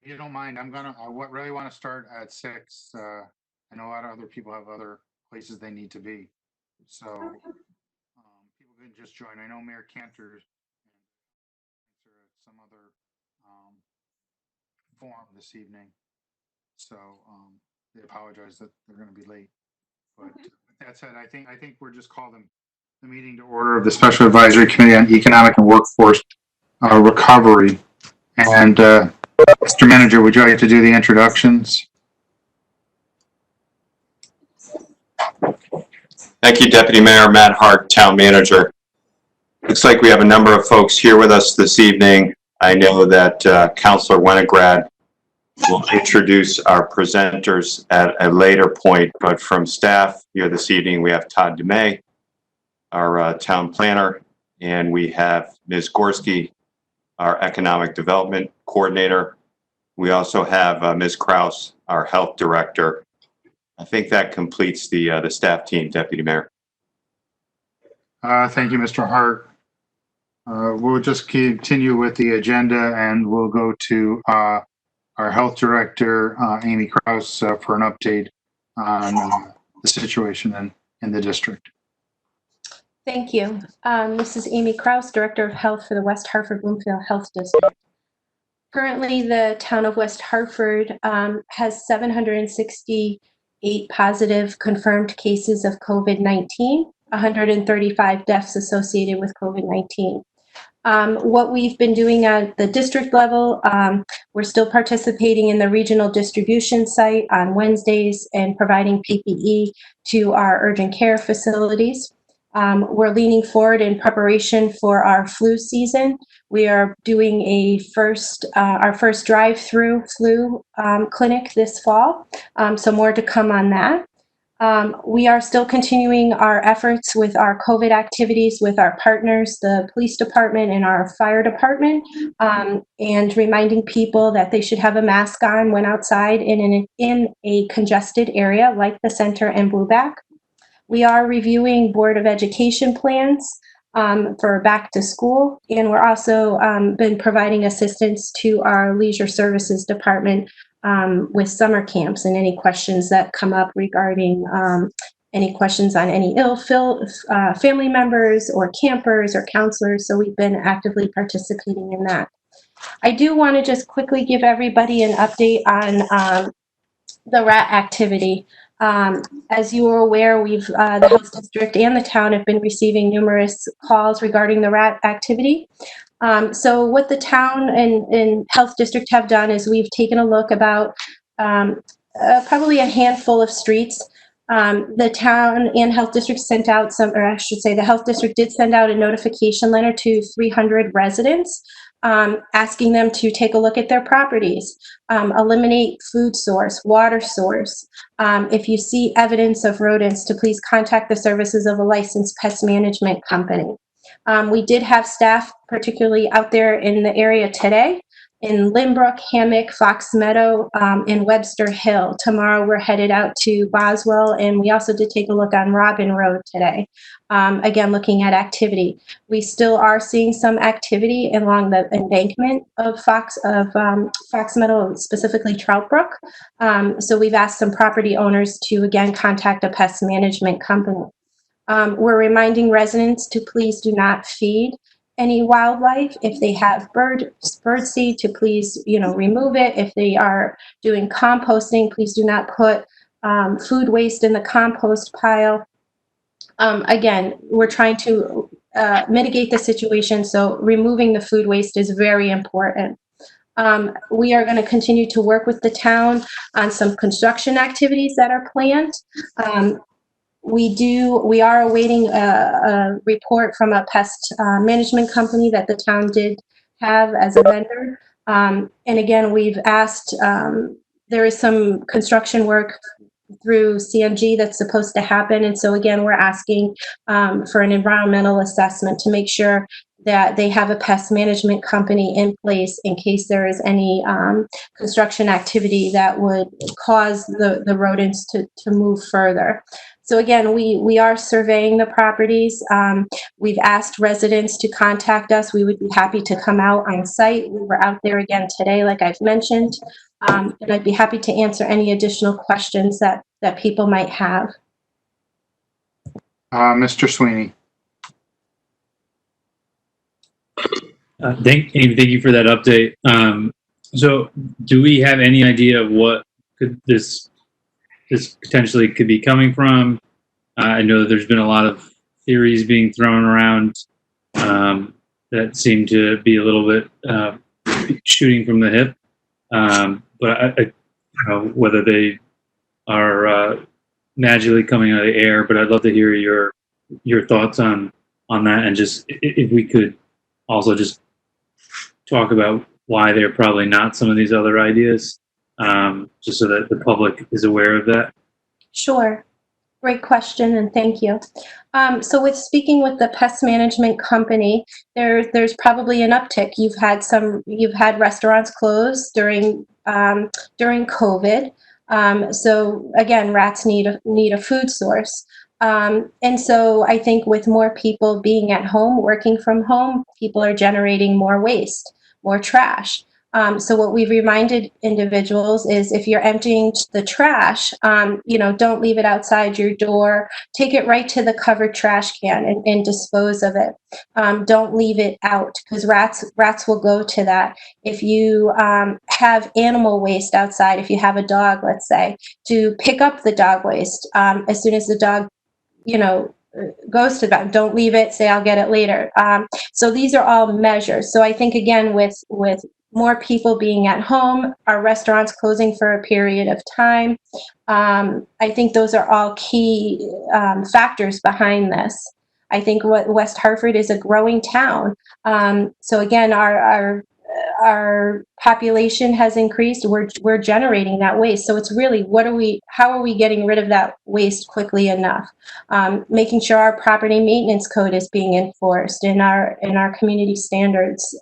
If you don't mind, I really want to start at 6. I know a lot of other people have other places they need to be. So people can just join. I know Mayor Cantor at some other um, forum this evening. So they apologize that they're going to be late. But with that said, I think we're just calling the meeting to order of the Special Advisory Committee on Economic and Workforce Recovery. And Mr. Manager, would you like to do the introductions? Thank you, Deputy Mayor Matt Hart, Town Manager. Looks like we have a number of folks here with us this evening. I know that Councilor Winograd will introduce our presenters at a later point, but from staff here this evening, we have Todd DeMay, our town planner, and we have Ms. Gorski, our economic development coordinator. We also have Ms. Kraus, our health director. I think that completes the staff team, Deputy Mayor. Thank you, Mr. Hart. We'll just continue with the agenda, and we'll go to our health director, Amy Kraus, for an update on the situation in the district. Thank you. This is Amy Kraus, Director of Health for the West Hartford Bloomfield Health District. Currently, the town of West Hartford has 768 positive confirmed cases of COVID-19, 135 deaths associated with COVID-19. What we've been doing at the district level, we're still participating in the regional distribution site on Wednesdays and providing PPE to our urgent care facilities. We're leaning forward in preparation for our flu season. We are doing our first drive-through flu clinic this fall, so more to come on that. We are still continuing our efforts with our COVID activities with our partners, the police department and our fire department, and reminding people that they should have a mask on when outside in a congested area like the center and Blueback. We are reviewing Board of Education plans for back to school, and we're also been providing assistance to our leisure services department with summer camps and any questions that come up regarding any questions on any ill family members or campers or counselors. So we've been actively participating in that. I do want to just quickly give everybody an update on the rat activity. As you are aware, the health district and the town have been receiving numerous calls regarding the rat activity. So what the town and health district have done is we've taken a look about probably a handful of streets. The town and health district sent out the health district did send out a notification letter to 300 residents asking them to take a look at their properties, eliminate food source, water source. If you see evidence of rodents, to please contact the services of a licensed pest management company. We did have staff, particularly out there in the area today, in Lynbrook, Hammock, Fox Meadow, and Webster Hill. Tomorrow we're headed out to Boswell, and we also did take a look on Robin Road today. Again, looking at activity. We still are seeing some activity along the embankment of Fox Meadow, specifically Trout Brook. So we've asked some property owners to, again, contact a pest management company. We're reminding residents to please do not feed any wildlife. If they have bird seed, to please, remove it. If they are doing composting, please do not put food waste in the compost pile. Again, we're trying to mitigate the situation, so removing the food waste is very important. We are going to continue to work with the town on some construction activities that are planned. We are awaiting a report from a pest management company that the town did have as a vendor. And again, we've asked, there is some construction work through CMG that's supposed to happen. And so again, we're asking for an environmental assessment to make sure that they have a pest management company in place in case there is any construction activity that would cause the rodents to move further. So again, we are surveying the properties. We've asked residents to contact us. We would be happy to come out on site. We were out there again today, like I've mentioned, and I'd be happy to answer any additional questions that people might have. Mr. Sweeney. Thank you for that update. So do we have any idea of what could this potentially could be coming from? I know that there's been a lot of theories being thrown around that seem to be a little bit shooting from the hip, but I don't know whether they are magically coming out of the air. But I'd love to hear your thoughts on that, and just if we could also just talk about why they're probably not some of these other ideas, just so that the public is aware of that. Sure. Great question, and thank you. So with speaking with the pest management company, there's probably an uptick. You've had restaurants close during COVID. So again, rats need a food source. And so I think with more people being at home, working from home, people are generating more waste, more trash. So what we've reminded individuals is if you're emptying the trash, don't leave it outside your door. Take it right to the covered trash can and dispose of it. Don't leave it out, because rats will go to that. If you have animal waste outside, if you have a dog, let's say, to pick up the dog waste as soon as the dog goes to that. Don't leave it, say I'll get it later. So these are all measures. So I think, again, with more people being at home, our restaurants closing for a period of time, I think those are all key factors behind this. I think West Hartford is a growing town. So again, our population has increased. We're generating that waste. So it's really, how are we getting rid of that waste quickly enough? Making sure our property maintenance code is being enforced in our community standards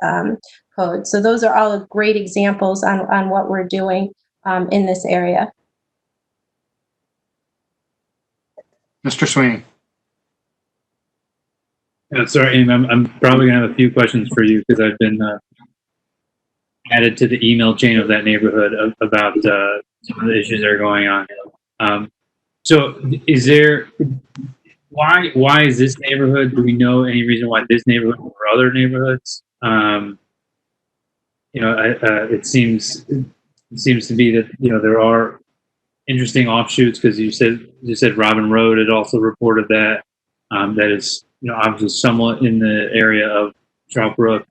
code. So those are all great examples on what we're doing in this area. Mr. Sweeney. Sorry, Amy, I'm probably gonna have a few questions for you, because I've been added to the email chain of that neighborhood about some of the issues that are going on. So is there, why is this neighborhood, do we know any reason why this neighborhood or other neighborhoods? It seems to be that, there are interesting offshoots, because you said Robin Road had also reported that, that is, obviously somewhat in the area of Trout Brook.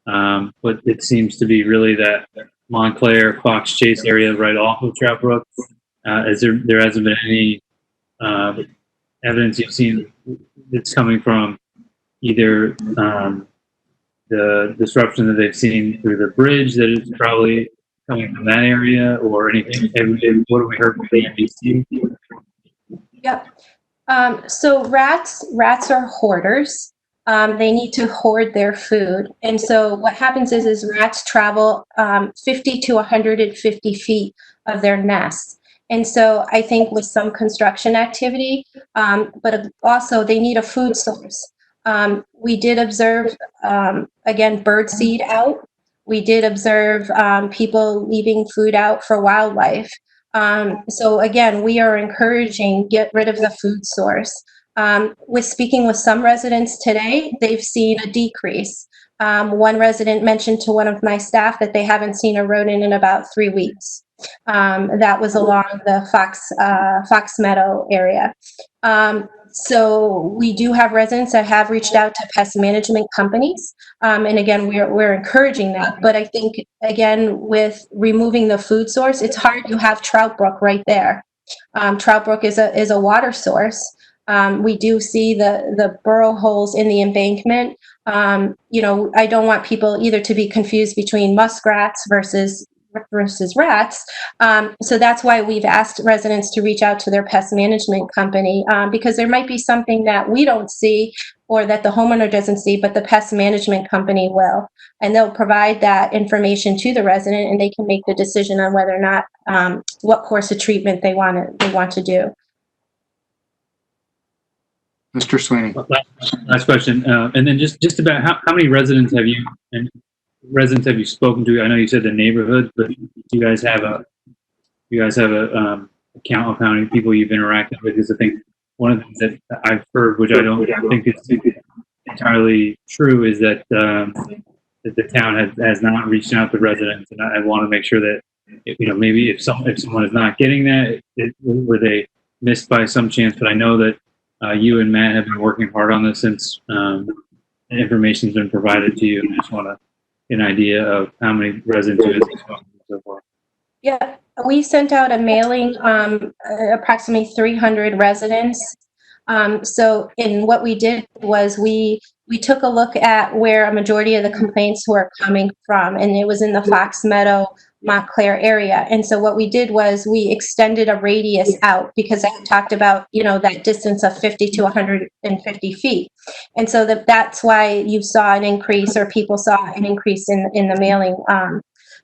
But it seems to be really that Montclair, Fox Chase area right off of Trout Brook. There hasn't been any evidence you've seen that's coming from either the disruption that they've seen through the bridge that is probably coming from that area, or anything. What have we heard from the NBC? Yep. So rats are hoarders. They need to hoard their food. And so what happens is rats travel 50 to 150 feet of their nests. And so I think with some construction activity, but also they need a food source. We did observe, again, bird seed out. We did observe people leaving food out for wildlife. So again, we are encouraging get rid of the food source. With speaking with some residents today, they've seen a decrease. One resident mentioned to one of my staff that they haven't seen a rodent in about 3 weeks. That was along the Fox Meadow area. So we do have residents that have reached out to pest management companies. And again, we're encouraging that. But I think, again, with removing the food source, it's hard. You have Trout Brook right there. Trout Brook is a water source. We do see the burrow holes in the embankment. I don't want people either to be confused between muskrats versus rats. So that's why we've asked residents to reach out to their pest management company, because there might be something that we don't see or that the homeowner doesn't see, but the pest management company will. And they'll provide that information to the resident, and they can make the decision on whether or not what course of treatment they want to do. Mr. Sweeney. Last question, and then just about how many residents have you spoken to? I know you said the neighborhood, but do you guys have a count of how many people you've interacted with? Because I think one of the things that I've heard, which I don't think is entirely true, is that that the town has not reached out to residents, and I want to make sure that maybe if someone is not getting that, were they missed by some chance? But I know that you and Matt have been working hard on this since information's been provided to you. And I just want to get an idea of how many residents you have spoken to so far. Yeah, we sent out a mailing, approximately 300 residents. So what we did was we took a look at where a majority of the complaints were coming from, and it was in the Fox Meadow, Montclair area. And so what we did was we extended a radius out, because I talked about, that distance of 50 to 150 feet. And so that's why you saw an increase, or people saw an increase in the mailing.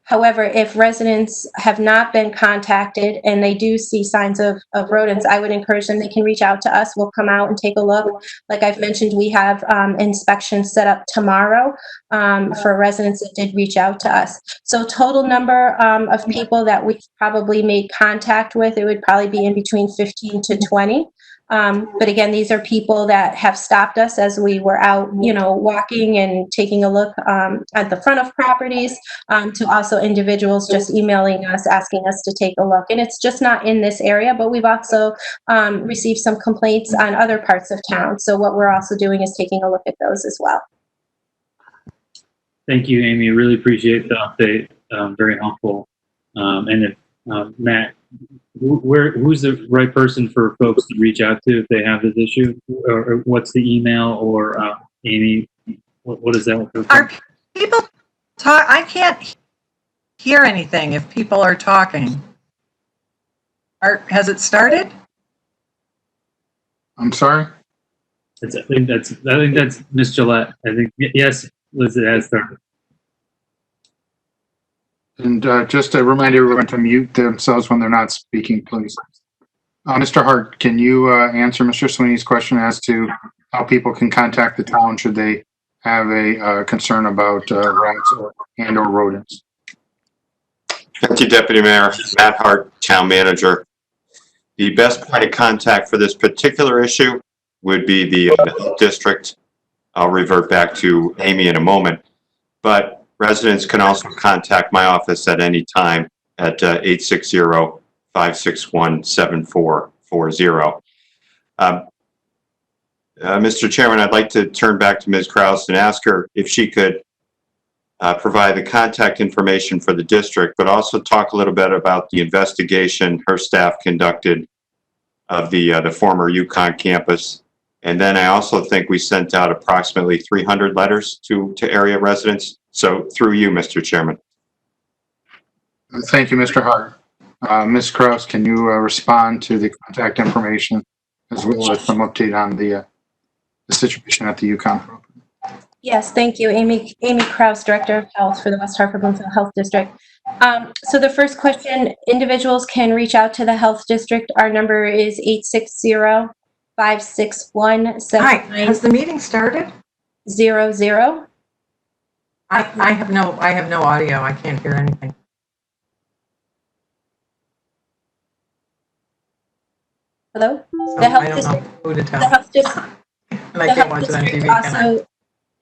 However, if residents have not been contacted and they do see signs of rodents, I would encourage them, they can reach out to us. We'll come out and take a look. Like I've mentioned, we have inspections set up tomorrow for residents that did reach out to us. So total number of people that we've probably made contact with, it would probably be in between 15 to 20. But again, these are people that have stopped us as we were out, walking and taking a look at the front of properties, to also individuals just emailing us, asking us to take a look. And it's just not in this area, but we've also received some complaints on other parts of town. So what we're also doing is taking a look at those as well. Thank you, Amy. I really appreciate the update. Very helpful. And if Matt, who's the right person for folks to reach out to if they have this issue, or what's the email, or Amy, what is that? Are people talk? I can't hear anything if people are talking. Has it started? I'm sorry? I think that's Miss Gillette. I think, yes, Liz, it has started. And just to remind everyone to mute themselves when they're not speaking, please. Mr. Hart, can you answer Mr. Sweeney's question as to how people can contact the town should they have a concern about rats or rodents? Thank you, Deputy Mayor. Matt Hart, Town Manager. The best point of contact for this particular issue would be the health district. I'll revert back to Amy in a moment, but residents can also contact my office at any time at 860-561-7440. Mr. Chairman, I'd like to turn back to Ms. Kraus and ask her if she could provide the contact information for the district, but also talk a little bit about the investigation her staff conducted of the former UConn campus. And then I also think we sent out approximately 300 letters to area residents. So through you, Mr. Chairman. Thank you, Mr. Hart. Ms. Kraus, can you respond to the contact information as well as some update on the situation at the UConn property? Yes, thank you. Amy Kraus, Director of Health for the West Hartford Health District. So the first question, individuals can reach out to the Health District. Our number is 860-561-7900. Hi, has the meeting started? I have no audio. I can't hear anything. Hello? So The Health I don't District. know who to tell. The Health District. And I can't watch it on TV. Also,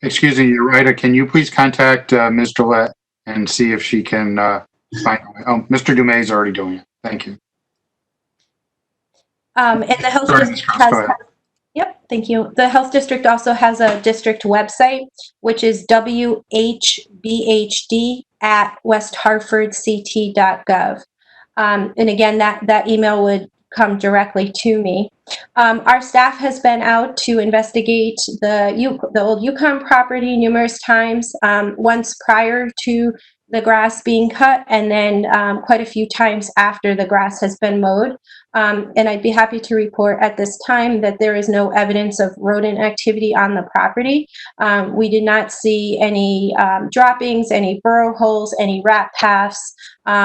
Excuse me, Rita, can you please contact Ms. Gillette and see if she can find, Mr. Dumais is already doing it. Thank you. and the Health Sorry, District Ms. Kraus, go ahead. Yep, thank you. The Health District also has a district website, which is whbhd@westhartfordct.gov. And again, that email would come directly to me. Our staff has been out to investigate the old UConn property numerous times. Once prior to the grass being cut, and then quite a few times after the grass has been mowed. And I'd be happy to report at this time that there is no evidence of rodent activity on the property. We did not see any droppings, any burrow holes, any rat paths.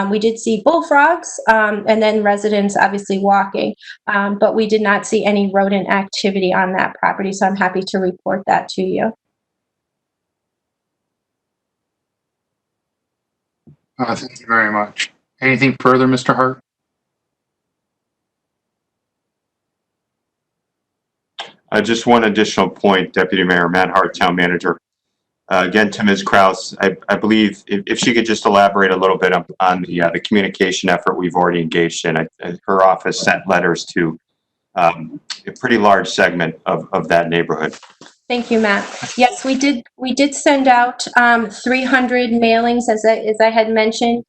We did see bullfrogs, and then residents obviously walking, but we did not see any rodent activity on that property, so I'm happy to report that to you. Thank you very much. Anything further, Mr. Hart? Just one additional point, Deputy Mayor Matt Hart, Town Manager. Again, to Ms. Kraus, I believe if she could just elaborate a little bit on the communication effort we've already engaged in. Her office sent letters to a pretty large segment of that neighborhood. Thank you, Matt. Yes, we did send out 300 mailings, as I had mentioned.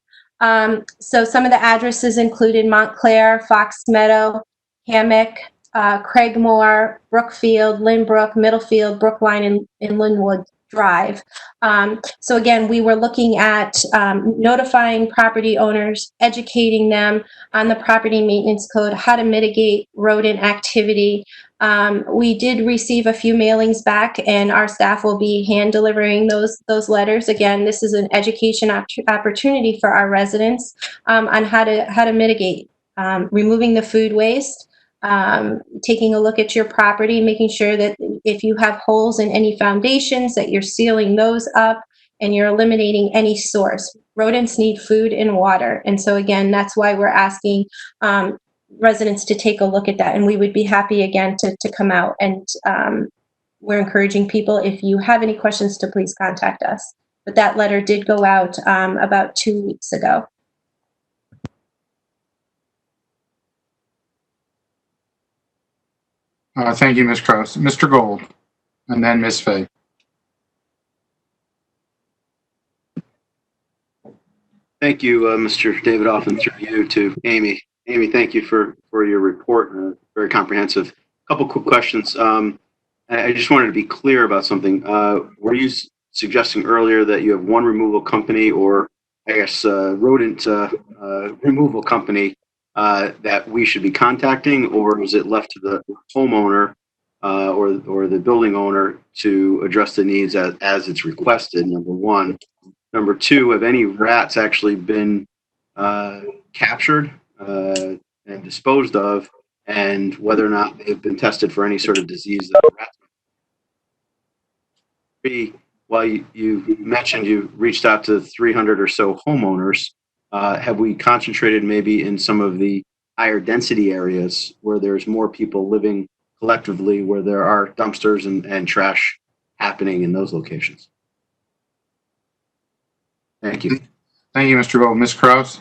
So some of the addresses included Montclair, Fox Meadow, Hammock, Craigmore, Brookfield, Lynbrook, Middlefield, Brookline, and Linwood Drive. So again, we were looking at notifying property owners, educating them on the property maintenance code, how to mitigate rodent activity. We did receive a few mailings back, and our staff will be hand delivering those letters. Again, this is an education opportunity for our residents on how to mitigate, removing the food waste, taking a look at your property, making sure that if you have holes in any foundations that you're sealing those up and you're eliminating any source. Rodents need food and water. And so again, that's why we're asking residents to take a look at that. And we would be happy again to come out, and we're encouraging people, if you have any questions, to please contact us. But that letter did go out about 2 weeks ago. Thank you, Ms. Kraus. Mr. Gold, and then Ms. Fay. Thank you, Mr. David Offen, through you to Amy. Amy, thank you for your report, very comprehensive. A couple quick questions. I just wanted to be clear about something. Were you suggesting earlier that you have one removal company, or I guess rodent removal company that we should be contacting, or is it left to the homeowner or the building owner to address the needs as it's requested, number one? Number two, have any rats actually been captured and disposed of, and whether or not they've been tested for any sort of disease that the rats might be? While you mentioned you reached out to 300 or so homeowners, have we concentrated maybe in some of the higher density areas where there's more people living collectively, where there are dumpsters and trash happening in those locations? Thank you. Thank you, Mr. Gold. Ms. Kraus?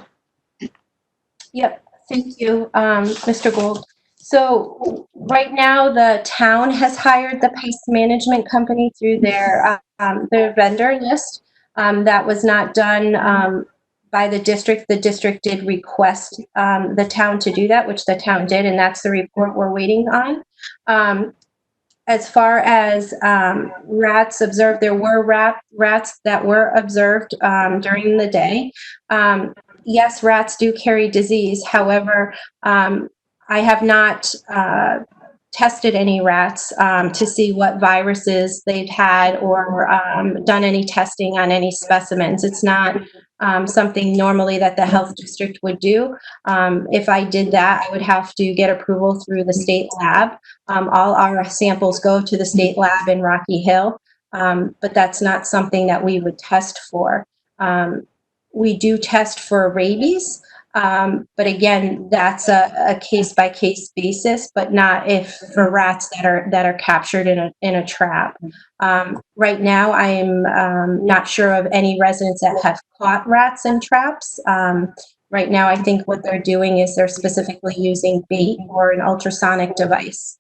Yep, thank you, Mr. Gold. So right now, the town has hired the Pest Management company through their vendor list. That was not done by the district. The district did request the town to do that, which the town did, and that's the report we're waiting on. As far as rats observed, there were rats that were observed during the day. Yes, rats do carry disease. However, I have not tested any rats to see what viruses they've had, or done any testing on any specimens. It's not something normally that the health district would do. If I did that, I would have to get approval through the state lab. All our samples go to the state lab in Rocky Hill, but that's not something that we would test for. We do test for rabies, but again, that's a case-by-case basis, but not if for rats that are captured in a trap. Right now, I am not sure of any residents that have caught rats in traps. Right now, I think what they're doing is they're specifically using bait or an ultrasonic device.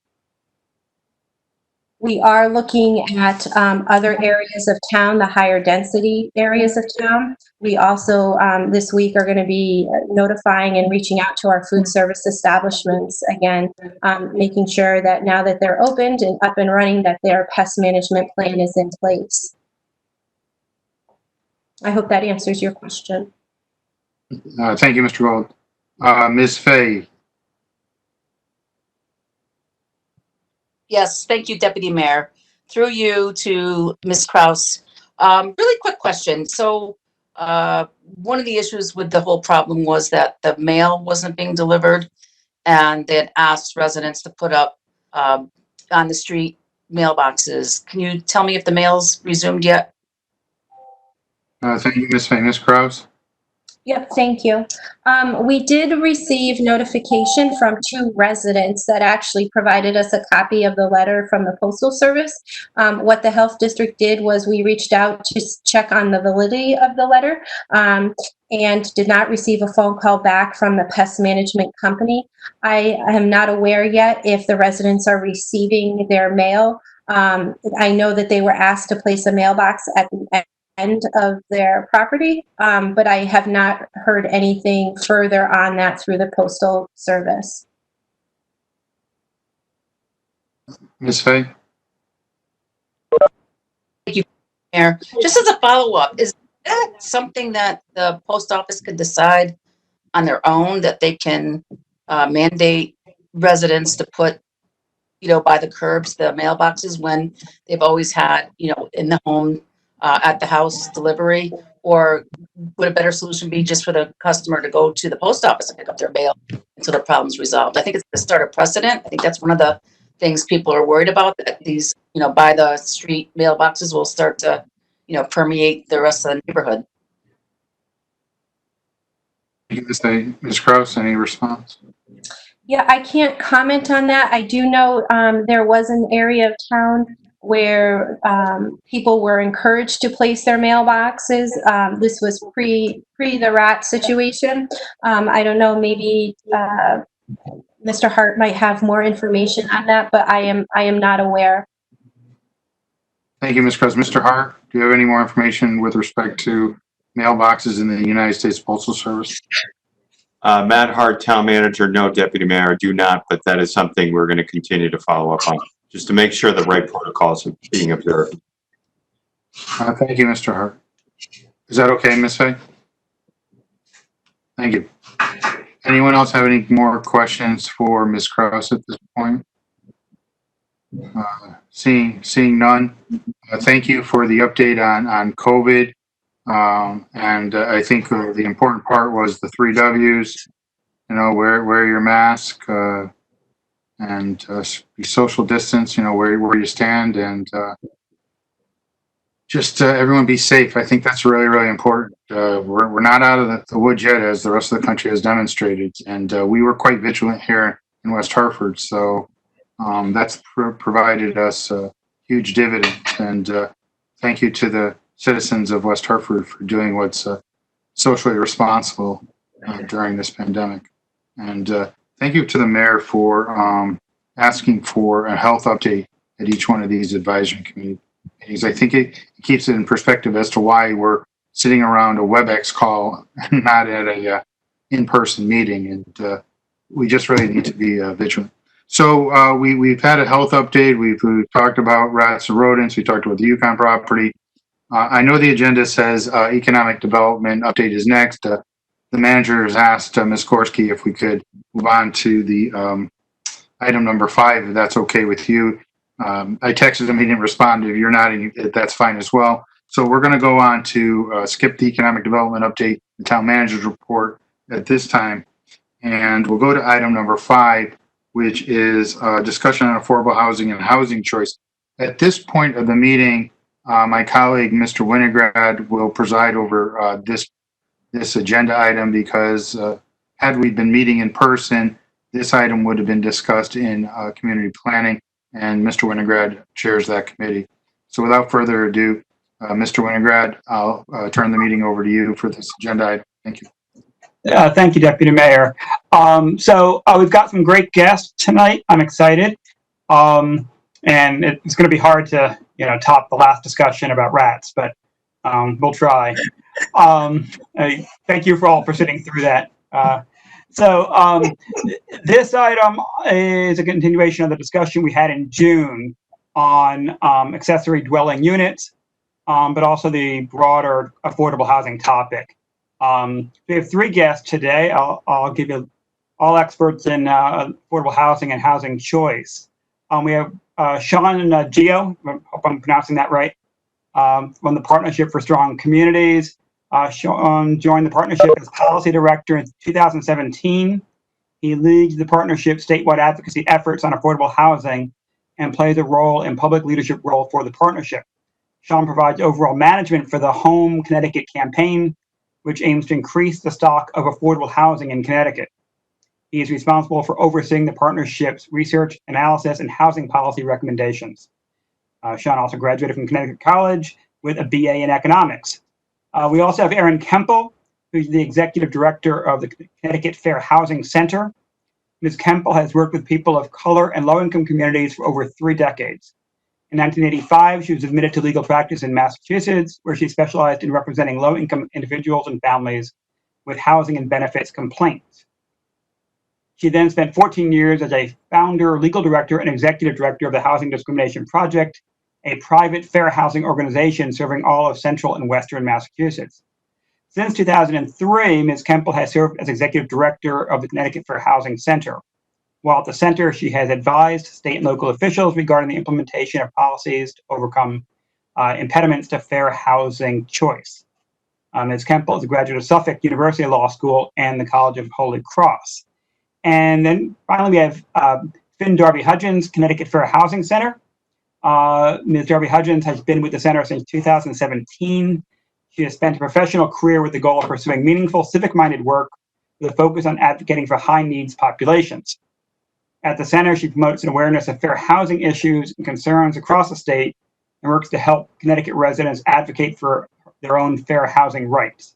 We are looking at other areas of town, the higher density areas of town. We also this week are going to be notifying and reaching out to our food service establishments again, making sure that now that they're opened and up and running, that their pest management plan is in place. I hope that answers your question. Thank you, Mr. Gold. Ms. Fay. Yes, thank you, Deputy Mayor. Through you to Ms. Kraus. Really quick question. So one of the issues with the whole problem was that the mail wasn't being delivered, and they had asked residents to put up on the street mailboxes. Can you tell me if the mail's resumed yet? Thank you, Ms. Fay. Ms. Kraus. Yep, thank you. We did receive notification from 2 residents that actually provided us a copy of the letter from the Postal Service. What the Health District did was we reached out to check on the validity of the letter and did not receive a phone call back from the Pest Management company. I am not aware yet if the residents are receiving their mail. I know that they were asked to place a mailbox at the end of their property, but I have not heard anything further on that through the Postal Service. Ms. Fay. Thank you, Mayor. Just as a follow-up, is that something that the post office could decide on their own, that they can mandate residents to put, by the curbs, the mailboxes, when they've always had, in the home, at the house delivery? Or would a better solution be just for the customer to go to the post office and pick up their mail until the problem's resolved? I think it's to start a precedent. I think that's one of the things people are worried about, that these, by the street mailboxes will start to, permeate the rest of the neighborhood. Thank you, Ms. Fay. Ms. Kraus, any response? Yeah, I can't comment on that. I do know there was an area of town where people were encouraged to place their mailboxes. This was pre the rat situation. I don't know, maybe Mr. Hart might have more information on that, but I am not aware. Thank you, Ms. Kraus. Mr. Hart, do you have any more information with respect to mailboxes in the United States Postal Service? Matt Hart, Town Manager. No, Deputy Mayor, I do not, but that is something we're going to continue to follow up on, just to make sure the right protocols are being observed. Thank you, Mr. Hart. Is that okay, Ms. Fay? Thank you. Anyone else have any more questions for Ms. Kraus at this point? Seeing none. Thank you for the update on COVID. And I think the important part was the 3 W's. Wear your mask and be social distance. Where you stand, and just everyone be safe. I think that's really, really important. We're not out of the woods yet, as the rest of the country has demonstrated, and we were quite vigilant here in West Hartford. So that's provided us huge dividends. And thank you to the citizens of West Hartford for doing what's socially responsible during this pandemic. And thank you to the mayor for asking for a health update at each one of these advisory committee meetings. I think it keeps it in perspective as to why we're sitting around a WebEx call and not at a in-person meeting. And we just really need to be vigilant. So we've had a health update. We've talked about rats and rodents. We talked about the Yukon property. I know the agenda says economic development update is next. The manager has asked Ms. Gorski if we could move on to the item number 5, if that's okay with you. I texted him, he didn't respond. If you're not, that's fine as well. So we're going to go on to skip the economic development update, the town manager's report at this time. And we'll go to item number 5, which is discussion on affordable housing and housing choice. At this point of the meeting, my colleague, Mr. Winograd, will preside over this agenda item, because had we been meeting in person, this item would have been discussed in community planning, and Mr. Winograd chairs that committee. So without further ado, Mr. Winograd, I'll turn the meeting over to you for this agenda item. Thank you. Thank you, Deputy Mayor. So we've got some great guests tonight. I'm excited. And it's going to be hard to, top the last discussion about rats, but we'll try. Thank you for sitting through that. This item is a continuation of the discussion we had in June on accessory dwelling units. but also the broader affordable housing topic. We have 3 guests today. I'll give you all experts in affordable housing and housing choice. We have Sean and Ghio, I hope I'm pronouncing that right, from the Partnership for Strong Communities. Sean joined the partnership as policy director in 2017. He leads the partnership's statewide advocacy efforts on affordable housing and plays a role in public leadership role for the partnership. Sean provides overall management for the Home Connecticut campaign, which aims to increase the stock of affordable housing in Connecticut. He is responsible for overseeing the partnership's research, analysis, and housing policy recommendations. Sean also graduated from Connecticut College with a BA in economics. We also have Erin Kemple, who's the executive director of the Connecticut Fair Housing Center. Ms. Kemple has worked with people of color and low-income communities for over 3 decades. In 1985, she was admitted to legal practice in Massachusetts, where she specialized in representing low-income individuals and families with housing and benefits complaints. She then spent 14 years as a founder, legal director, and executive director of the Housing Discrimination Project, a private fair housing organization serving all of central and western Massachusetts. Since 2003, Ms. Kemple has served as executive director of the Connecticut Fair Housing Center. While at the center, she has advised state and local officials regarding the implementation of policies to overcome impediments to fair housing choice. Ms. Kemple is a graduate of Suffolk University Law School and the College of Holy Cross. And then finally, we have Darby-Hudgens, Connecticut Fair Housing Center. Ms. Darby-Hudgens has been with the center since 2017. She has spent a professional career with the goal of pursuing meaningful, civic-minded work with a focus on advocating for high-needs populations. At the center, she promotes an awareness of fair housing issues and concerns across the state and works to help Connecticut residents advocate for their own fair housing rights.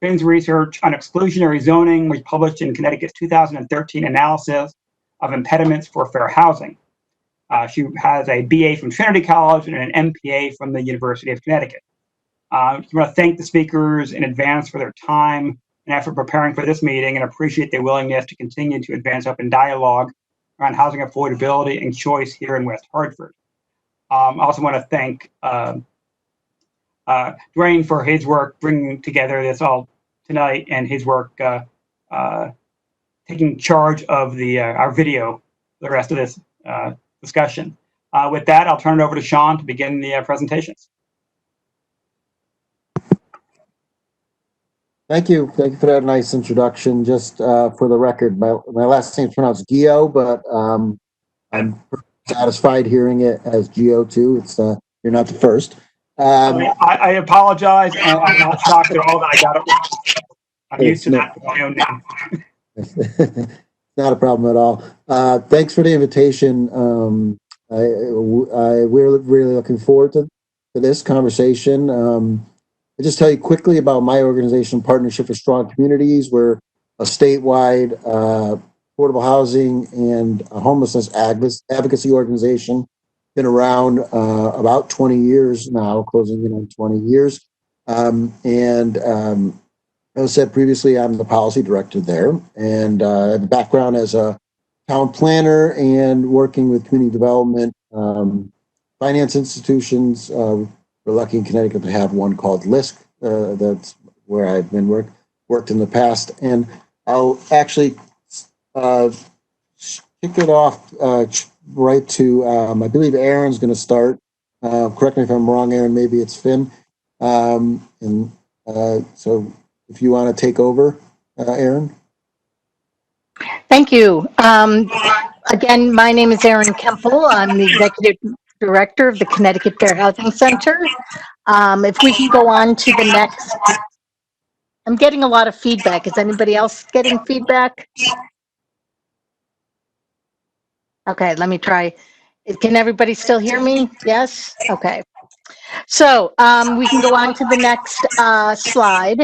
Finn's research on exclusionary zoning was published in Connecticut's 2013 analysis of impediments for fair housing. She has a BA from Trinity College and an MPA from the University of Connecticut. I want to thank the speakers in advance for their time and effort preparing for this meeting and appreciate their willingness to continue to advance open dialogue around housing affordability and choice here in West Hartford. I also want to thank Dwayne for his work bringing together this all tonight and his work taking charge of our video, the rest of this discussion. With that, I'll turn it over to Sean to begin the presentations. Thank you. Thank you for that nice introduction. Just for the record, my last name is pronounced Ghio, but I'm satisfied hearing it as Ghio too. It's you're not the first. I apologize, and I'm not shocked at all that I got it wrong. I'm used to that with my own name. Not a problem at all. Thanks for the invitation. We're really looking forward to this conversation. I'll just tell you quickly about my organization, Partnership for Strong Communities. We're a statewide affordable housing and homelessness advocacy organization. Been around about 20 years now, closing in on 20 years. As I said previously, I'm the policy director there, and I have a background as a town planner and working with community development, finance institutions. We're lucky in Connecticut to have one called LISC. That's where I've been worked in the past, and I'll actually kick it off right to I believe Erin's going to start. Correct me if I'm wrong, Erin. Maybe it's Finn. So if you want to take over, Erin. Thank you. Again, my name is Erin Kemple. I'm the executive director of the Connecticut Fair Housing Center. If we can go on to the next, I'm getting a lot of feedback. Is anybody else getting feedback? Okay, let me try. Can everybody still hear me? Yes? Okay. So we can go on to the next slide.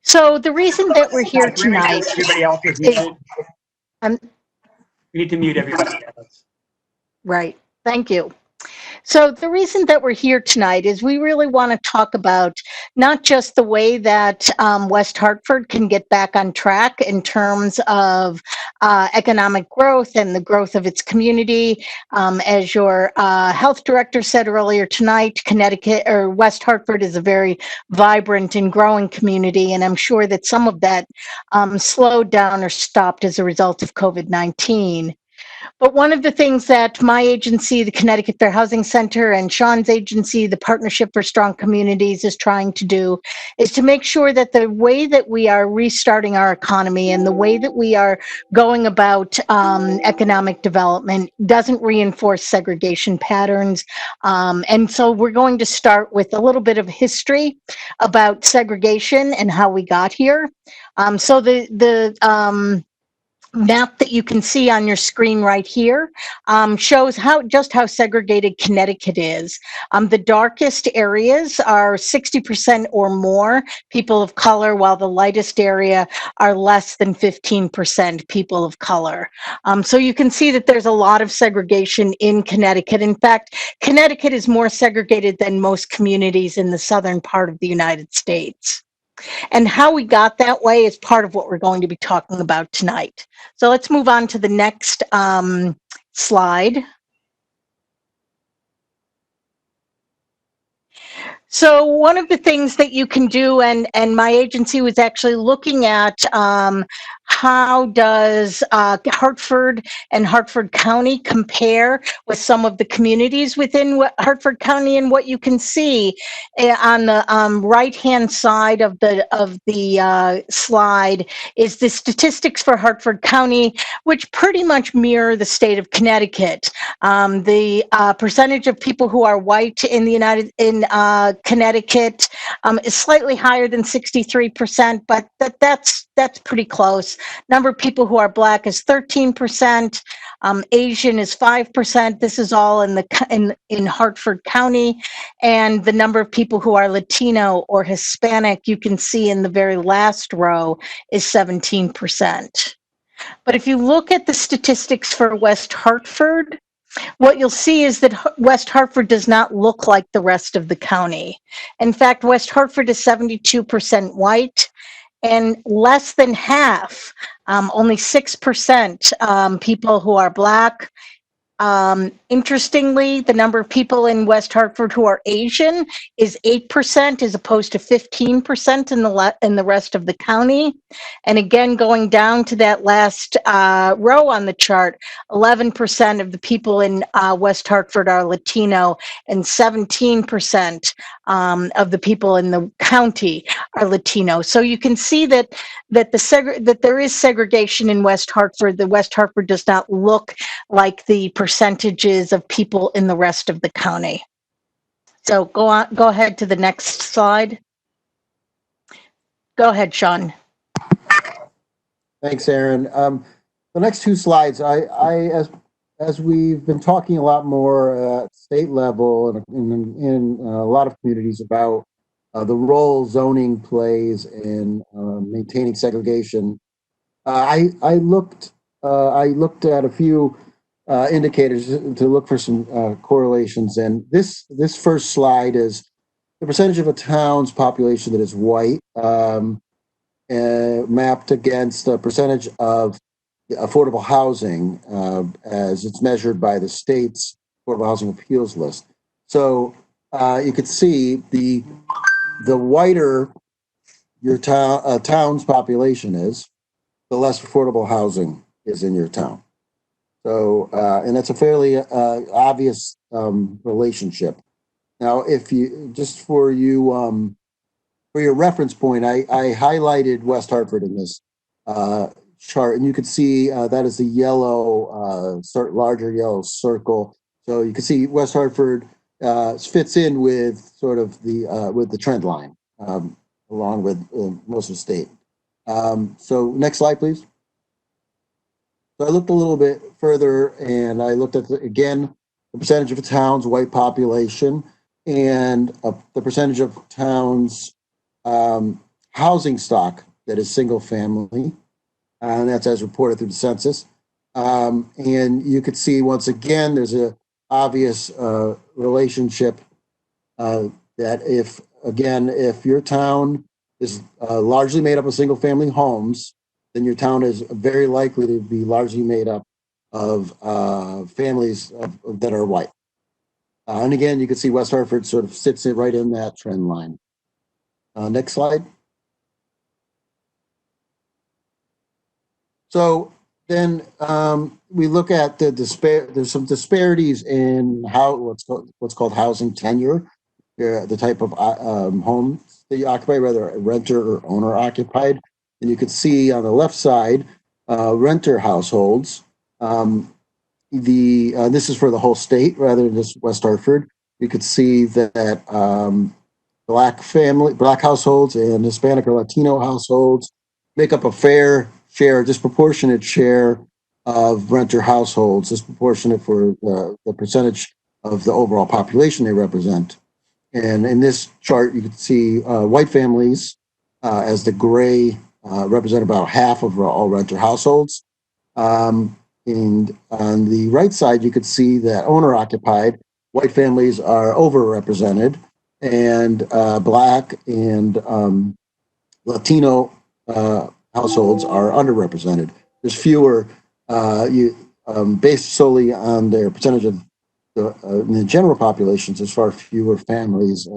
So the reason that we're here tonight Everybody else is muted. we need to mute everybody else. Right. Thank you. So the reason that we're here tonight is we really want to talk about not just the way that West Hartford can get back on track in terms of economic growth and the growth of its community. As your health director said earlier tonight, Connecticut or West Hartford is a very vibrant and growing community, and I'm sure that some of that slowed down or stopped as a result of COVID-19. But one of the things that my agency, the Connecticut Fair Housing Center, and Sean's agency, the Partnership for Strong Communities, is trying to do is to make sure that the way that we are restarting our economy and the way that we are going about economic development doesn't reinforce segregation patterns. And so we're going to start with a little bit of history about segregation and how we got here. So the map that you can see on your screen right here shows how segregated Connecticut is. The darkest areas are 60% or more people of color, while the lightest area are less than 15% people of color. So you can see that there's a lot of segregation in Connecticut. In fact, Connecticut is more segregated than most communities in the southern part of the United States. And how we got that way is part of what we're going to be talking about tonight. So let's move on to the next slide. So one of the things that you can do, and my agency was actually looking at how does Hartford and Hartford County compare with some of the communities within Hartford County, and what you can see on the right-hand side of the slide is the statistics for Hartford County, which pretty much mirror the state of Connecticut. The percentage of people who are white in Connecticut is slightly higher than 63%, but that's pretty close. Number of people who are Black is 13%. Asian is 5%. This is all in Hartford County. And the number of people who are Latino or Hispanic, you can see in the very last row, is 17%. But if you look at the statistics for West Hartford, what you'll see is that West Hartford does not look like the rest of the county. In fact, West Hartford is 72% white, and less than half, only 6% people who are Black. Interestingly, the number of people in West Hartford who are Asian is 8%, as opposed to 15% in the rest of the county. And again, going down to that last row on the chart, 11% of the people in West Hartford are Latino, and 17% of the people in the county are Latino. So you can see that there is segregation in West Hartford. The West Hartford does not look like the percentages of people in the rest of the county. So go ahead to the next slide. Go ahead, Sean. Thanks, Erin. The next two slides, as we've been talking a lot more at state level and in a lot of communities about the role zoning plays in maintaining segregation, I looked at a few indicators to look for some correlations. And this first slide is the percentage of a town's population that is white, mapped against the percentage of affordable housing as it's measured by the state's affordable housing appeals list. So you could see the whiter your town's population is, the less affordable housing is in your town. So, and that's a fairly obvious relationship. Now, if you, just for you, for your reference point, I highlighted West Hartford in this chart, and you could see that is the yellow, larger yellow circle. So you can see West Hartford fits in with sort of the trend line, along with most of the state. So next slide, please. So I looked a little bit further, and I looked at, again, the percentage of a town's white population and the percentage of towns' housing stock that is single family, and that's as reported through the census. And you could see, once again, there's a obvious relationship that if your town is largely made up of single family homes, then your town is very likely to be largely made up of families that are white. And again, you can see West Hartford sort of sits it right in that trend line. Next slide. So then we look at there's some disparities in what's called housing tenure, the type of home that you occupy, whether a renter or owner occupied. And you can see on the left side, renter households. This is for the whole state rather than just West Hartford. You could see that Black households and Hispanic or Latino households make up a fair share, disproportionate share of renter households, disproportionate for the percentage of the overall population they represent. And in this chart, you can see white families as the gray represent about half of all renter households. And on the right side, you could see that owner-occupied white families are overrepresented, and Black and Latino households are underrepresented. There's fewer, based solely on their percentage of in the general populations, there's far fewer families,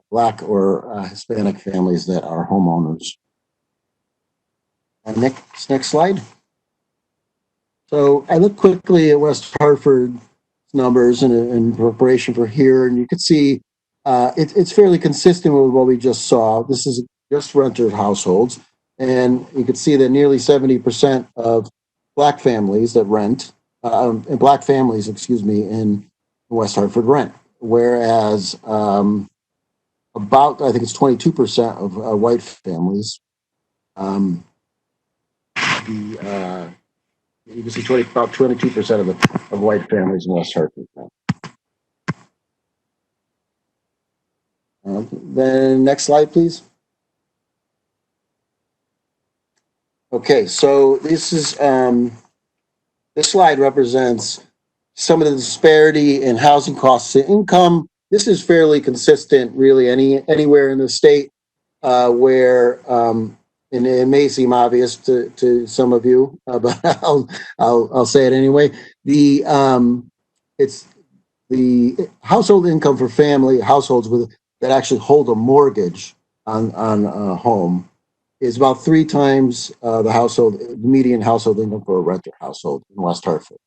Black or Hispanic families that are homeowners. And next slide. So I looked quickly at West Hartford numbers in preparation for here, and you can see it's fairly consistent with what we just saw. This is just renter households, and you can see that nearly 70% of Black families that rent, and Black families, in West Hartford rent, whereas about, I think it's 22% of white families. You can see about 22% of white families in West Hartford. Then next slide, please. Okay, so this slide represents some of the disparity in housing costs to income. This is fairly consistent, really, anywhere in the state where. And it may seem obvious to some of you, but I'll say it anyway. It's the household income for family households that actually hold a mortgage on a home is about 3 times the median household income for a renter household in West Hartford.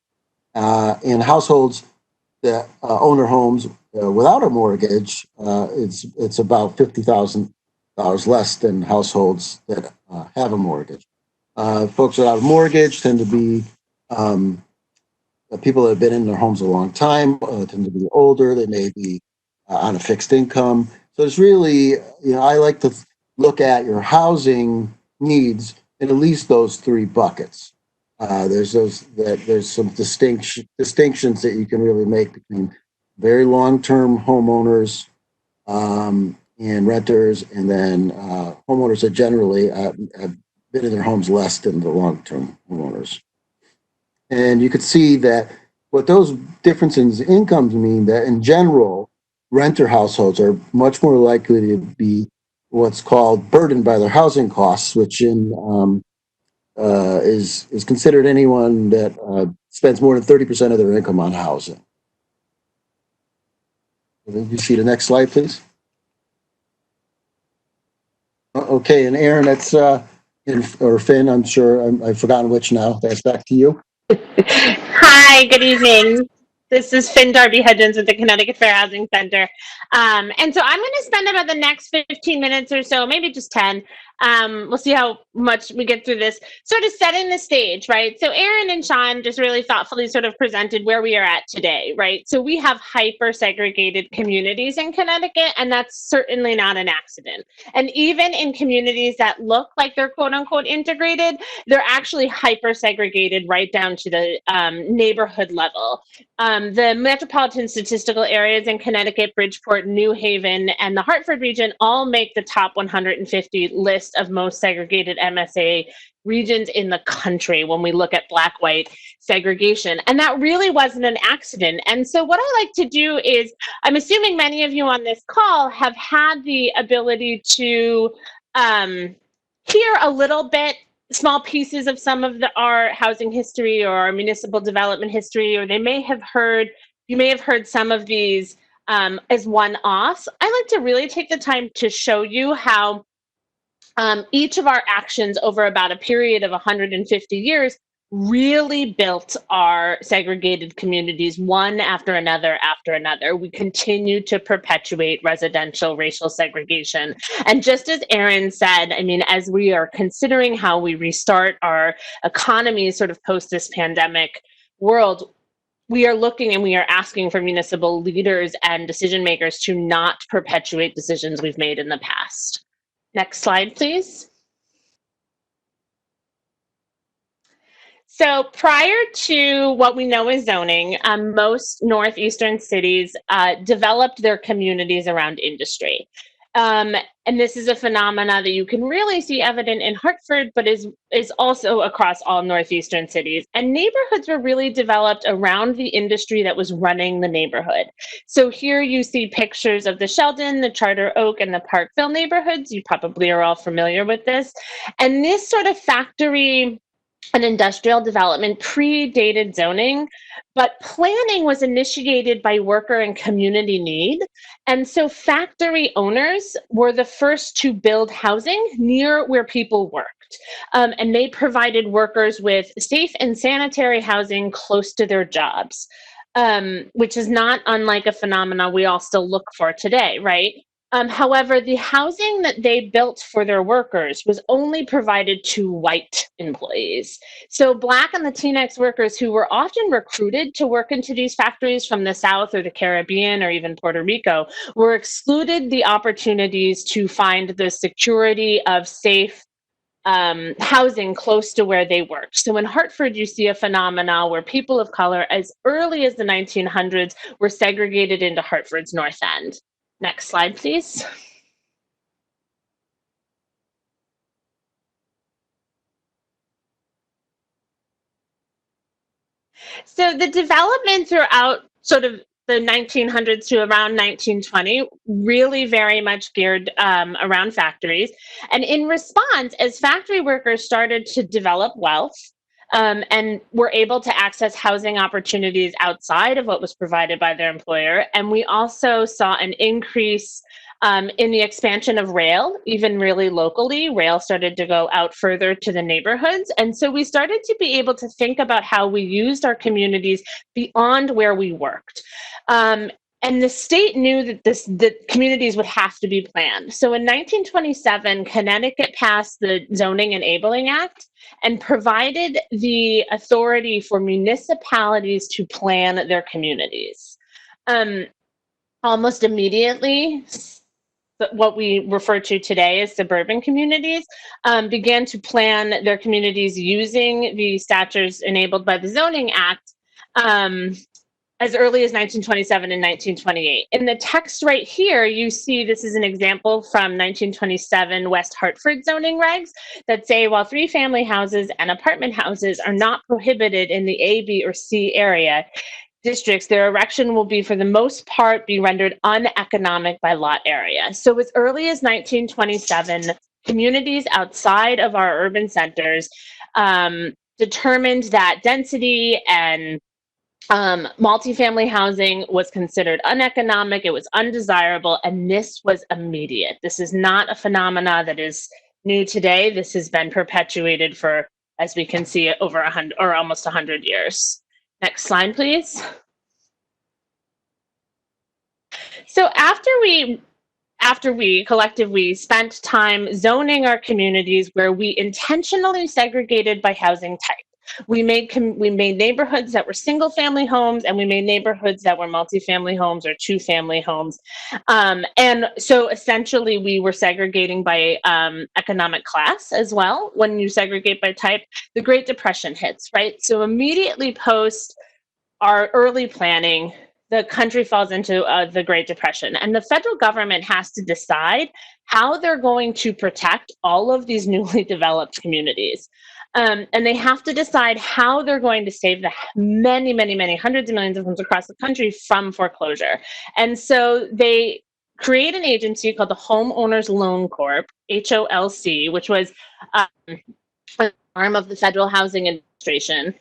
And households that own their homes without a mortgage, it's about $50,000 less than households that have a mortgage. Folks without a mortgage tend to be people that have been in their homes a long time, tend to be older. They may be on a fixed income. So it's really, I like to look at your housing needs in at least those 3 buckets. There's some distinctions that you can really make between very long-term homeowners and renters, and then homeowners that generally have been in their homes less than the long-term homeowners. And you could see that what those differences in incomes mean that in general, renter households are much more likely to be what's called burdened by their housing costs, which is considered anyone that spends more than 30% of their income on housing. You see the next slide, please. Okay, and Erin, that's or Finn, I'm sure I've forgotten which now. That's back to you. Hi, good evening. This is Finn Darby-Hudgens with the Connecticut Fair Housing Center. And so I'm going to spend about the next 15 minutes or so, maybe just 10. We'll see how much we get through this, sort of setting the stage, right? So Erin and Sean just really thoughtfully sort of presented where we are at today, right? So we have hyper-segregated communities in Connecticut, and that's certainly not an accident. And even in communities that look like they're quote-unquote integrated, they're actually hyper-segregated right down to the neighborhood level. The metropolitan statistical areas in Connecticut, Bridgeport, New Haven, and the Hartford region all make the top 150 list of most segregated MSA regions in the country when we look at Black-white segregation. And that really wasn't an accident. And so what I like to do is, I'm assuming many of you on this call have had the ability to hear a little bit, small pieces of some of our housing history or our municipal development history, or you may have heard some of these as one-offs. I like to really take the time to show you how each of our actions over about a period of 150 years really built our segregated communities one after another after another. We continue to perpetuate residential racial segregation. And just as Erin said, I mean, as we are considering how we restart our economy sort of post this pandemic world, we are looking and we are asking for municipal leaders and decision makers to not perpetuate decisions we've made in the past. Next slide, please. So prior to what we know as zoning, most northeastern cities developed their communities around industry. And this is a phenomena that you can really see evident in Hartford, but is also across all northeastern cities. And neighborhoods were really developed around the industry that was running the neighborhood. So here you see pictures of the Sheldon, the Charter Oak, and the Parkville neighborhoods. You probably are all familiar with this. And this sort of factory and industrial development predated zoning, but planning was initiated by worker and community need. And so factory owners were the first to build housing near where people worked. And they provided workers with safe and sanitary housing close to their jobs, which is not unlike a phenomena we all still look for today, right? However, the housing that they built for their workers was only provided to white employees. So Black and Latinx workers who were often recruited to work into these factories from the South or the Caribbean or even Puerto Rico were excluded the opportunities to find the security of safe housing close to where they worked. So in Hartford, you see a phenomena where people of color as early as the 1900s were segregated into Hartford's North End. Next slide, please. So the development throughout sort of the 1900s to around 1920 really very much geared around factories. And in response, as factory workers started to develop wealth, and were able to access housing opportunities outside of what was provided by their employer. And we also saw an increase in the expansion of rail, even really locally. Rail started to go out further to the neighborhoods. And so we started to be able to think about how we used our communities beyond where we worked. And the state knew that the communities would have to be planned. So in 1927, Connecticut passed the Zoning Enabling Act and provided the authority for municipalities to plan their communities. Almost immediately, what we refer to today as suburban communities began to plan their communities using the statutes enabled by the Zoning Act as early as 1927 and 1928. In the text right here, you see this is an example from 1927 West Hartford zoning regs that say while 3-family houses and apartment houses are not prohibited in the A, B, or C area districts, their erection will be for the most part be rendered uneconomic by lot area. So as early as 1927, communities outside of our urban centers determined that density and multifamily housing was considered uneconomic, it was undesirable, and this was immediate. This is not a phenomena that is new today. This has been perpetuated for, as we can see, over 100 or almost 100 years. Next slide, please. So after we collectively spent time zoning our communities where we intentionally segregated by housing type. We made neighborhoods that were single-family homes, and we made neighborhoods that were multifamily homes or 2-family homes. And so essentially we were segregating by economic class as well. When you segregate by type, the Great Depression hits, right? So immediately post our early planning, the country falls into the Great Depression, and the federal government has to decide how they're going to protect all of these newly developed communities. And they have to decide how they're going to save the many, many, many hundreds of millions of homes across the country from foreclosure. And so they create an agency called the Homeowners Loan Corp, HOLC, which was an arm of the Federal Housing Administration.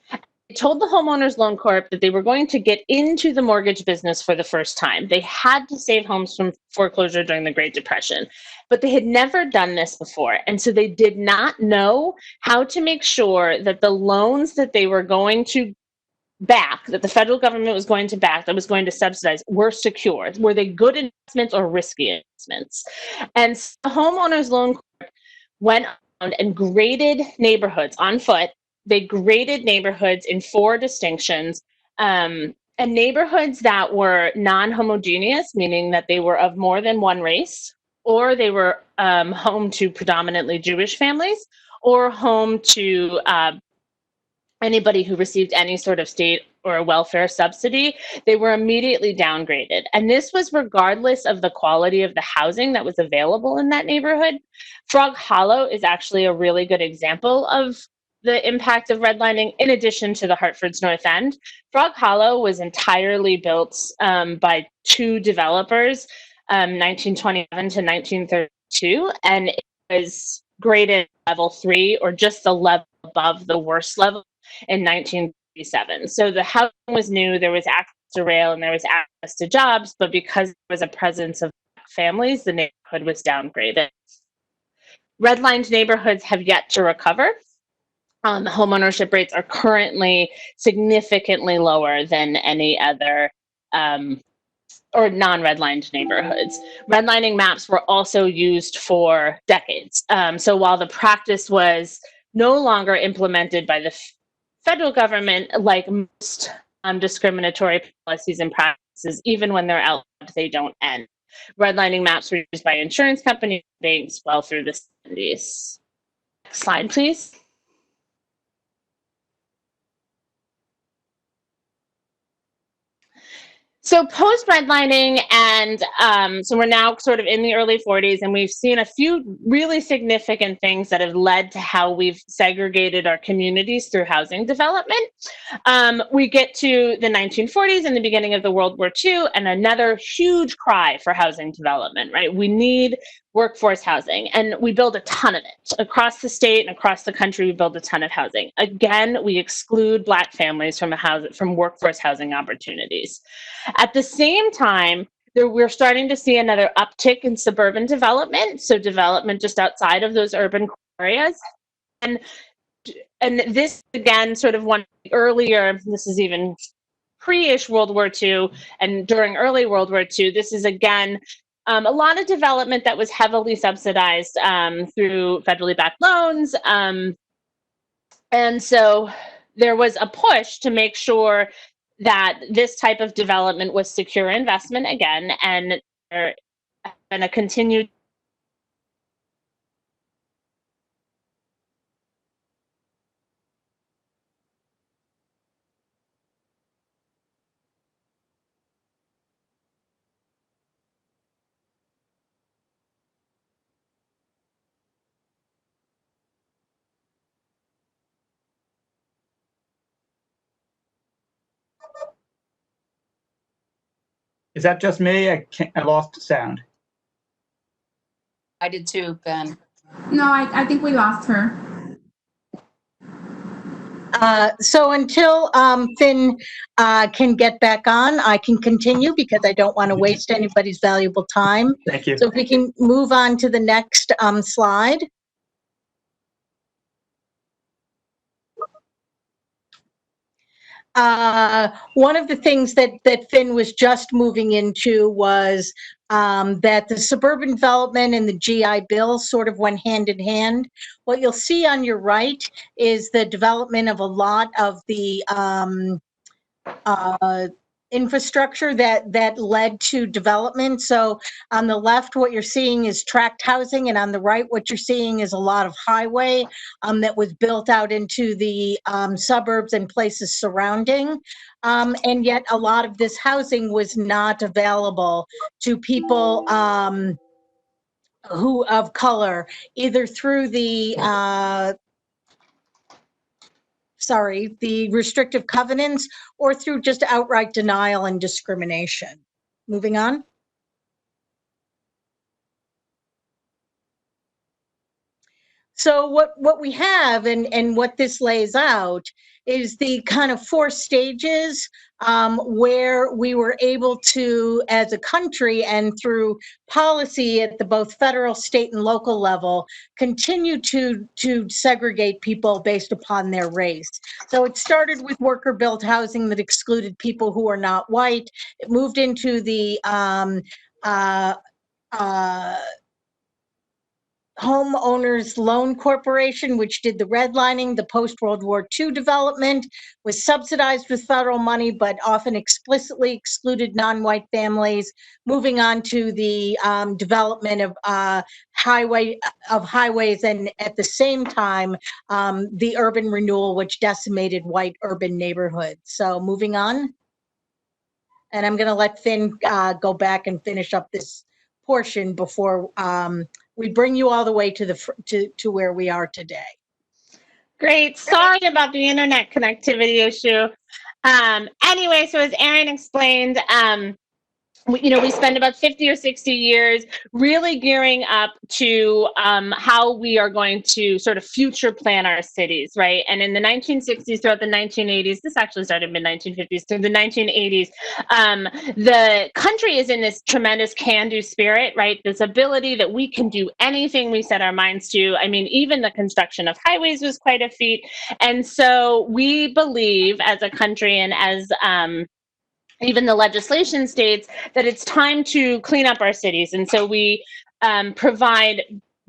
They told the Homeowners Loan Corp that they were going to get into the mortgage business for the first time. They had to save homes from foreclosure during the Great Depression, but they had never done this before. And so they did not know how to make sure that the loans that they were going to back, that the federal government was going to back, that was going to subsidize, were secure. Were they good investments or risky investments? And so the Homeowners Loan Corp went around and graded neighborhoods on foot. They graded neighborhoods in 4 distinctions, and neighborhoods that were non-homogeneous, meaning that they were of more than one race, or they were home to predominantly Jewish families, or home to anybody who received any sort of state or welfare subsidy, they were immediately downgraded. And this was regardless of the quality of the housing that was available in that neighborhood. Frog Hollow is actually a really good example of the impact of redlining, in addition to the Hartford's North End. Frog Hollow was entirely built by 2 developers, 1927 to 1932, and it was graded level 3, or just the level above the worst level, in 1937. So the housing was new, there was access to rail, and there was access to jobs, but because there was a presence of families, the neighborhood was downgraded. Redlined neighborhoods have yet to recover. Homeownership rates are currently significantly lower than any other or non-redlined neighborhoods. Redlining maps were also used for decades. So while the practice was no longer implemented by the federal government, like most discriminatory policies and practices, even when they're outlawed, they don't end. Redlining maps were used by insurance companies, banks, well through the 70s. Next slide, please. So post redlining, and so we're now sort of in the early 40s, and we've seen a few really significant things that have led to how we've segregated our communities through housing development. We get to the 1940s and the beginning of the World War II, and another huge cry for housing development, right? We need workforce housing, and we build a ton of it. Across the state and across the country, we build a ton of housing. Again, we exclude Black families from workforce housing opportunities. At the same time, we're starting to see another uptick in suburban development, so development just outside of those urban areas. And this, again, sort of one earlier, this is even pre-ish World War II and during early World War II, this is, again, a lot of development that was heavily subsidized through federally backed loans. And so there was a push to make sure that this type of development was secure investment again, and there has been a continued Is that just me? I lost sound. I did too, Ben. No, I think we lost her. So until Finn can get back on, I can continue because I don't want to waste anybody's valuable time. Thank you. So if we can move on to the next slide. One of the things that Finn was just moving into was that the suburban development and the GI Bill sort of went hand in hand. What you'll see on your right is the development of a lot of the infrastructure that led to development. So on the left, what you're seeing is tract housing, and on the right, what you're seeing is a lot of highway that was built out into the suburbs and places surrounding. And yet a lot of this housing was not available to people who of color, either through the the restrictive covenants, or through just outright denial and discrimination. Moving on. So what we have and what this lays out is the kind of 4 stages where we were able to, as a country and through policy at the both federal, state, and local level, continue to segregate people based upon their race. So it started with worker-built housing that excluded people who are not white. It moved into the Homeowners Loan Corporation, which did the redlining. The post-World War II development was subsidized with federal money, but often explicitly excluded non-white families. Moving on to the development of highways, and at the same time, the urban renewal, which decimated white urban neighborhoods. So moving on. And I'm going to let Finn go back and finish up this portion before we bring you all the way to where we are today. Great. Sorry about the internet connectivity issue. Anyway, so as Erin explained, we spend about 50 or 60 years really gearing up to how we are going to sort of future plan our cities, right? And in the 1960s, throughout the 1980s, this actually started mid-1950s, through the 1980s, the country is in this tremendous can-do spirit, right? This ability that we can do anything we set our minds to. I mean, even the construction of highways was quite a feat. And so we believe as a country, and as even the legislation states, that it's time to clean up our cities. And so we provide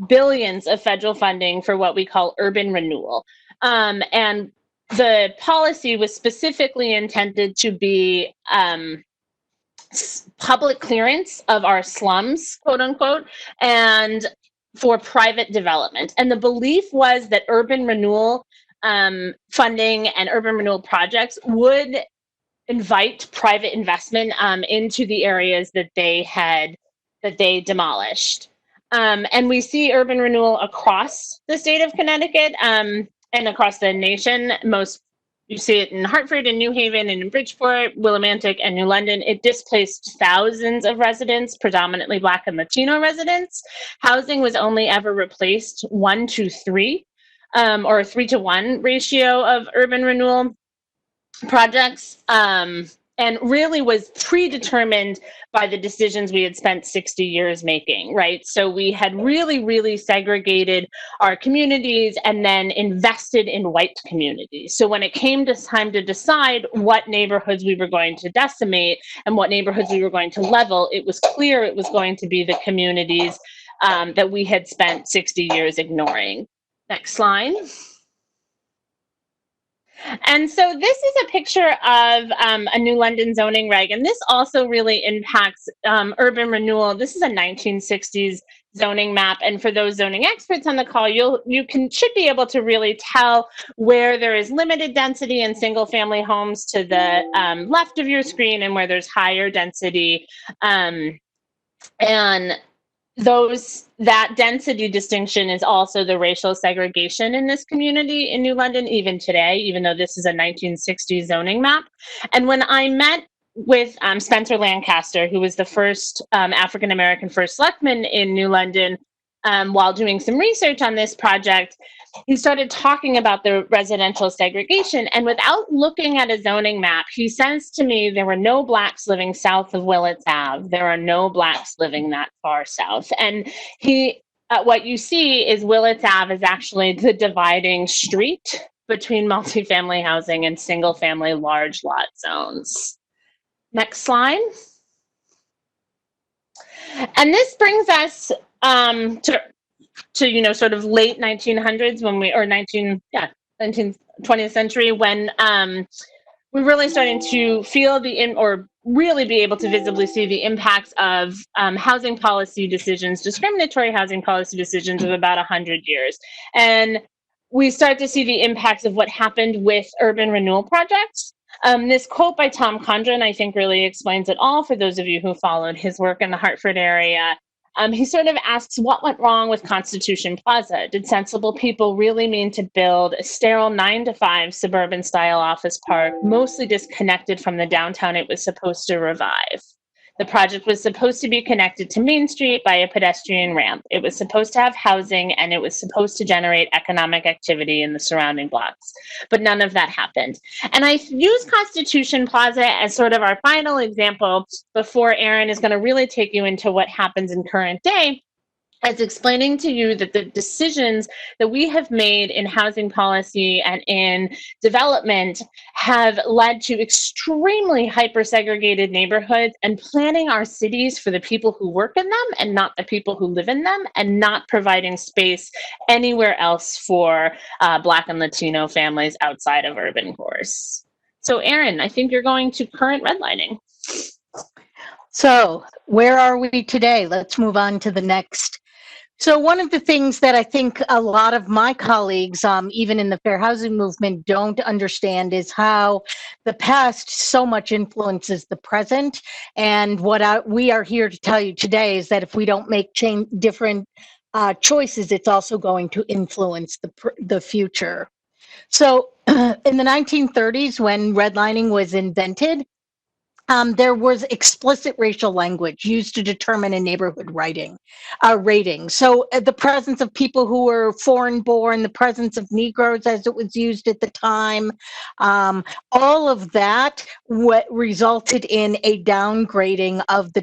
billions of federal funding for what we call urban renewal. And the policy was specifically intended to be public clearance of our slums, quote unquote, and for private development. And the belief was that urban renewal funding and urban renewal projects would invite private investment into the areas that they demolished. And we see urban renewal across the state of Connecticut and across the nation. You see it in Hartford and New Haven and in Bridgeport, Willimantic, and New London. It displaced thousands of residents, predominantly Black and Latino residents. Housing was only ever replaced 1 to 3 or a 3 to 1 ratio of urban renewal projects, and really was predetermined by the decisions we had spent 60 years making, right? So we had really, really segregated our communities and then invested in white communities. So when it came to time to decide what neighborhoods we were going to decimate and what neighborhoods we were going to level, it was clear it was going to be the communities that we had spent 60 years ignoring. Next slide. And so this is a picture of a New London zoning reg, and this also really impacts urban renewal. This is a 1960s zoning map, and for those zoning experts on the call, should be able to really tell where there is limited density in single family homes to the left of your screen, and where there's higher density, and that density distinction is also the racial segregation in this community in New London, even today, even though this is a 1960s zoning map. And when I met with Spencer Lancaster, who was the first African-American first selectman in New London, while doing some research on this project, he started talking about the residential segregation. And without looking at a zoning map, he says to me, there were no Blacks living south of Willits Ave. There are no Blacks living that far south. And what you see is Willits Ave is actually the dividing street between multifamily housing and single family large lot zones. Next slide. And this brings us to sort of late 1900s or 20th century, when we're really starting to feel or really be able to visibly see the impacts of housing policy decisions, discriminatory housing policy decisions of about 100 years. And we start to see the impacts of what happened with urban renewal projects. This quote by Tom Condren, I think, really explains it all for those of you who followed his work in the Hartford area. He sort of asks what went wrong with Constitution Plaza. Did sensible people really mean to build a sterile 9-to-5 suburban style office park, mostly disconnected from the downtown it was supposed to revive? The project was supposed to be connected to Main Street by a pedestrian ramp. It was supposed to have housing, and it was supposed to generate economic activity in the surrounding blocks. But none of that happened. And I use Constitution Plaza as sort of our final example before Erin is going to really take you into what happens in current day, as explaining to you that the decisions that we have made in housing policy and in development have led to extremely hyper-segregated neighborhoods, and planning our cities for the people who work in them and not the people who live in them, and not providing space anywhere else for Black and Latino families outside of urban cores. So Erin, I think you're going to current redlining. So where are we today? Let's move on to the next. So one of the things that I think a lot of my colleagues, even in the fair housing movement, don't understand is how the past so much influences the present. And what we are here to tell you today is that if we don't make different choices, it's also going to influence the future. So in the 1930s, when redlining was invented, there was explicit racial language used to determine a neighborhood rating. So the presence of people who were foreign born, the presence of Negroes as it was used at the time, all of that resulted in a downgrading of the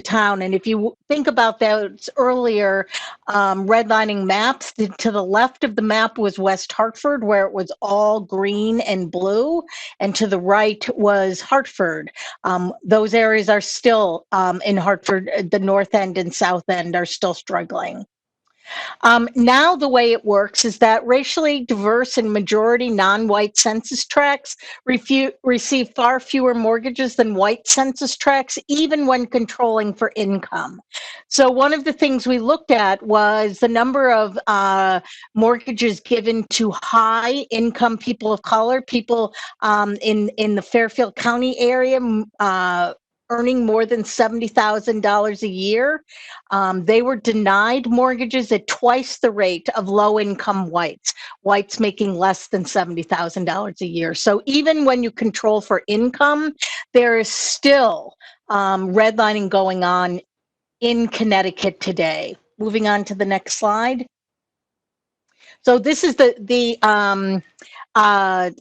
town. And if you think about those earlier redlining maps, to the left of the map was West Hartford, where it was all green and blue, and to the right was Hartford. Those areas are still in Hartford, the North End and South End are still struggling. Now the way it works is that racially diverse and majority non-white census tracts receive far fewer mortgages than white census tracts, even when controlling for income. So one of the things we looked at was the number of mortgages given to high income people of color, people in the Fairfield County area, earning more than $70,000 a year. They were denied mortgages at twice the rate of low-income whites making less than $70,000 a year. So even when you control for income, there is still redlining going on in Connecticut today. Moving on to the next slide. So this is the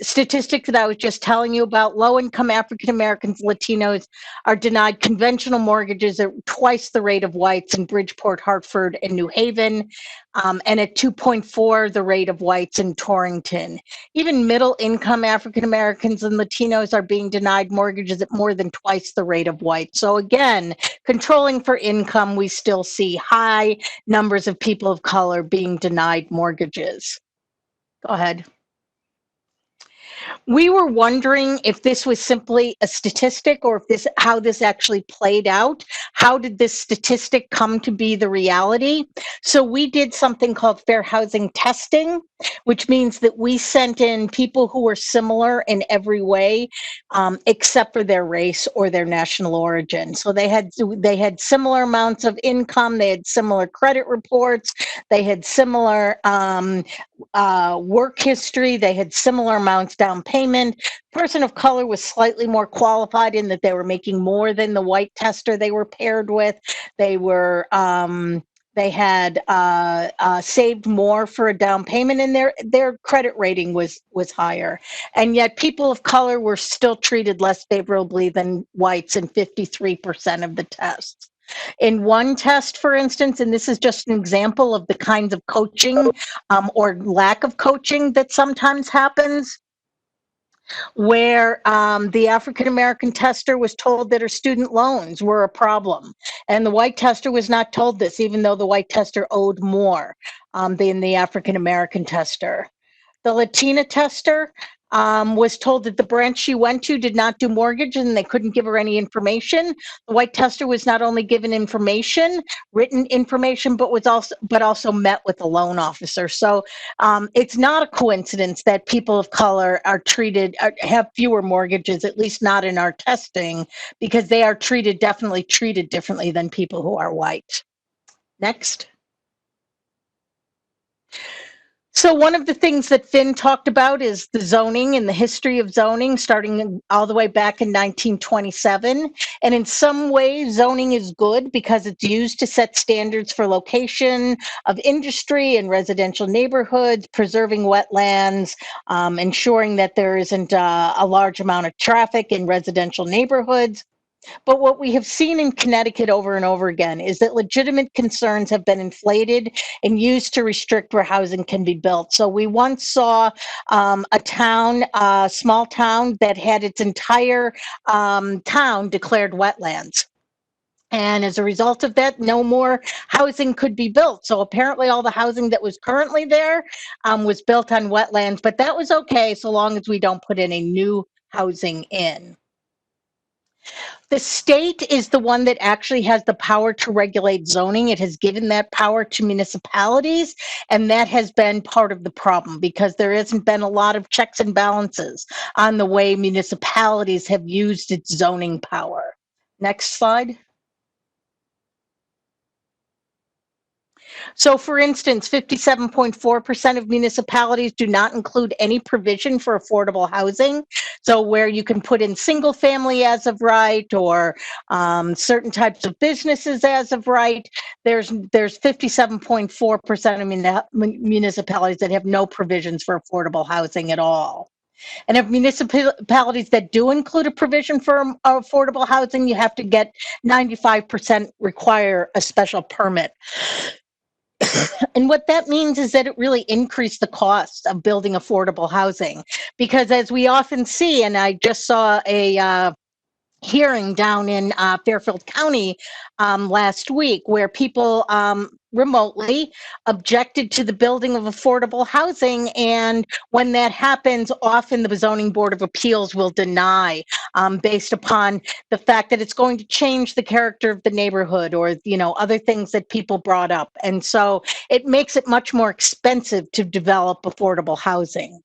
statistic that I was just telling you about. Low-income African Americans, Latinos are denied conventional mortgages at twice the rate of whites in Bridgeport, Hartford, and New Haven, and at 2.4 the rate of whites in Torrington. Even middle-income African Americans and Latinos are being denied mortgages at more than twice the rate of whites. So again, controlling for income, we still see high numbers of people of color being denied mortgages. Go ahead. We were wondering if this was simply a statistic or if how this actually played out. How did this statistic come to be the reality? So we did something called fair housing testing, which means that we sent in people who were similar in every way, except for their race or their national origin. So they had similar amounts of income, they had similar credit reports, they had similar work history, they had similar amounts down payment. Person of color was slightly more qualified in that they were making more than the white tester they were paired with. They were they had saved more for a down payment, and their credit rating was higher. And yet people of color were still treated less favorably than whites in 53% of the tests. In one test, for instance, and this is just an example of the kinds of coaching or lack of coaching that sometimes happens, where the African-American tester was told that her student loans were a problem. And the white tester was not told this, even though the white tester owed more than the African-American tester. The Latina tester was told that the branch she went to did not do mortgage and they couldn't give her any information. The white tester was not only given information, written information, but also met with the loan officer. So it's not a coincidence that people of color are have fewer mortgages, at least not in our testing, because they are definitely treated differently than people who are white. Next. So one of the things that Finn talked about is the zoning and the history of zoning, starting all the way back in 1927. And in some ways, zoning is good because it's used to set standards for location of industry and residential neighborhoods, preserving wetlands, ensuring that there isn't a large amount of traffic in residential neighborhoods. But what we have seen in Connecticut over and over again is that legitimate concerns have been inflated and used to restrict where housing can be built. So we once saw a town, a small town that had its entire town declared wetlands. And as a result of that, no more housing could be built. So apparently all the housing that was currently there was built on wetlands, but that was okay so long as we don't put any new housing in. The state is the one that actually has the power to regulate zoning. It has given that power to municipalities, and that has been part of the problem because there hasn't been a lot of checks and balances on the way municipalities have used its zoning power. Next slide. So for instance, 57.4% of municipalities do not include any provision for affordable housing. So where you can put in single family as of right or certain types of businesses as of right, there's 57.4% of municipalities that have no provisions for affordable housing at all. And if municipalities that do include a provision for affordable housing, you have to get 95% require a special permit. And what that means is that it really increased the cost of building affordable housing. Because as we often see, and I just saw a hearing down in Fairfield County last week where people remotely objected to the building of affordable housing. And when that happens, often the Zoning Board of Appeals will deny based upon the fact that it's going to change the character of the neighborhood or, you know, other things that people brought up. And so it makes it much more expensive to develop affordable housing.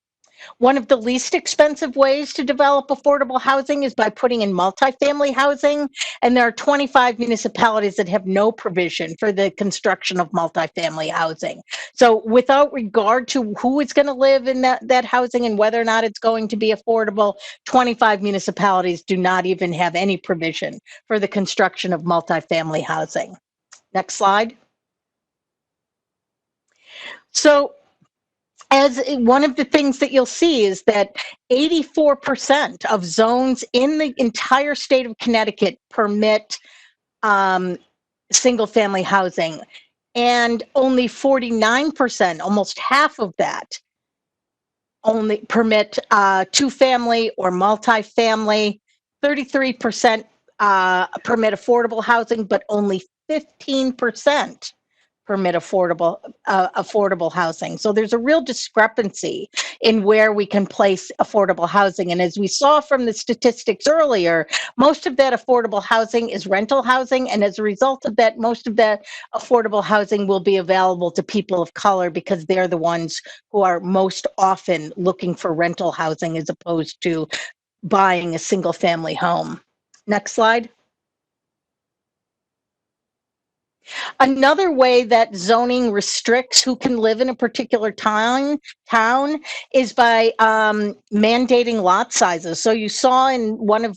One of the least expensive ways to develop affordable housing is by putting in multifamily housing. And there are 25 municipalities that have no provision for the construction of multifamily housing. So without regard to who is going to live in that housing and whether or not it's going to be affordable, 25 municipalities do not even have any provision for the construction of multifamily housing. Next slide. So as one of the things that you'll see is that 84% of zones in the entire state of Connecticut permit single family housing, and only 49%, almost half of that, only permit two family or multifamily. 33% permit affordable housing, but only 15% permit affordable housing. So there's a real discrepancy in where we can place affordable housing. And as we saw from the statistics earlier, most of that affordable housing is rental housing. And as a result of that, most of that affordable housing will be available to people of color because they're the ones who are most often looking for rental housing as opposed to buying a single family home. Next slide. Another way that zoning restricts who can live in a particular town is by mandating lot sizes. So you saw in one of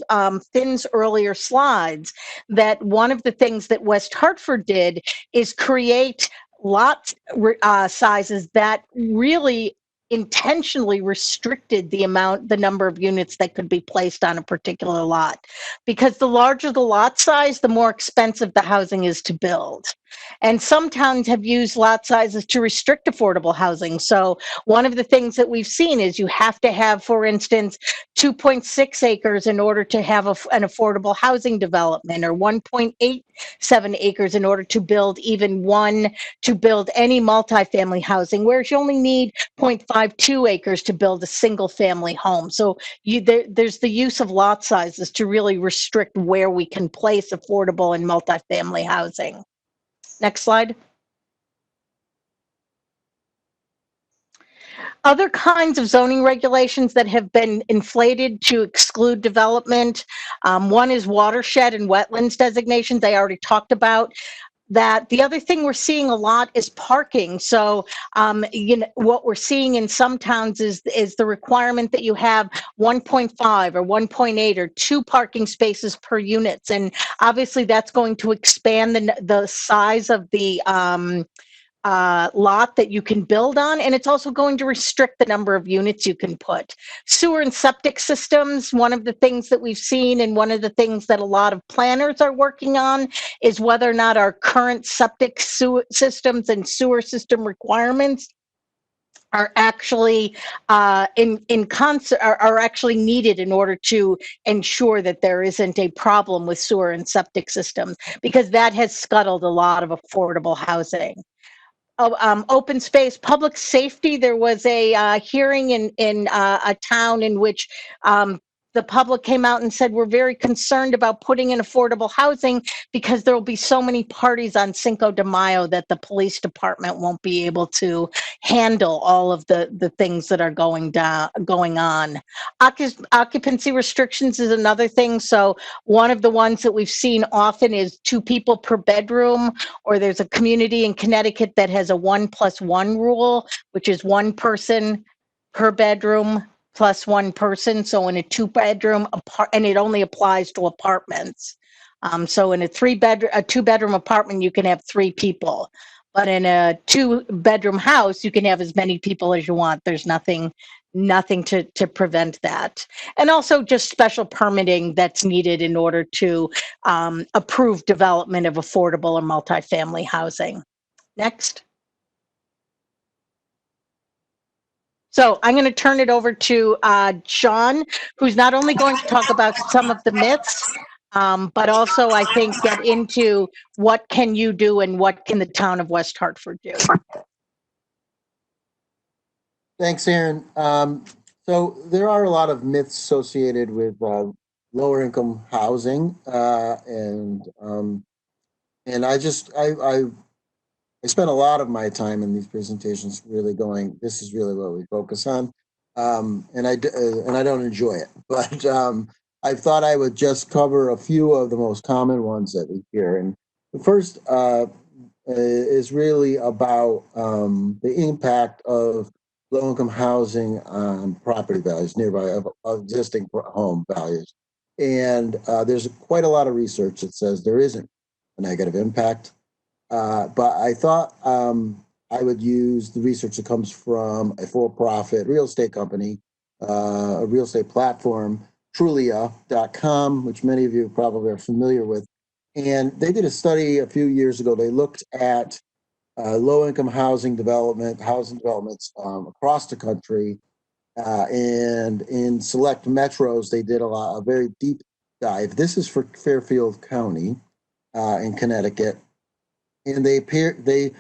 Finn's earlier slides that one of the things that West Hartford did is create lot sizes that really intentionally restricted the number of units that could be placed on a particular lot. Because the larger the lot size, the more expensive the housing is to build. And some towns have used lot sizes to restrict affordable housing. So one of the things that we've seen is you have to have, for instance, 2.6 acres in order to have an affordable housing development, or 1.87 acres in order to build any multifamily housing, whereas you only need 0.52 acres to build a single family home. So there's the use of lot sizes to really restrict where we can place affordable and multifamily housing. Next slide. Other kinds of zoning regulations that have been inflated to exclude development. One is watershed and wetlands designations. I already talked about. that the other thing we're seeing a lot is parking. So, what we're seeing in some towns is the requirement that you have 1.5 or 1.8 or 2 parking spaces per units, and obviously that's going to expand the size of the lot that you can build on, and it's also going to restrict the number of units you can put. Sewer and septic systems, one of the things that we've seen and one of the things that a lot of planners are working on is whether or not our current septic systems and sewer system requirements are actually in concert, are actually needed in order to ensure that there isn't a problem with sewer and septic systems, because that has scuttled a lot of affordable housing. Open space, public safety. There was a hearing in a town in which the public came out and said, we're very concerned about putting in affordable housing because there will be so many parties on Cinco de Mayo that the police department won't be able to handle all of the things that are going on. Occupancy restrictions is another thing. So one of the ones that we've seen often is 2 people per bedroom, or there's a community in Connecticut that has a 1+1 rule, which is 1 person per bedroom plus 1 person. So in a 2-bedroom and it only applies to apartments. So in a 2-bedroom apartment, you can have 3 people, but in a 2-bedroom house, you can have as many people as you want. There's nothing to prevent that. And also just special permitting that's needed in order to approve development of affordable or multifamily housing. Next. So I'm going to turn it over to Sean, who's not only going to talk about some of the myths, but also I think get into what can you do and what can the town of West Hartford do. Thanks, Erin. So there are a lot of myths associated with lower income housing, and I spent a lot of my time in these presentations really going, this is really what we focus on, and I don't enjoy it, but I thought I would just cover a few of the most common ones that we hear. And the first is really about the impact of low-income housing on property values nearby of existing home values. And there's quite a lot of research that says there isn't a negative impact. But I thought I would use the research that comes from a for-profit real estate company, a real estate platform, Trulia.com, which many of you probably are familiar with. And they did a study a few years ago. They looked at low-income housing developments across the country. And in select metros, they did a very deep dive. This is for Fairfield County in Connecticut. And they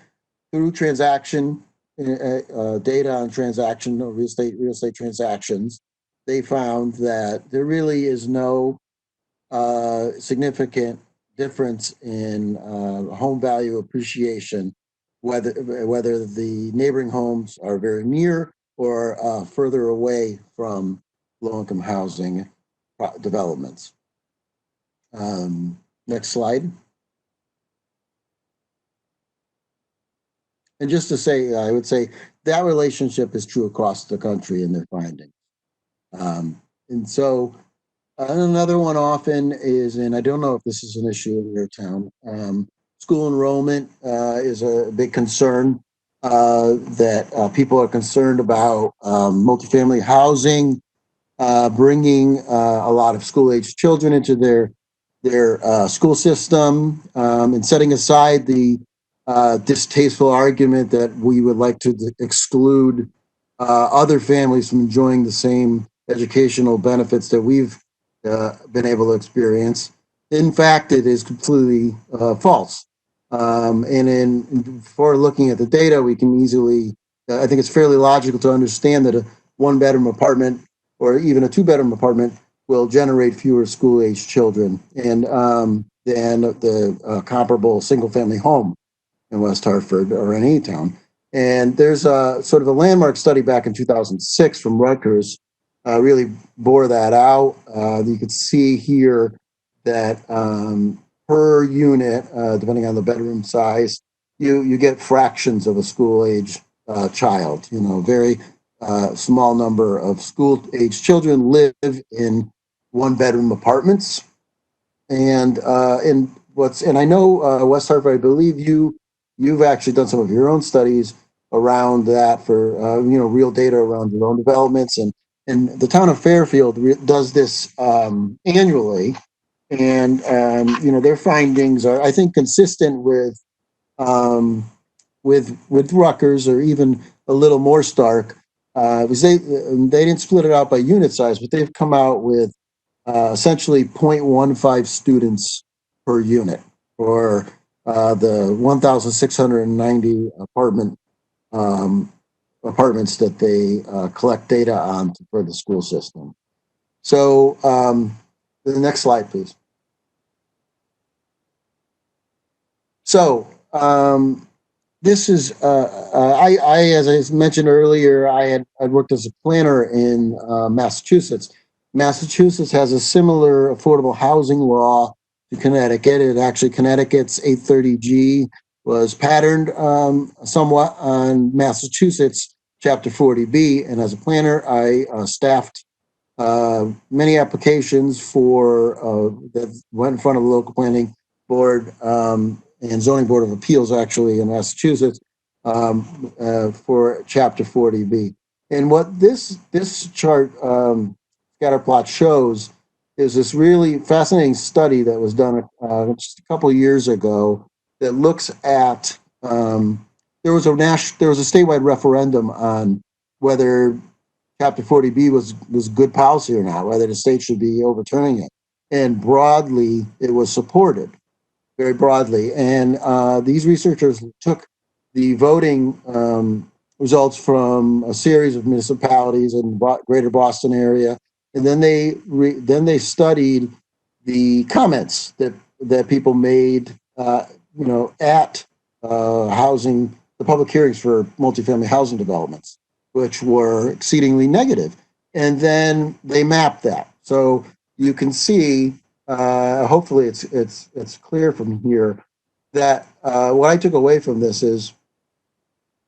through transaction data on real estate transactions, they found that there really is no significant difference in home value appreciation, whether the neighboring homes are very near or further away from low-income housing developments. Next slide. And just to say, I would say that relationship is true across the country in their findings. And so another one often is, and I don't know if this is an issue in your town, school enrollment is a big concern that people are concerned about multifamily housing, bringing a lot of school-aged children into their school system, and setting aside the distasteful argument that we would like to exclude other families from enjoying the same educational benefits that we've been able to experience. In fact, it is completely false. And before looking at the data, we can easily, I think it's fairly logical to understand that a 1-bedroom apartment or even a 2-bedroom apartment will generate fewer school-aged children and than the comparable single-family home in West Hartford or in any town. And there's a sort of a landmark study back in 2006 from Rutgers really bore that out. You could see here that per unit, depending on the bedroom size, you get fractions of a school age child. Very small number of school age children live in one bedroom apartments. And I know West Hartford, I believe you've actually done some of your own studies around that for real data around your own developments, and the town of Fairfield does this annually, and their findings are, I think, consistent with Rutgers, or even a little more stark, because they didn't split it out by unit size, but they've come out with essentially 0.15 students per unit, or the 1,690 apartments that they collect data on for the school system. So the next slide, please. So this is I as I mentioned earlier, I'd worked as a planner in Massachusetts. Massachusetts has a similar affordable housing law to Connecticut. Connecticut's 830G was patterned somewhat on Massachusetts Chapter 40B, and as a planner, I staffed many applications for that went in front of the local planning board and zoning board of appeals, actually, in Massachusetts, for Chapter 40B. And what this chart scatter plot shows is this really fascinating study that was done just a couple of years ago that looks at there was a statewide referendum on whether Chapter 40B was good policy or not, whether the state should be overturning it. And broadly, it was supported, very broadly. And these researchers took the voting results from a series of municipalities in the greater Boston area, and then they studied the comments that people made, at the public hearings for multifamily housing developments, which were exceedingly negative. And then they mapped that. So you can see, hopefully it's clear from here, that what I took away from this is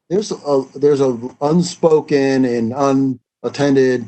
there's a unspoken and unattended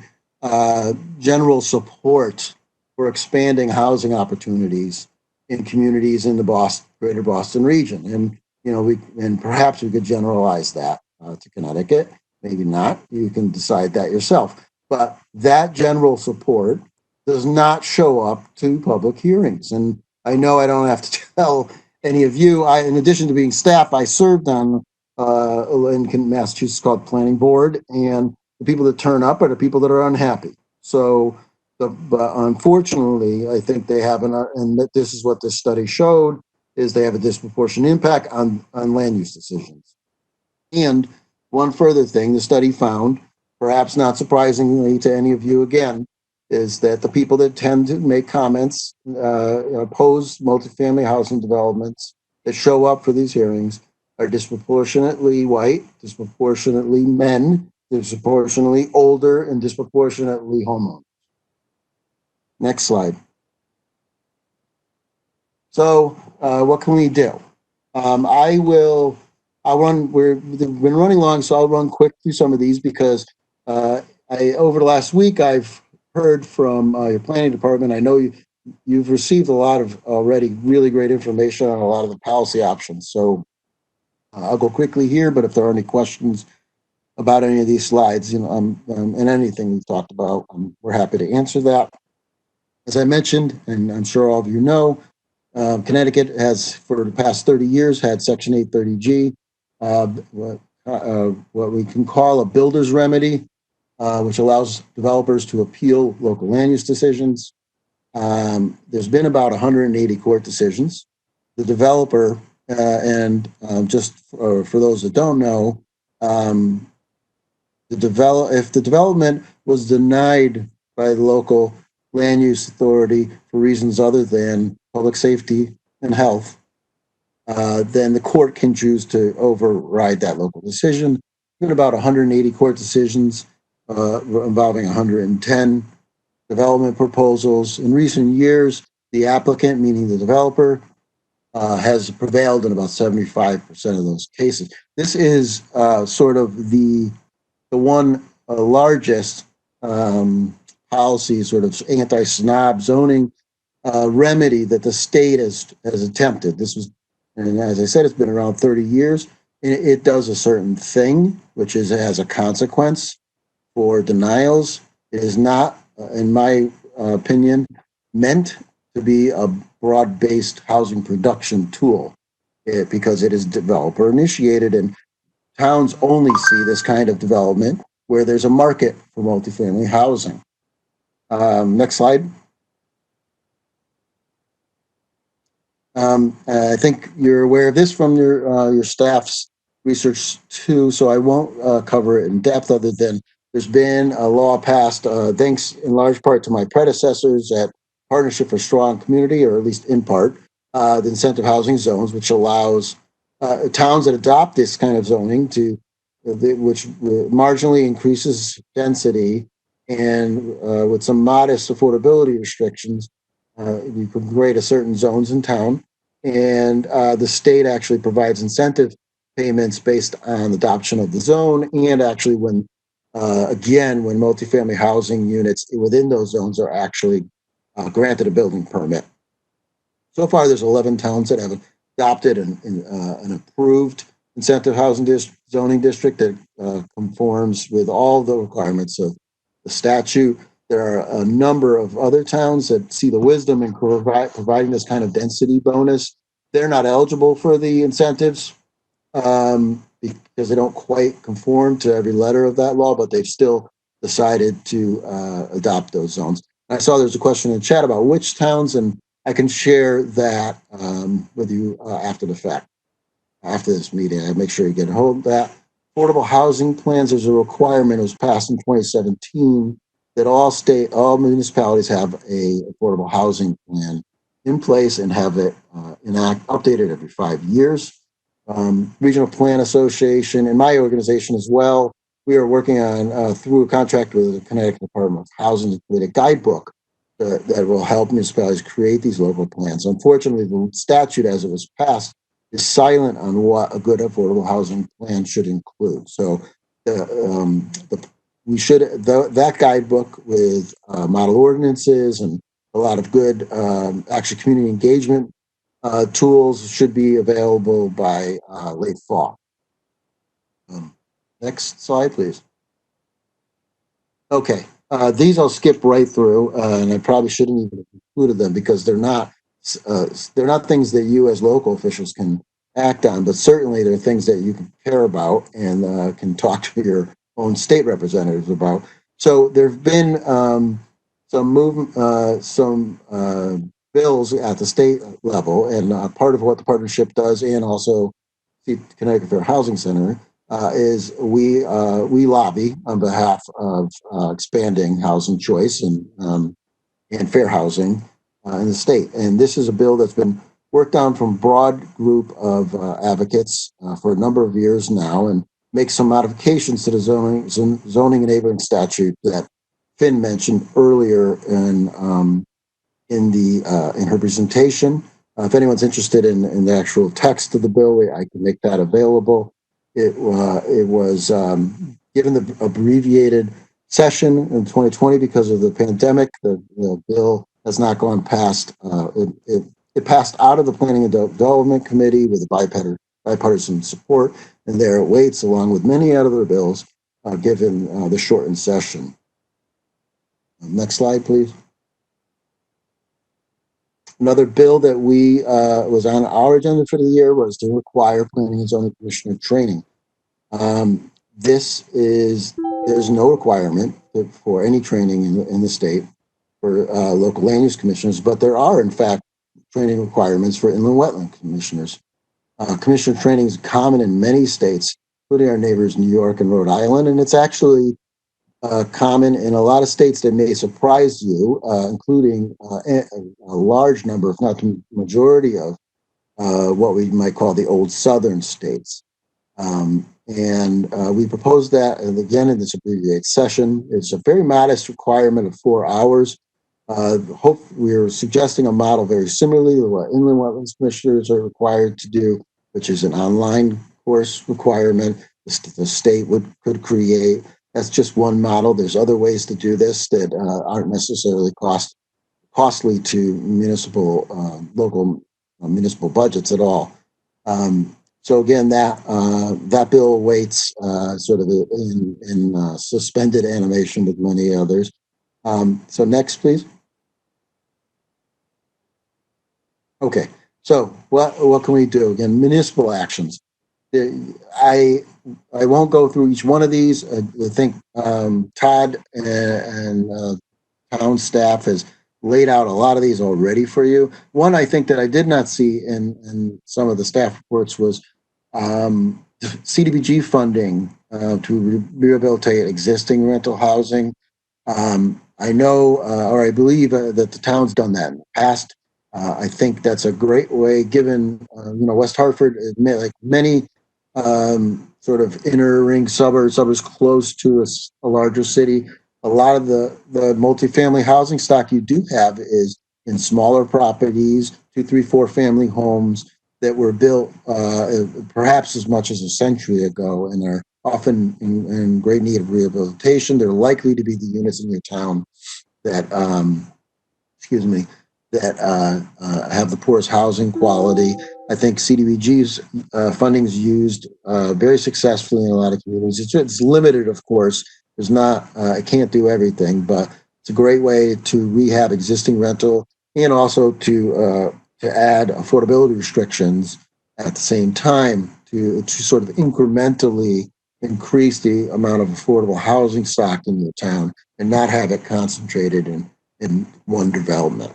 general support for expanding housing opportunities in communities in the greater Boston region. And perhaps we could generalize that to Connecticut. Maybe not. You can decide that yourself. But that general support does not show up to public hearings. And I know I don't have to tell any of you, in addition to being staff, I served on in Massachusetts called Planning Board, and the people that turn up are the people that are unhappy. So, but unfortunately, I think they have and this is what this study showed, is they have a disproportionate impact on land use decisions. And one further thing the study found, perhaps not surprisingly to any of you again, is that the people that tend to make comments, oppose multifamily housing developments that show up for these hearings are disproportionately white, disproportionately men, disproportionately older, and disproportionately homeowners. Next slide. So what can we do? We've been running long, so I'll run quick through some of these because over the last week, I've heard from your planning department. I know you've received a lot of already really great information on a lot of the policy options. So I'll go quickly here, but if there are any questions about any of these slides, and anything we've talked about, we're happy to answer that. As I mentioned, and I'm sure all of you know, Connecticut has, for the past 30 years, had Section 830G, what we can call a builder's remedy, which allows developers to appeal local land use decisions. There's been about 180 court decisions. The developer, just for those that don't know, if the development was denied by the local land use authority for reasons other than public safety and health, then the court can choose to override that local decision. There's been about 180 court decisions involving 110 development proposals. In recent years, the applicant, meaning the developer, has prevailed in about 75% of those cases. This is sort of the one largest policy, sort of anti-snob zoning remedy that the state has attempted. This was, and as I said, it's been around 30 years. It does a certain thing, which is it has a consequence for denials. It is not, in my opinion, meant to be a broad-based housing production tool because it is developer initiated, and towns only see this kind of development where there's a market for multifamily housing. Next slide. I think you're aware of this from your staff's research too, so I won't cover it in depth other than there's been a law passed, thanks in large part to my predecessors at Partnership for Strong Community, or at least in part, the incentive housing zones, which allows towns that adopt this kind of zoning to, which marginally increases density and with some modest affordability restrictions, you can grade a certain zones in town, and the state actually provides incentive payments based on adoption of the zone, and actually when when multifamily housing units within those zones are actually granted a building permit. So far, there's 11 towns that have adopted an approved incentive housing zoning district that conforms with all the requirements of the statute. There are a number of other towns that see the wisdom in providing this kind of density bonus. They're not eligible for the incentives because they don't quite conform to every letter of that law, but they've still decided to adopt those zones. I saw there's a question in the chat about which towns, and I can share that with you after the fact, after this meeting. I make sure you get a hold of that. Affordable housing plans, there's a requirement, it was passed in 2017, that all municipalities have a affordable housing plan in place and have it updated every 5 years. Regional Plan Association and my organization as well, we are working on, through a contract with the Connecticut Department of Housing, to create a guidebook that will help municipalities create these local plans. Unfortunately, the statute as it was passed is silent on what a good affordable housing plan should include. So that guidebook with model ordinances and a lot of good actually community engagement tools should be available by late fall. Next slide, please. Okay, these I'll skip right through, and I probably shouldn't even have included them because they're not things that you as local officials can act on, but certainly they're things that you can care about and can talk to your own state representatives about. So there have been some bills at the state level, and part of what the partnership does, and also the Connecticut Fair Housing Center, is we lobby on behalf of expanding housing choice and fair housing in the state. And this is a bill that's been worked on from a broad group of advocates for a number of years now, and makes some modifications to the zoning enabling statute that Finn mentioned earlier in her presentation. If anyone's interested in the actual text of the bill, I can make that available. It was given the abbreviated session in 2020 because of the pandemic. The bill has not gone past. It passed out of the Planning and Development Committee with bipartisan support, and there it waits along with many other bills given the shortened session. Next slide, please. Another bill that we was on our agenda for the year was to require planning and zoning commissioner training. There's no requirement for any training in the state for local land use commissioners, but there are in fact training requirements for inland wetland commissioners. Commissioner training is common in many states, including our neighbors New York and Rhode Island, and it's actually common in a lot of states that may surprise you, including a large number, if not the majority of what we might call the old southern states. We proposed that, and again, in this abbreviated session, it's a very modest requirement of 4 hours. we're suggesting a model very similarly to what inland wetlands commissioners are required to do, which is an online course requirement the state could create. That's just one model. There's other ways to do this that aren't necessarily costly to local municipal budgets at all. So again, that bill awaits sort of in suspended animation with many others. So next, please. Okay, so what can we do? Again, municipal actions. I won't go through each one of these. I think Todd and town staff has laid out a lot of these already for you. One I think that I did not see in some of the staff reports was CDBG funding to rehabilitate existing rental housing. I know, or I believe that the town's done that in the past. I think that's a great way, given, West Hartford, like many sort of inner ring suburbs close to a larger city. A lot of the multifamily housing stock you do have is in smaller properties, 2, 3, 4 family homes that were built perhaps as much as a century ago and are often in great need of rehabilitation. They're likely to be the units in your town that, have the poorest housing quality. I think CDBG's funding is used very successfully in a lot of communities. It's limited, of course. There's not, it can't do everything, but it's a great way to rehab existing rental and also to add affordability restrictions at the same time to sort of incrementally increase the amount of affordable housing stock in your town and not have it concentrated in one development.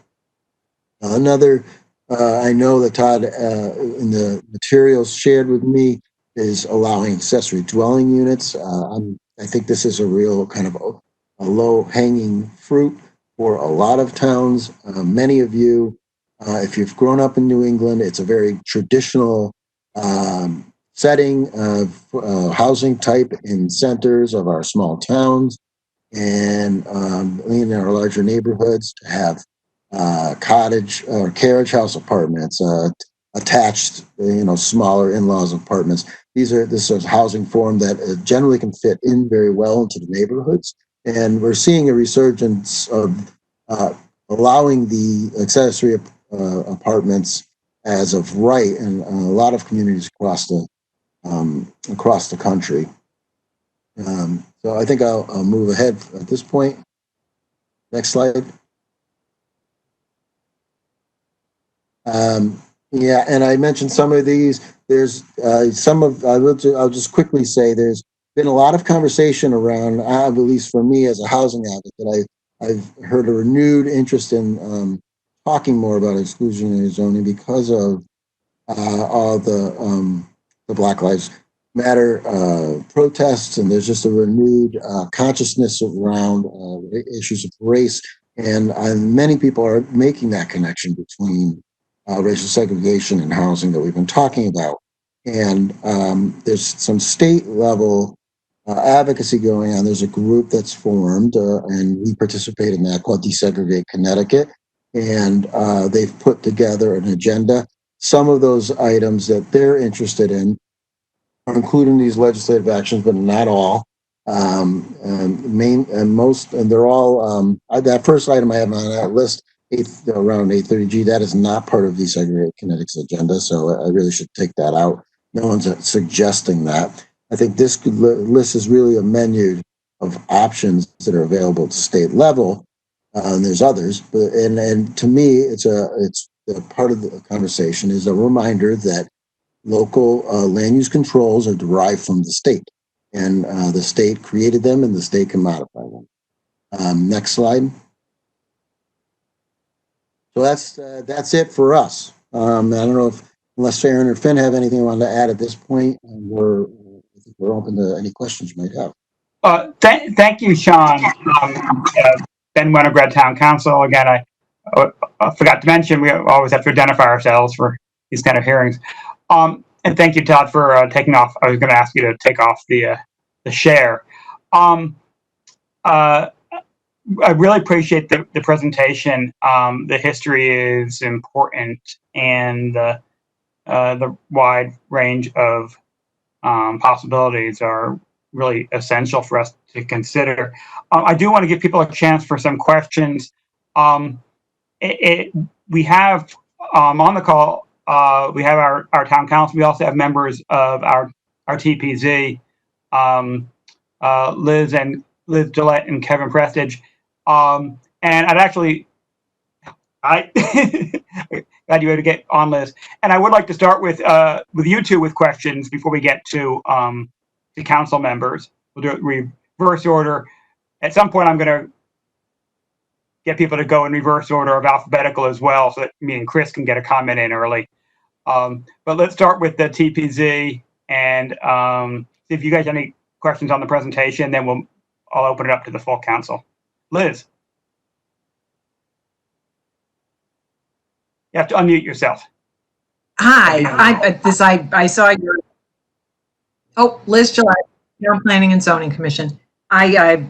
Another, I know that Todd, in the materials shared with me, is allowing accessory dwelling units. I think this is a real kind of a low-hanging fruit for a lot of towns. Many of you, if you've grown up in New England, it's a very traditional setting of housing type in centers of our small towns and in our larger neighborhoods to have cottage or carriage house apartments, attached, smaller in-laws apartments. This is a housing form that generally can fit in very well into the neighborhoods. And we're seeing a resurgence of allowing the accessory apartments as of right in a lot of communities across the country. So I think I'll move ahead at this point. Next slide. Yeah, and I mentioned some of these. There's I'll just quickly say there's been a lot of conversation around, at least for me as a housing advocate, I've heard a renewed interest in talking more about exclusionary zoning because of all the Black Lives Matter protests, and there's just a renewed consciousness around issues of race, and many people are making that connection between racial segregation and housing that we've been talking about. And there's some state level advocacy going on. There's a group that's formed, and we participate in that, called Desegregate Connecticut. And they've put together an agenda. Some of those items that they're interested in are including these legislative actions, but not all. And they're all, that first item I have on that list, around 830G, that is not part of Desegregate Connecticut's agenda, so I really should take that out. No one's suggesting that. I think this list is really a menu of options that are available at the state level, and there's others. But and to me, it's a part of the conversation is a reminder that local land use controls are derived from the state, and the state created them, and the state can modify them. Next slide. So that's it for us. I don't know unless Erin or Finn have anything they want to add at this point. We're open to any questions you might have. Thank you, Sean. Ben Winograd, Town Council. Again, I forgot to mention we always have to identify ourselves for these kind of hearings. And thank you, Todd, for taking off. I was going to ask you to take off the share. I really appreciate the presentation. The history is important, and the wide range of possibilities are really essential for us to consider. I do want to give people a chance for some questions. We have on the call, we have our town council. We also have members of our TPZ, Liz Gillette and Kevin Prestige. And glad you were to get on, Liz. And I would like to start with you two with questions before we get to council members. We'll do it reverse order. At some point, I'm going to get people to go in reverse order of alphabetical as well, so that me and Chris can get a comment in early. But let's start with the TPZ and see if you guys have any questions on the presentation. Then I'll open it up to the full council. Liz, you have to unmute yourself. Hi, I saw your, Liz Gillette, Planning and Zoning Commission. I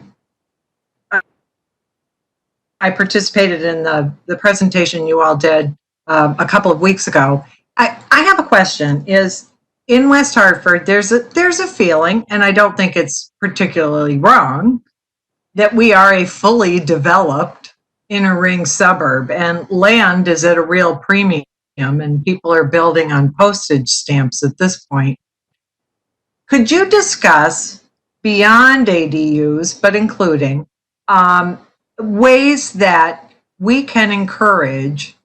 participated in the presentation you all did a couple of weeks ago. I have a question. Is in West Hartford, there's a feeling, and I don't think it's particularly wrong, that we are a fully developed inner ring suburb, and land is at a real premium, and people are building on postage stamps at this point. Could you discuss, beyond ADUs, but including ways that we can encourage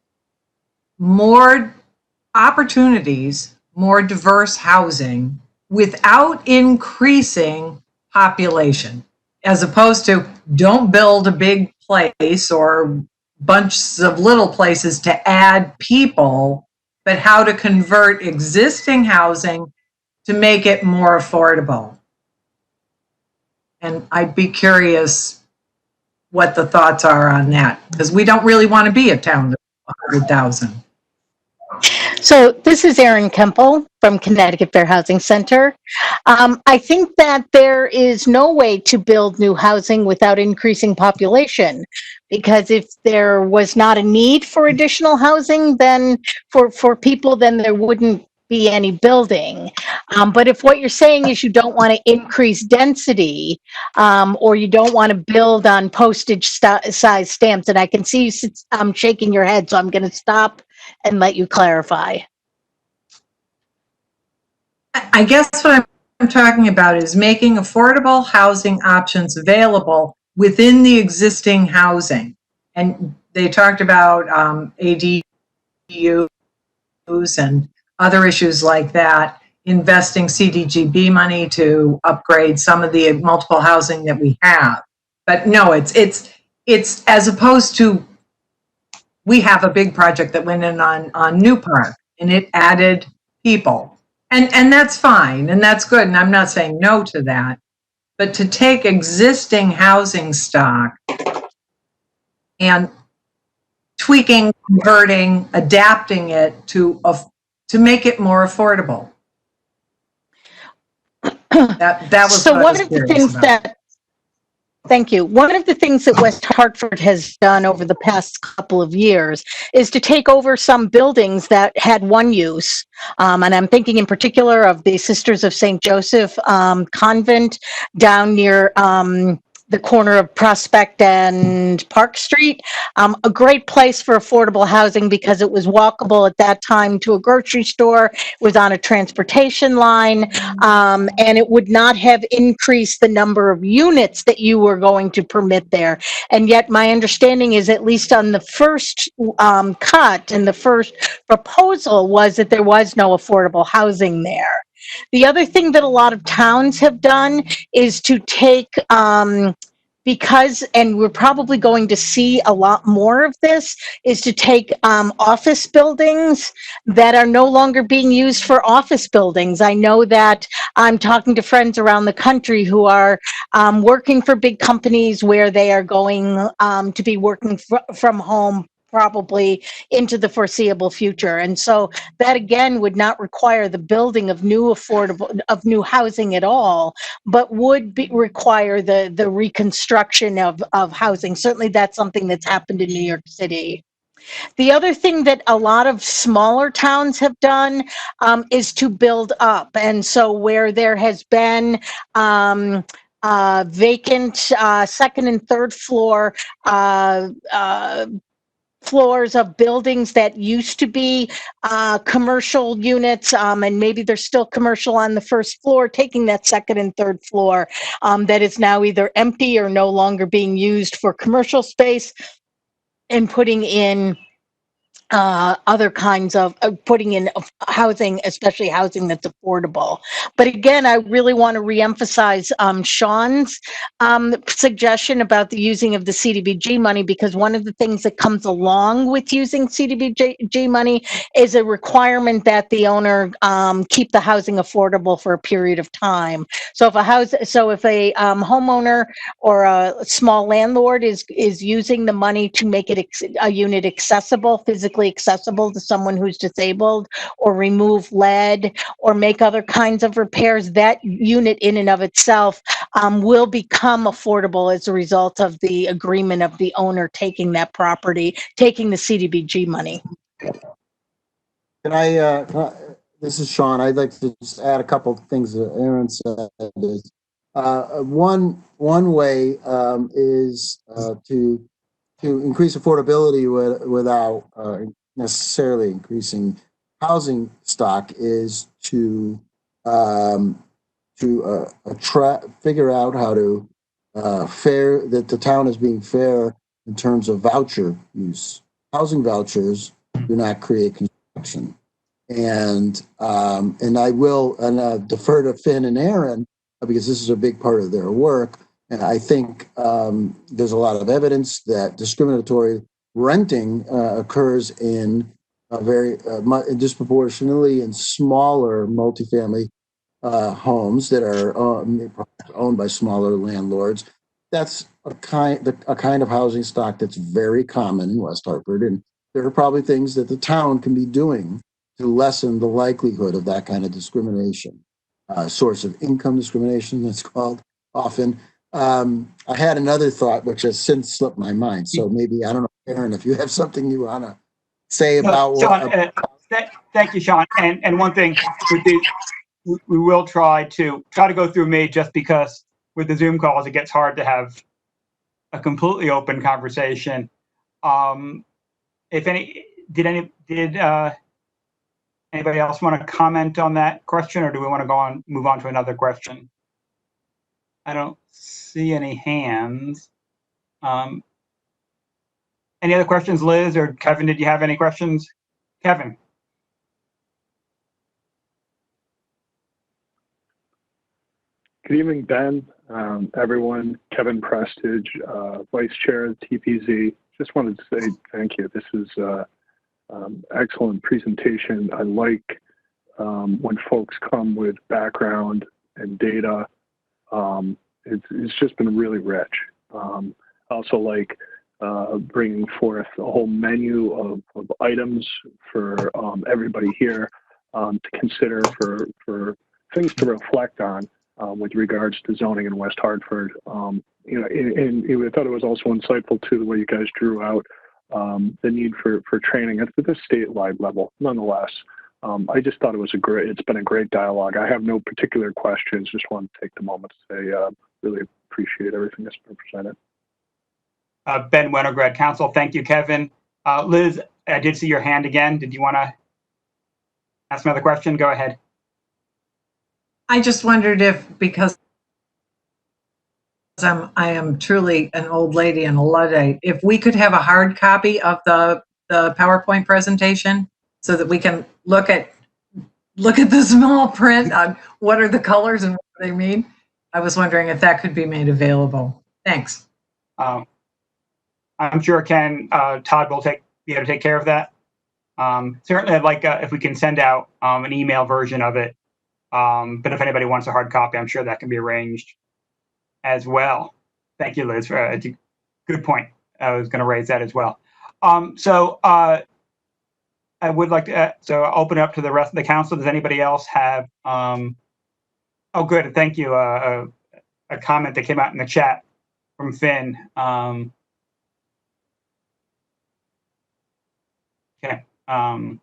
more opportunities, more diverse housing without increasing population, as opposed to don't build a big place or bunches of little places to add people, but how to convert existing housing to make it more affordable? And I'd be curious what the thoughts are on that, because we don't really want to be a town of 100,000. So this is Erin Kemple from Connecticut Fair Housing Center. I think that there is no way to build new housing without increasing population, because if there was not a need for additional housing, then for people, then there wouldn't be any building. But if what you're saying is you don't want to increase density, or you don't want to build on postage size stamps, and I can see you shaking your head, so I'm going to stop and let you clarify. I guess what I'm talking about is making affordable housing options available within the existing housing. And they talked about ADUs and other issues like that, investing CDGB money to upgrade some of the multiple housing that we have. But no, it's as opposed to, we have a big project that went in on New Park, and it added people. And that's fine, and that's good, and I'm not saying no to that. But to take existing housing stock and tweaking, converting, adapting it to make it more affordable. That was so one of the things that, thank you. One of the things that West Hartford has done over the past couple of years is to take over some buildings that had one use. And I'm thinking in particular of the Sisters of St. Joseph convent down near the corner of Prospect and Park Street. A great place for affordable housing because it was walkable at that time to a grocery store, was on a transportation line, and it would not have increased the number of units that you were going to permit there. And yet my understanding is, at least on the first cut and the first proposal, was that there was no affordable housing there. The other thing that a lot of towns have done is to take, because, and we're probably going to see a lot more of this, is to take office buildings that are no longer being used for office buildings. I know that I'm talking to friends around the country who are working for big companies where they are going to be working from home probably into the foreseeable future. And so that again would not require the building of new housing at all, but would require the reconstruction of housing. Certainly that's something that's happened in New York City. The other thing that a lot of smaller towns have done is to build up. And so where there has been vacant second and third floor floors of buildings that used to be commercial units, and maybe they're still commercial on the first floor, taking that second and third floor that is now either empty or no longer being used for commercial space, and putting in other kinds of putting in housing, especially housing that's affordable. But again, I really want to reemphasize Sean's suggestion about the using of the CDBG money, because one of the things that comes along with using CDBG money is a requirement that the owner keep the housing affordable for a period of time. So if a homeowner or a small landlord is using the money to make it a unit accessible, physically accessible to someone who's disabled, or remove lead or make other kinds of repairs, that unit in and of itself will become affordable as a result of the agreement of the owner taking that property, taking the CDBG money. This is Sean. I'd like to just add a couple of things that Erin said. One way is to increase affordability without necessarily increasing housing stock is to figure out how to that the town is being fair in terms of voucher use. Housing vouchers do not create construction. And I will defer to Finn and Erin because this is a big part of their work. And I think there's a lot of evidence that discriminatory renting occurs in very disproportionately in smaller multifamily homes that are owned by smaller landlords. That's a kind of housing stock that's very common in West Hartford, and there are probably things that the town can be doing to lessen the likelihood of that kind of discrimination. Source of income discrimination, that's called often. I had another thought which has since slipped my mind. So maybe, I don't know, Erin, if you have something you want to say about Sean, thank you, Sean. And one thing with the, we will try to go through me, just because with the Zoom calls, it gets hard to have a completely open conversation. If did anybody else want to comment on that question, or do we want to move on to another question? I don't see any hands. Any other questions, Liz or Kevin? Did you have any questions? Kevin. Good evening, Ben, everyone. Kevin Prestige, Vice Chair of TPZ. Just wanted to say thank you. This is excellent presentation. I like when folks come with background and data. It's just been really rich. I also like bringing forth a whole menu of items for everybody here to consider for things to reflect on with regards to zoning in West Hartford. And I thought it was also insightful too the way you guys drew out the need for training at the statewide level. Nonetheless, I just thought it's been a great dialogue. I have no particular questions. Just wanted to take the moment to say really appreciate everything that's been presented. Ben Winograd, Council. Thank you, Kevin. Liz, I did see your hand again. Did you want to ask another question? Go ahead. I just wondered if, because I am truly an old lady and a Luddite, if we could have a hard copy of the PowerPoint presentation so that we can look at the small print on what are the colors and what they mean. I was wondering if that could be made available. Thanks. I'm sure Todd will be able to take care of that. Certainly, I'd like if we can send out an email version of it. But if anybody wants a hard copy, I'm sure that can be arranged as well. Thank you, Liz. Good point. I was going to raise that as well. I would like to, so I'll open it up to the rest of the council. Does anybody else have, oh, good, thank you, a comment that came out in the chat from Finn. Okay, about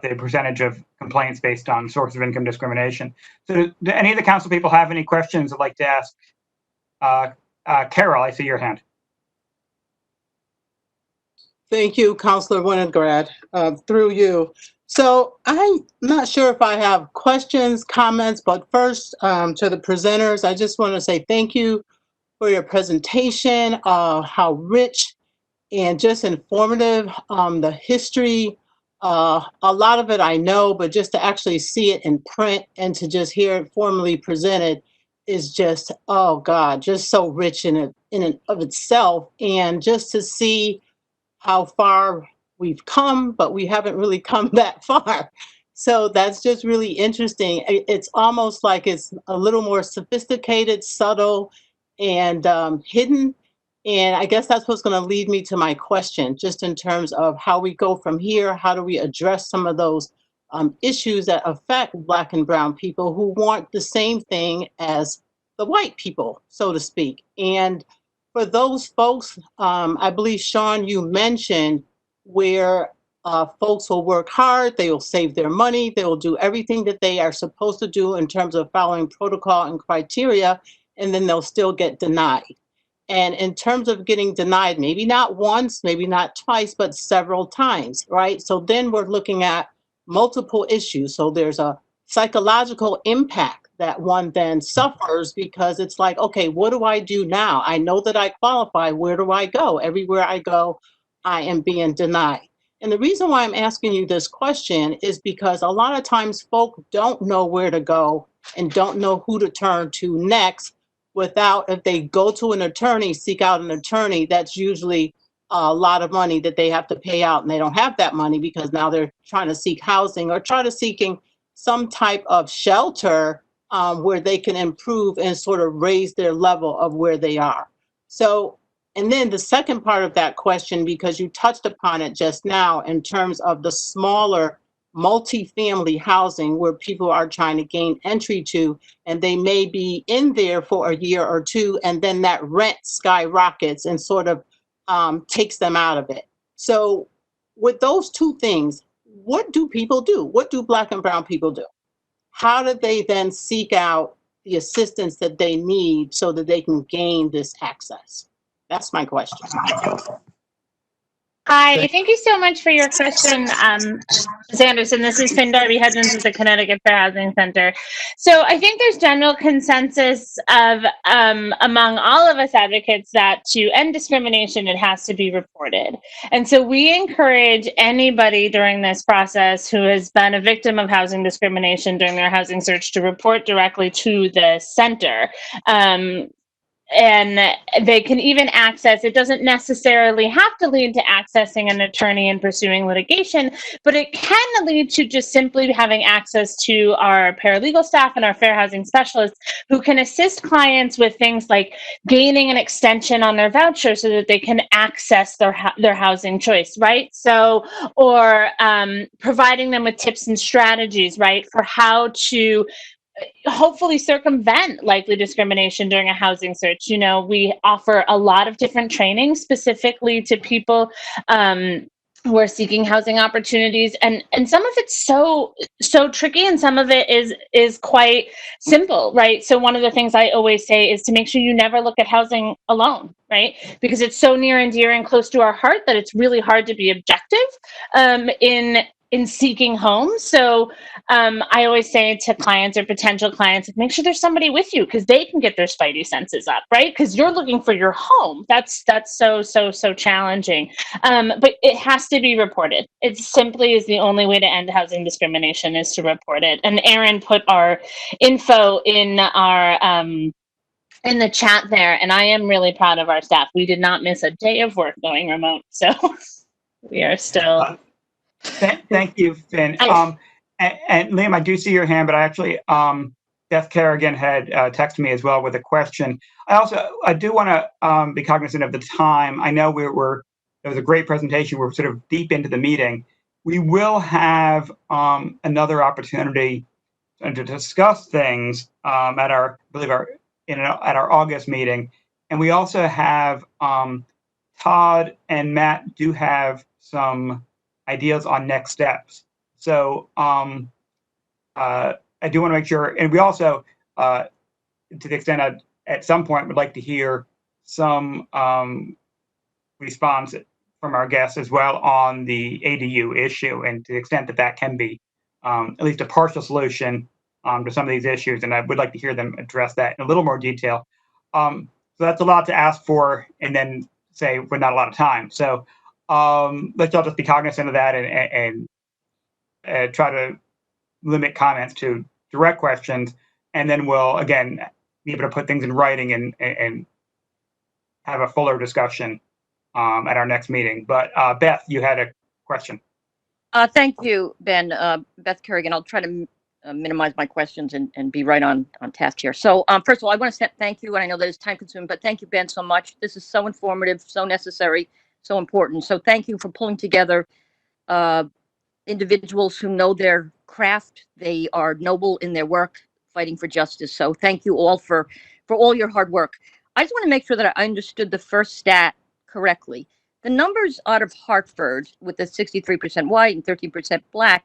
the percentage of complaints based on source of income discrimination. So do any of the council people have any questions they'd like to ask? Carol, I see your hand. Thank you, Councilor Winograd, through you. So I'm not sure if I have questions, comments, but first to the presenters, I just want to say thank you for your presentation, how rich and just informative, the history, a lot of it I know, but just to actually see it in print and to just hear it formally presented is just, oh God, just so rich in and of itself. And just to see how far we've come, but we haven't really come that far. So that's just really interesting. It's almost like it's a little more sophisticated, subtle, and hidden. And I guess that's what's going to lead me to my question, just in terms of how we go from here. How do we address some of those issues that affect Black and Brown people who want the same thing as the white people, so to speak? And for those folks, I believe, Sean, you mentioned where folks will work hard, they will save their money, they will do everything that they are supposed to do in terms of following protocol and criteria, and then they'll still get denied. And in terms of getting denied, maybe not once, maybe not twice, but several times, right? So then we're looking at multiple issues. So there's a psychological impact that one then suffers, because it's like, okay, what do I do now? I know that I qualify. Where do I go? Everywhere I go, I am being denied. And the reason why I'm asking you this question is because a lot of times folk don't know where to go and don't know who to turn to next. Without, if they go to an attorney, seek out an attorney, that's usually a lot of money that they have to pay out, and they don't have that money because now they're trying to seek housing or try to seeking some type of shelter where they can improve and sort of raise their level of where they are. So, and then the second part of that question, because you touched upon it just now in terms of the smaller multifamily housing where people are trying to gain entry to, and they may be in there for a year or two, and then that rent skyrockets and sort of takes them out of it. So with those two things, what do people do? What do Black and Brown people do? How do they then seek out the assistance that they need so that they can gain this access? That's my question. Hi, thank you so much for your question, Ms. Anderson. This is Finn Darby-Hudgens with the Connecticut Fair Housing Center. So I think there's general consensus of among all of us advocates that to end discrimination, it has to be reported. And so we encourage anybody during this process who has been a victim of housing discrimination during their housing search to report directly to the center. And they can even access, it doesn't necessarily have to lead to accessing an attorney and pursuing litigation, but it can lead to just simply having access to our paralegal staff and our fair housing specialists who can assist clients with things like gaining an extension on their voucher so that they can access their housing choice, right? So, or providing them with tips and strategies, right, for how to hopefully circumvent likely discrimination during a housing search. You know, we offer a lot of different training specifically to people who are seeking housing opportunities, and some of it's so tricky, and some of it is quite simple, right? So one of the things I always say is to make sure you never look at housing alone, right? Because it's so near and dear and close to our heart that it's really hard to be objective in seeking homes. So I always say to clients or potential clients, make sure there's somebody with you because they can get their spidey senses up, right? Because you're looking for your home. That's so challenging. But it has to be reported. It simply is the only way to end housing discrimination is to report it. And Erin put our info in our in the chat there, and I am really proud of our staff. We did not miss a day of work going remote, so we are still. Thank you, Finn. And Liam, I do see your hand, but I actually, Beth Kerrigan had texted me as well with a question. I do want to be cognizant of the time. I know we're It was a great presentation. We're sort of deep into the meeting. We will have another opportunity to discuss things at our, I believe, at our August meeting, and we also have Todd and Matt do have some ideas on next steps. So I do want to make sure, and we also, to the extent at some point would like to hear some response from our guests as well on the ADU issue, and to the extent that that can be at least a partial solution to some of these issues. And I would like to hear them address that in a little more detail. So that's a lot to ask for, and then say we're not a lot of time. So let's all just be cognizant of that and try to limit comments to direct questions, and then we'll again be able to put things in writing and have a fuller discussion at our next meeting. But Beth, you had a question. Thank you, Ben. Beth Kerrigan. I'll try to minimize my questions and be right on task here. So first of all, I want to say thank you, and I know that it's time consuming, but thank you, Ben, so much. This is so informative, so necessary, so important. So thank you for pulling together individuals who know their craft. They are noble in their work, fighting for justice. So thank you all for all your hard work. I just want to make sure that I understood the first stat correctly. The numbers out of Hartford with the 63% white and 13% black,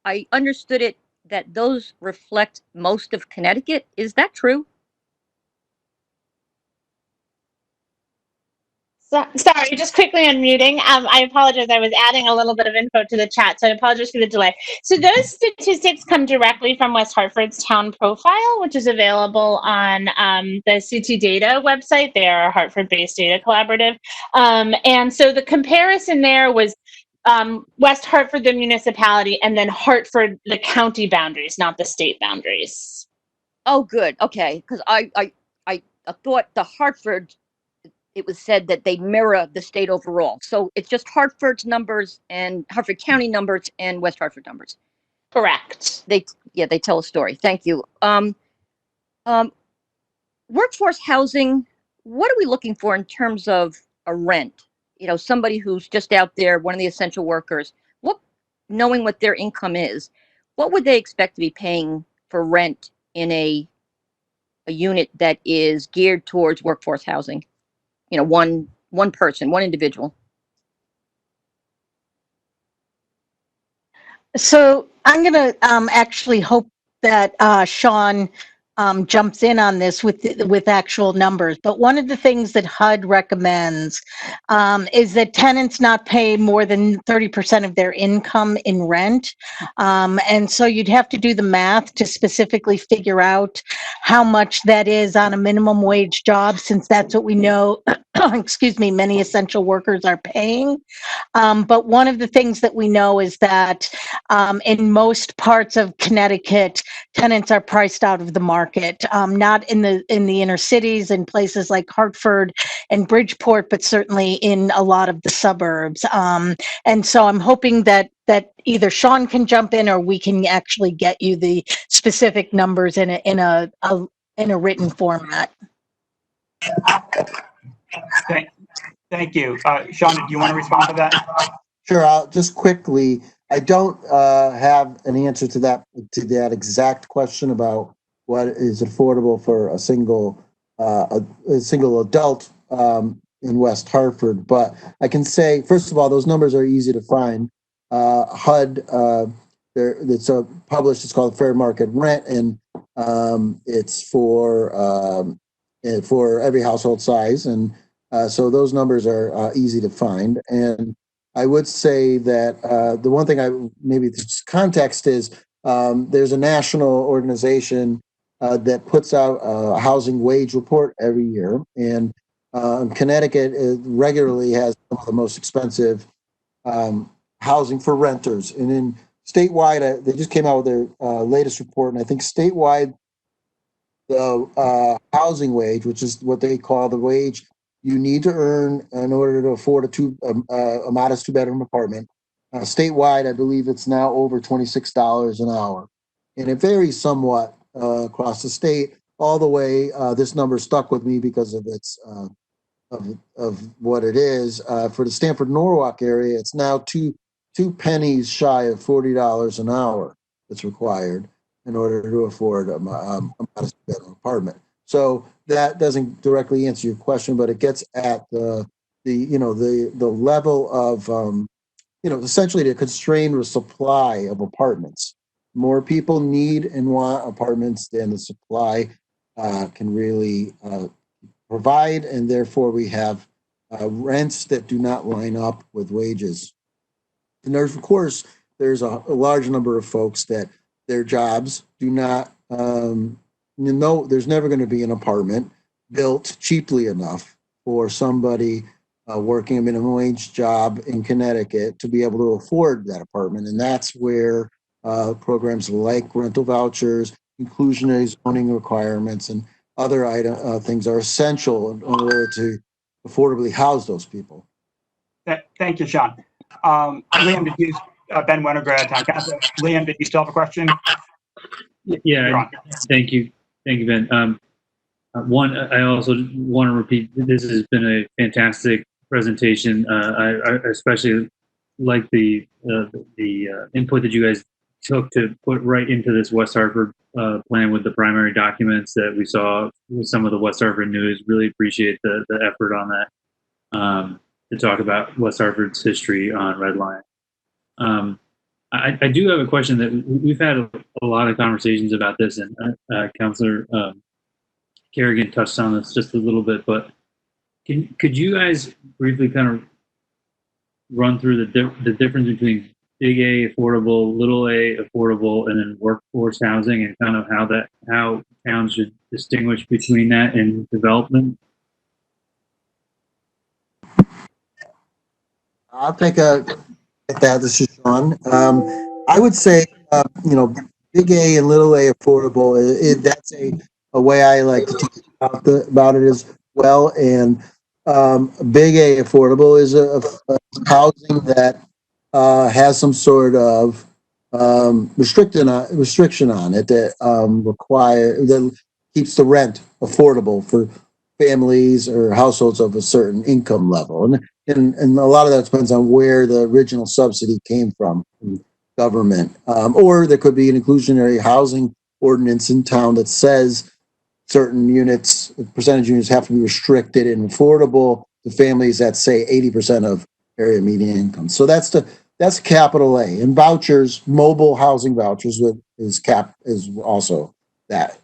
I understood it that those reflect most of Connecticut. Is that true? Sorry, just quickly unmuting. I apologize. I was adding a little bit of info to the chat, so I apologize for the delay. So those statistics come directly from West Hartford's town profile, which is available on the CT Data website. They are a Hartford-based data collaborative. And so the comparison there was West Hartford, the municipality, and then Hartford, the county boundaries, not the state boundaries. Oh, good. Okay, because I thought the Hartford, it was said that they mirror the state overall. So it's just Hartford's numbers and Hartford County numbers and West Hartford numbers. Correct. They tell a story. Thank you. Workforce housing, what are we looking for in terms of a rent? You know, somebody who's just out there, one of the essential workers, knowing what their income is, what would they expect to be paying for rent in a unit that is geared towards workforce housing? You know, one person, one individual. So I'm going to actually hope that Sean jumps in on this with actual numbers. But one of the things that HUD recommends is that tenants not pay more than 30% of their income in rent. And so you'd have to do the math to specifically figure out how much that is on a minimum wage job, since that's what we know, excuse me, many essential workers are paying. But one of the things that we know is that in most parts of Connecticut, tenants are priced out of the market. Not in the inner cities, in places like Hartford and Bridgeport, but certainly in a lot of the suburbs. And so I'm hoping that either Sean can jump in or we can actually get you the specific numbers in a written format. Thank you. Sean, do you want to respond to that? Sure. I'll just quickly. I don't have an answer to that exact question about what is affordable for a single adult in West Hartford, but I can say, first of all, those numbers are easy to find. HUD, it's published. It's called Fair Market Rent, and it's for every household size, and so those numbers are easy to find. And I would say that the one thing maybe this context is there's a national organization that puts out a housing wage report every year, and Connecticut regularly has some of the most expensive housing for renters. And in statewide, they just came out with their latest report, and I think statewide the housing wage, which is what they call the wage you need to earn in order to afford a modest two-bedroom apartment. Statewide, I believe it's now over $26 an hour. And it varies somewhat across the state. All the way, this number stuck with me because of its of what it is. For the Stamford Norwalk area, it's now two pennies shy of $40 an hour that's required in order to afford a modest bedroom apartment. So that doesn't directly answer your question, but it gets at the level of essentially to constrain the supply of apartments. More people need and want apartments than the supply can really provide, and therefore we have rents that do not line up with wages. And there's, of course, there's a large number of folks that their jobs do not, there's never going to be an apartment built cheaply enough for somebody working a minimum wage job in Connecticut to be able to afford that apartment. And that's where programs like rental vouchers, inclusionary zoning requirements, and other things are essential in order to affordably house those people. Thank you, Sean. Liam, did you, Ben Winograd, Town Council. Liam, did you still have a question? Yeah, thank you. Thank you, Ben. One, I also want to repeat, this has been a fantastic presentation. I especially like the input that you guys took to put right into this West Hartford plan with the primary documents that we saw with some of the West Hartford news. Really appreciate the effort on that to talk about West Hartford's history on Redlining. I do have a question that we've had a lot of conversations about this, and Councilor Kerrigan touched on this just a little bit, but could you guys briefly kind of run through the difference between big A affordable, little a affordable, and then workforce housing, and kind of how towns should distinguish between that and development? I'll take a at that. This is Sean. I would say, big A and little a affordable. That's a way I like to teach about it as well. And big A affordable is a housing that has some sort of restriction on it that keeps the rent affordable for families or households of a certain income level. And a lot of that depends on where the original subsidy came from government. Or there could be an inclusionary housing ordinance in town that says certain percentage units have to be restricted and affordable to families that say 80% of area median income. So that's capital A. And vouchers, mobile housing vouchers is also that.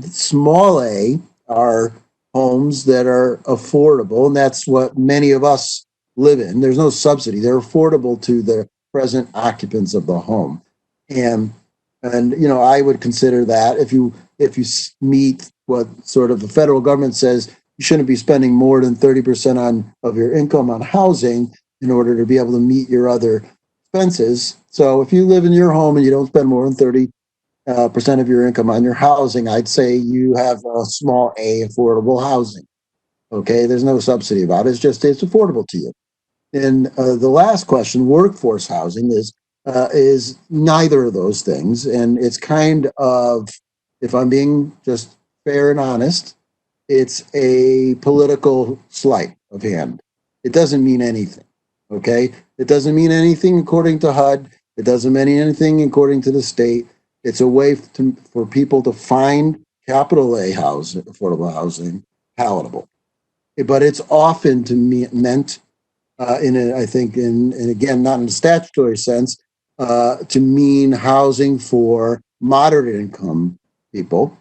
Small a are homes that are affordable, and that's what many of us live in. There's no subsidy. They're affordable to the present occupants of the home. And I would consider that if you meet what sort of the federal government says, you shouldn't be spending more than 30% of your income on housing in order to be able to meet your other expenses. So if you live in your home and you don't spend more than 30% of your income on your housing, I'd say you have a small A affordable housing. Okay, there's no subsidy about it. It's affordable to you. And the last question, workforce housing, is neither of those things. And it's kind of, if I'm being just fair and honest, it's a political sleight of hand. It doesn't mean anything. Okay, it doesn't mean anything according to HUD. It doesn't mean anything according to the state. It's a way for people to find capital A housing, affordable housing, palatable. But it's often meant I think, and again, not in a statutory sense, to mean housing for moderate income people,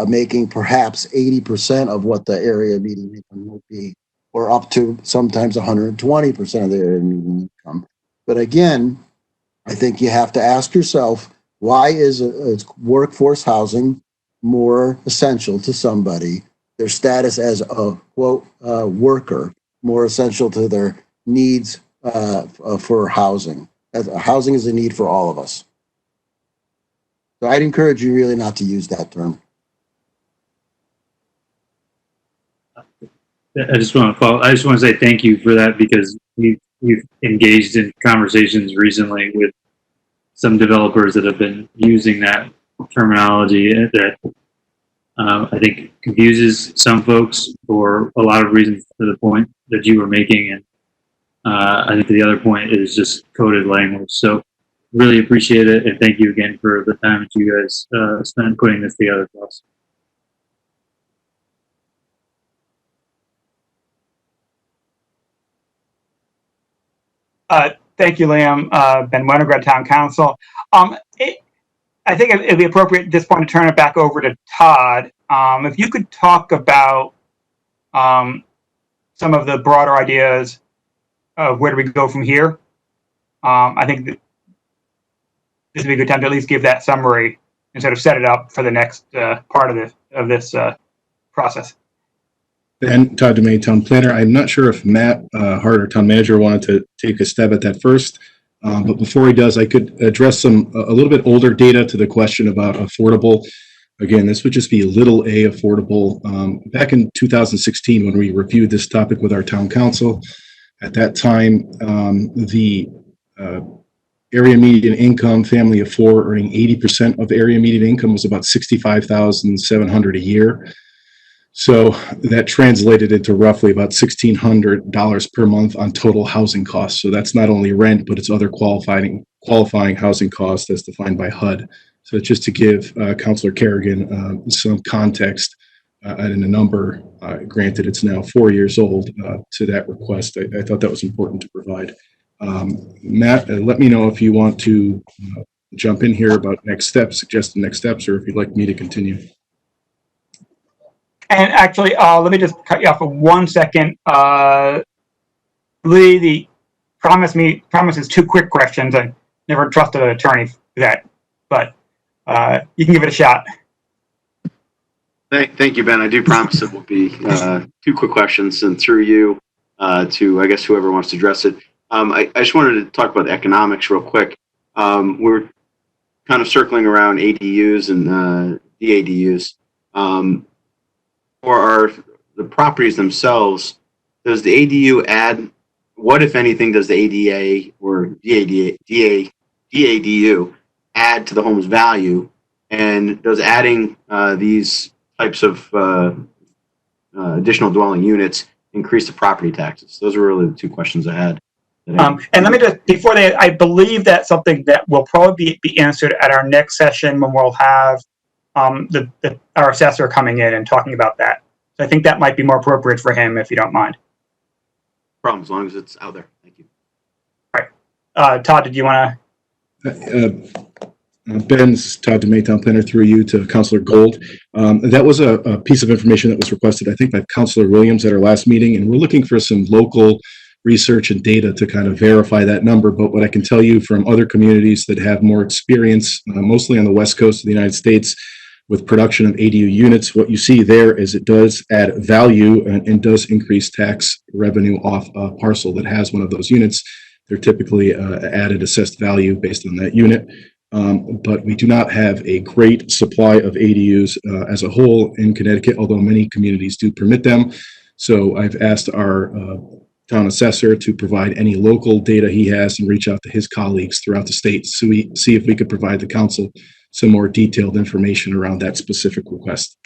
making perhaps 80% of what the area median income would be, or up to sometimes 120% of the area median income. But again, I think you have to ask yourself, why is workforce housing more essential to somebody, their status as a, quote, worker, more essential to their needs for housing? Housing is a need for all of us. So I'd encourage you really not to use that term. I just want to say thank you for that, because we've engaged in conversations recently with some developers that have been using that terminology that I think confuses some folks for a lot of reasons to the point that you were making. And I think the other point is just coded language. So really appreciate it. And thank you again for the time that you guys spent putting this together for us. Thank you, Liam. Ben Winograd, Town Council. I think it'd be appropriate at this point to turn it back over to Todd. If you could talk about some of the broader ideas of where do we go from here. I think that this would be a good time to at least give that summary and sort of set it up for the next part of this process. And Todd DeMay, Town Planner. I'm not sure if Matt Hart, our Town Manager, wanted to take a stab at that first. But before he does, I could address a little bit older data to the question about affordable. Again, this would just be little a affordable. Back in 2016, when we reviewed this topic with our Town Council, at that time, the area median income, family of four earning 80% of area median income was about $65,700 a year. So that translated into roughly about $1,600 per month on total housing costs. So that's not only rent, but it's other qualifying housing costs as defined by HUD. So just to give Councilor Kerrigan some context and a number, granted it's now 4 years old, to that request, I thought that was important to provide. Matt, let me know if you want to jump in here about next steps, suggested next steps, or if you'd like me to continue. And actually, let me just cut you off for 1 second. Lee, the promises 2 quick questions. I never trusted an attorney for that, but you can give it a shot. Thank you, Ben. I do promise it will be 2 quick questions, and through you to, I guess, whoever wants to address it. I just wanted to talk about the economics real quick. We're kind of circling around ADUs and DADUs. For the properties themselves, does the ADU add, what if anything does the ADA or DADU add to the home's value? And does adding these types of additional dwelling units increase the property taxes? Those are really the 2 questions I had. And let me just, before I believe that's something that will probably be answered at our next session when we'll have our assessor coming in and talking about that. So I think that might be more appropriate for him, if you don't mind. No problem, as long as it's out there. Thank you. All right. Todd, did you want Ben, this is Todd DeMay, Town Planner, through you to Councilor Gold. That was a piece of information that was requested, I think, by Councilor Williams at our last meeting, and we're looking for some local research and data to kind of verify that number. But what I can tell you from other communities that have more experience, mostly on the West Coast of the United States, with production of ADU units, what you see there is it does add value and does increase tax revenue off a parcel that has one of those units. They're typically added assessed value based on that unit. But we do not have a great supply of ADUs as a whole in Connecticut, although many communities do permit them. So I've asked our town assessor to provide any local data he has and reach out to his colleagues throughout the state so we see if we could provide the council some more detailed information around that specific request.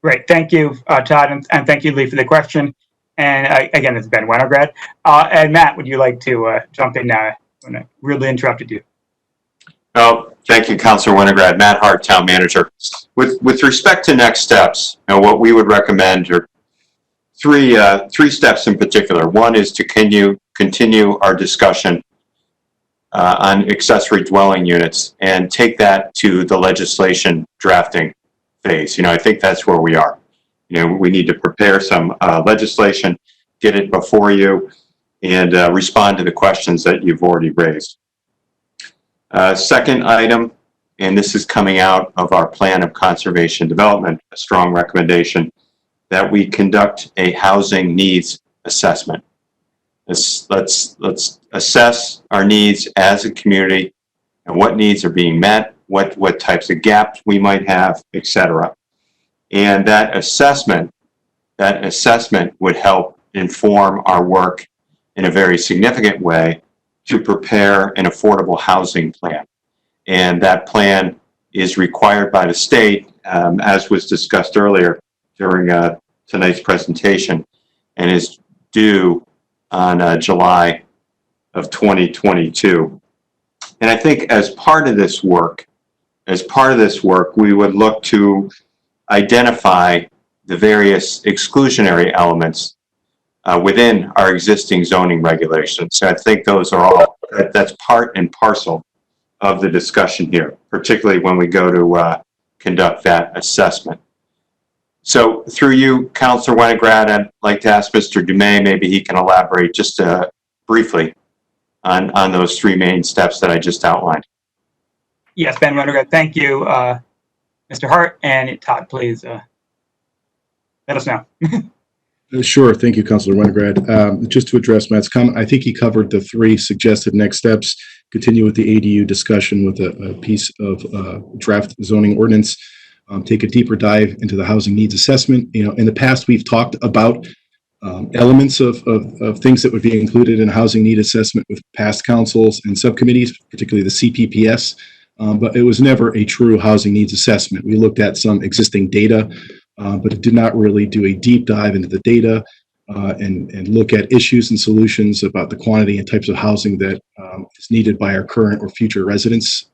Great. Thank you, Todd, and thank you, Lee, for the question. And again, it's Ben Winograd. And Matt, would you like to jump in now when I really interrupted you? Oh, thank you, Councilor Winograd. Matt Hart, Town Manager. With respect to next steps, what we would recommend are three steps in particular. One is to continue our discussion on accessory dwelling units and take that to the legislation drafting phase. I think that's where we are. We need to prepare some legislation, get it before you, and respond to the questions that you've already raised. Second item, and this is coming out of our plan of conservation development, a strong recommendation that we conduct a housing needs assessment. Let's assess our needs as a community and what needs are being met, what types of gaps we might have, etc. And that assessment would help inform our work in a very significant way to prepare an affordable housing plan. And that plan is required by the state, as was discussed earlier during tonight's presentation, and is due on July of 2022. And I think as part of this work, we would look to identify the various exclusionary elements within our existing zoning regulations. So I think those are all, that's part and parcel of the discussion here, particularly when we go to conduct that assessment. So through you, Councilor Winograd, I'd like to ask Mr. Dumais, maybe he can elaborate just briefly on those three main steps that I just outlined. Yes, Ben Winograd, thank you, Mr. Hart, and Todd, please let us know. Sure. Thank you, Councilor Winograd. Just to address Matt's comment, I think he covered the three suggested next steps. Continue with the ADU discussion with a piece of draft zoning ordinance. Take a deeper dive into the housing needs assessment. You know, in the past, we've talked about elements of things that would be included in housing need assessment with past councils and subcommittees, particularly the CPPS, but it was never a true housing needs assessment. We looked at some existing data, but it did not really do a deep dive into the data and look at issues and solutions about the quantity and types of housing that is needed by our current or future residents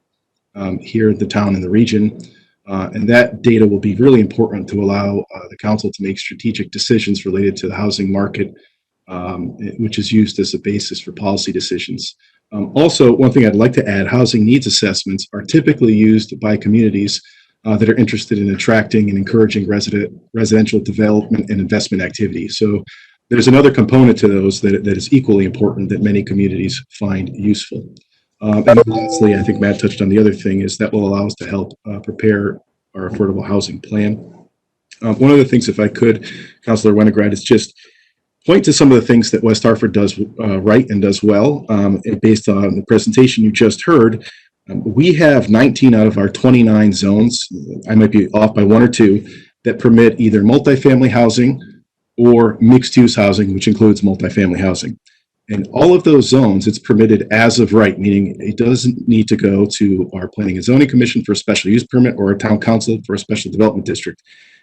here in the town and the region. And that data will be really important to allow the council to make strategic decisions related to the housing market, which is used as a basis for policy decisions. Also, one thing I'd like to add, housing needs assessments are typically used by communities that are interested in attracting and encouraging residential development and investment activity. So there's another component to those that is equally important that many communities find useful. And lastly, I think Matt touched on the other thing, is that will allow us to help prepare our affordable housing plan. One of the things, if I could, Councilor Winograd, is just point to some of the things that West Hartford does right and does well. And based on the presentation you just heard, we have 19 out of our 29 zones, I might be off by one or two, that permit either multifamily housing or mixed-use housing, which includes multifamily housing. In all of those zones, it's permitted as of right, meaning it doesn't need to go to our Planning and Zoning Commission for a special use permit or a town council for a special development district.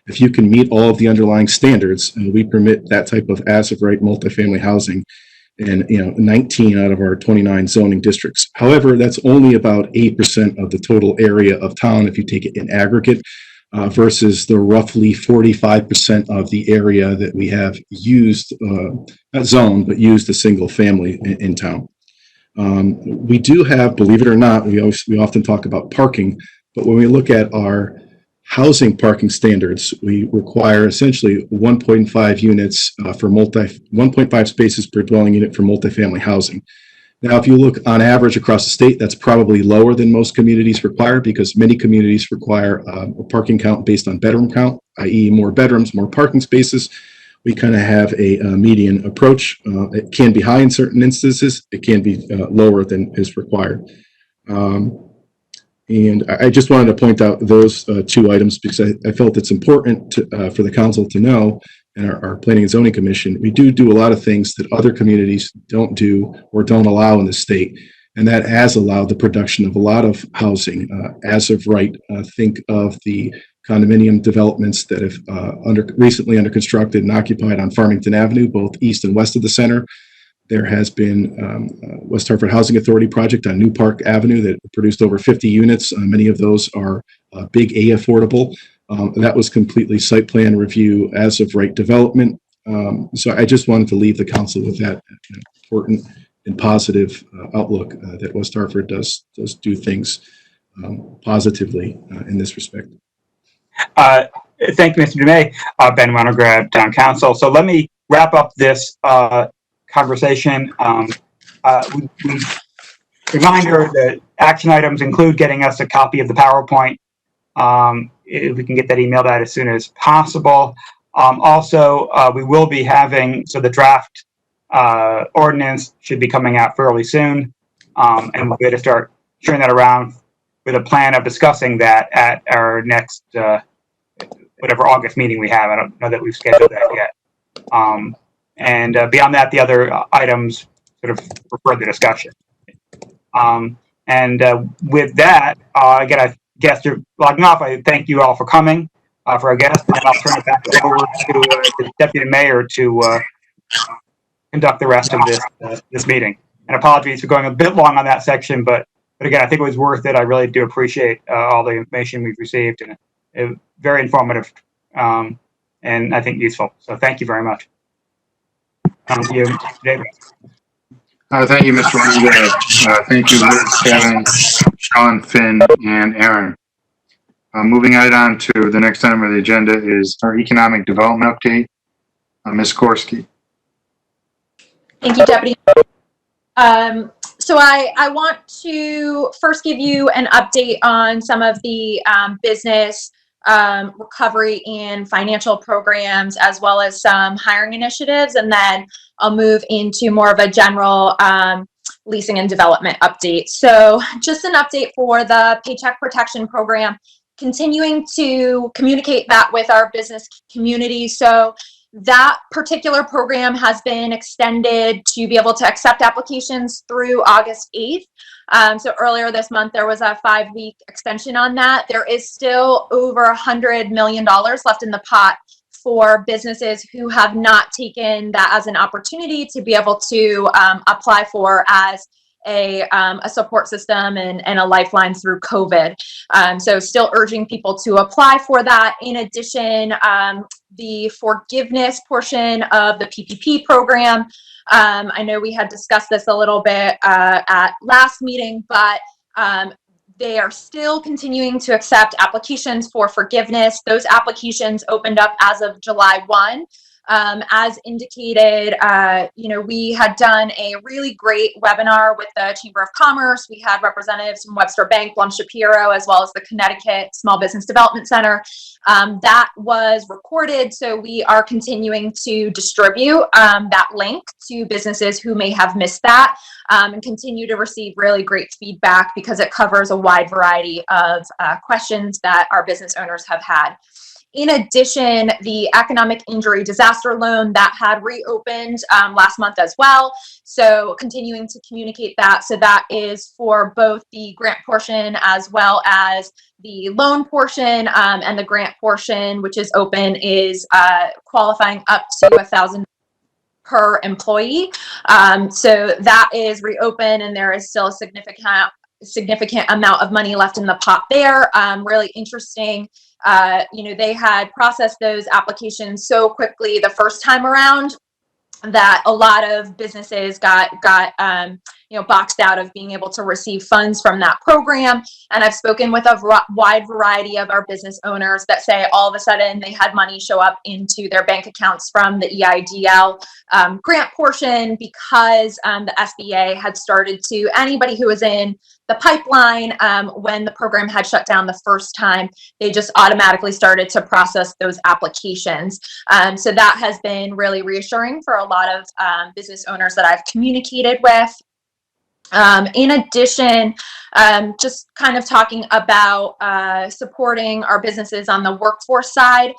If you can meet all of the underlying standards, we permit that type of as of right multifamily housing in 19 out of our 29 zoning districts. However, that's only about 8% of the total area of town if you take it in aggregate, versus the roughly 45% of the area that we have used, not zoned, but used a single family in town. We do have, believe it or not, we often talk about parking, but when we look at our housing parking standards, we require essentially 1.5 units for 1.5 spaces per dwelling unit for multifamily housing. Now, if you look on average across the state, that's probably lower than most communities require, because many communities require a parking count based on bedroom count, i.e. more bedrooms, more parking spaces. We kind of have a median approach. It can be high in certain instances. It can be lower than is required. And I just wanted to point out those two items because I felt it's important for the council to know, and our Planning and Zoning Commission, we do a lot of things that other communities don't do or don't allow in the state. And that has allowed the production of a lot of housing as of right. Think of the condominium developments that have recently under constructed and occupied on Farmington Avenue, both east and west of the center. There has been West Hartford Housing Authority project on New Park Avenue that produced over 50 units. Many of those are big A affordable. That was completely site plan review as of right development. So I just wanted to leave the council with that important and positive outlook that West Hartford does do things positively in this respect. Thank you, Mr. Dumais. Ben Winograd, Town Council. So let me wrap up this conversation. Reminder that action items include getting us a copy of the PowerPoint. If we can get that emailed out as soon as possible. Also, we will be having, so the draft ordinance should be coming out fairly soon. And we'll be able to start sharing that around with a plan of discussing that at our next, whatever August meeting we have. I don't know that we've scheduled that yet. And beyond that, the other items sort of for further discussion. And with that, again, I guests are logging off, I thank you all for coming, for our guests, and I'll turn it back over to the Deputy Mayor to conduct the rest of this meeting. And apologies for going a bit long on that section, but again, I think it was worth it. I really do appreciate all the information we've received, and it was very informative and I think useful. So thank you very much. Thank you, David. Thank you, Mr. Winograd. Thank you, Liz, Kevin, Sean, Finn, and Erin. Moving right on to the next item of the agenda is our economic development update. Ms. Gorski. Thank you, Deputy. So I want to first give you an update on some of the business recovery and financial programs, as well as some hiring initiatives, and then I'll move into more of a general leasing and development update. So just an update for the Paycheck Protection Program, continuing to communicate that with our business community. So that particular program has been extended to be able to accept applications through August 8th. So earlier this month, there was a 5-week extension on that. There is still over $100 million left in the pot for businesses who have not taken that as an opportunity to be able to apply for as a support system and a lifeline through COVID. So still urging people to apply for that. In addition, the forgiveness portion of the PPP program. I know we had discussed this a little bit at last meeting, but they are still continuing to accept applications for forgiveness. Those applications opened up as of July 1. As indicated, we had done a really great webinar with the Chamber of Commerce. We had representatives from Webster Bank, Blum Shapiro, as well as the Connecticut Small Business Development Center. That was recorded, so we are continuing to distribute that link to businesses who may have missed that, and continue to receive really great feedback because it covers a wide variety of questions that our business owners have had. In addition, the economic injury disaster loan that had reopened last month as well. So continuing to communicate that. So that is for both the grant portion as well as the loan portion, and the grant portion, which is open, is qualifying up to $1,000 per employee. So that is reopened, and there is still a significant amount of money left in the pot there. Really interesting. They had processed those applications so quickly the first time around that a lot of businesses got boxed out of being able to receive funds from that program. And I've spoken with a wide variety of our business owners that say all of a sudden they had money show up into their bank accounts from the EIDL grant portion because the SBA had started to, anybody who was in the pipeline when the program had shut down the first time, they just automatically started to process those applications. So that has been really reassuring for a lot of business owners that I've communicated with. In addition, just kind of talking about supporting our businesses on the workforce side,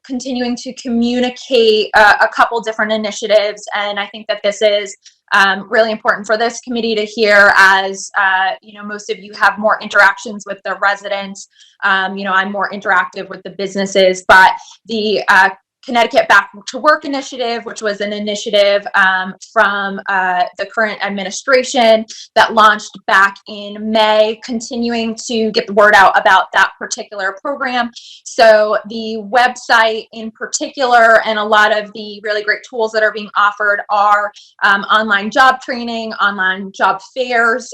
continuing to communicate a couple different initiatives. And I think that this is really important for this committee to hear, as most of you have more interactions with the residents. I'm more interactive with the businesses, but the Connecticut Back to Work initiative, which was an initiative from the current administration that launched back in May, continuing to get the word out about that particular program. So the website in particular, and a lot of the really great tools that are being offered are online job training, online job fairs,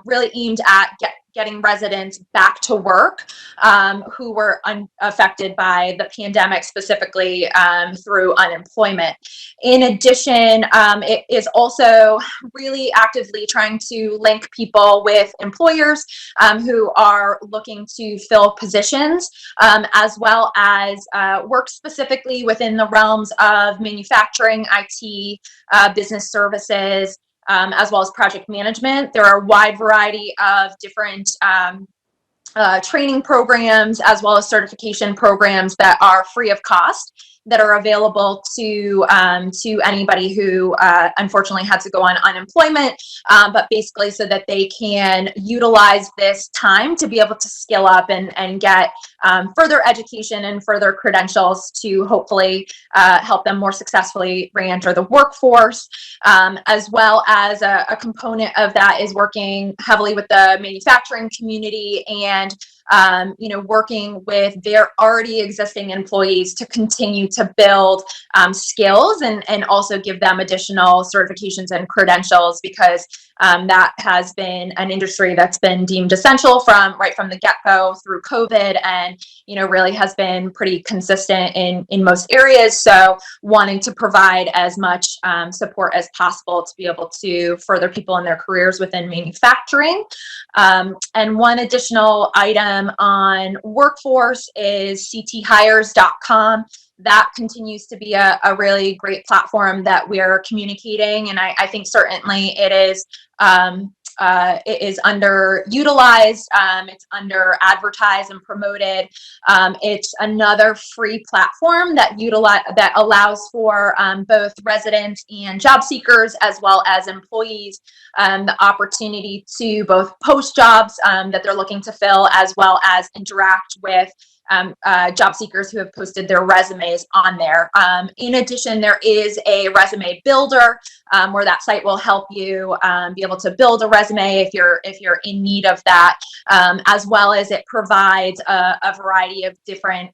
really aimed at getting residents back to work who were affected by the pandemic, specifically through unemployment. In addition, it is also really actively trying to link people with employers who are looking to fill positions, as well as work specifically within the realms of manufacturing, IT, business services, as well as project management. There are a wide variety of different training programs as well as certification programs that are free of cost, that are available to anybody who unfortunately had to go on unemployment, but basically so that they can utilize this time to be able to skill up and get further education and further credentials to hopefully help them more successfully re-enter the workforce, as well as a component of that is working heavily with the manufacturing community and working with their already existing employees to continue to build skills and also give them additional certifications and credentials, because that has been an industry that's been deemed essential from the get-go through COVID, and really has been pretty consistent in most areas. So wanting to provide as much support as possible to be able to further people in their careers within manufacturing. And one additional item on workforce is cthires.com. That continues to be a really great platform that we're communicating, and I think certainly it is underutilized. It's under advertised and promoted. It's another free platform that allows for both residents and job seekers as well as employees the opportunity to both post jobs that they're looking to fill, as well as interact with job seekers who have posted their resumes on there. In addition, there is a resume builder where that site will help you be able to build a resume if you're in need of that, as well as it provides a variety of different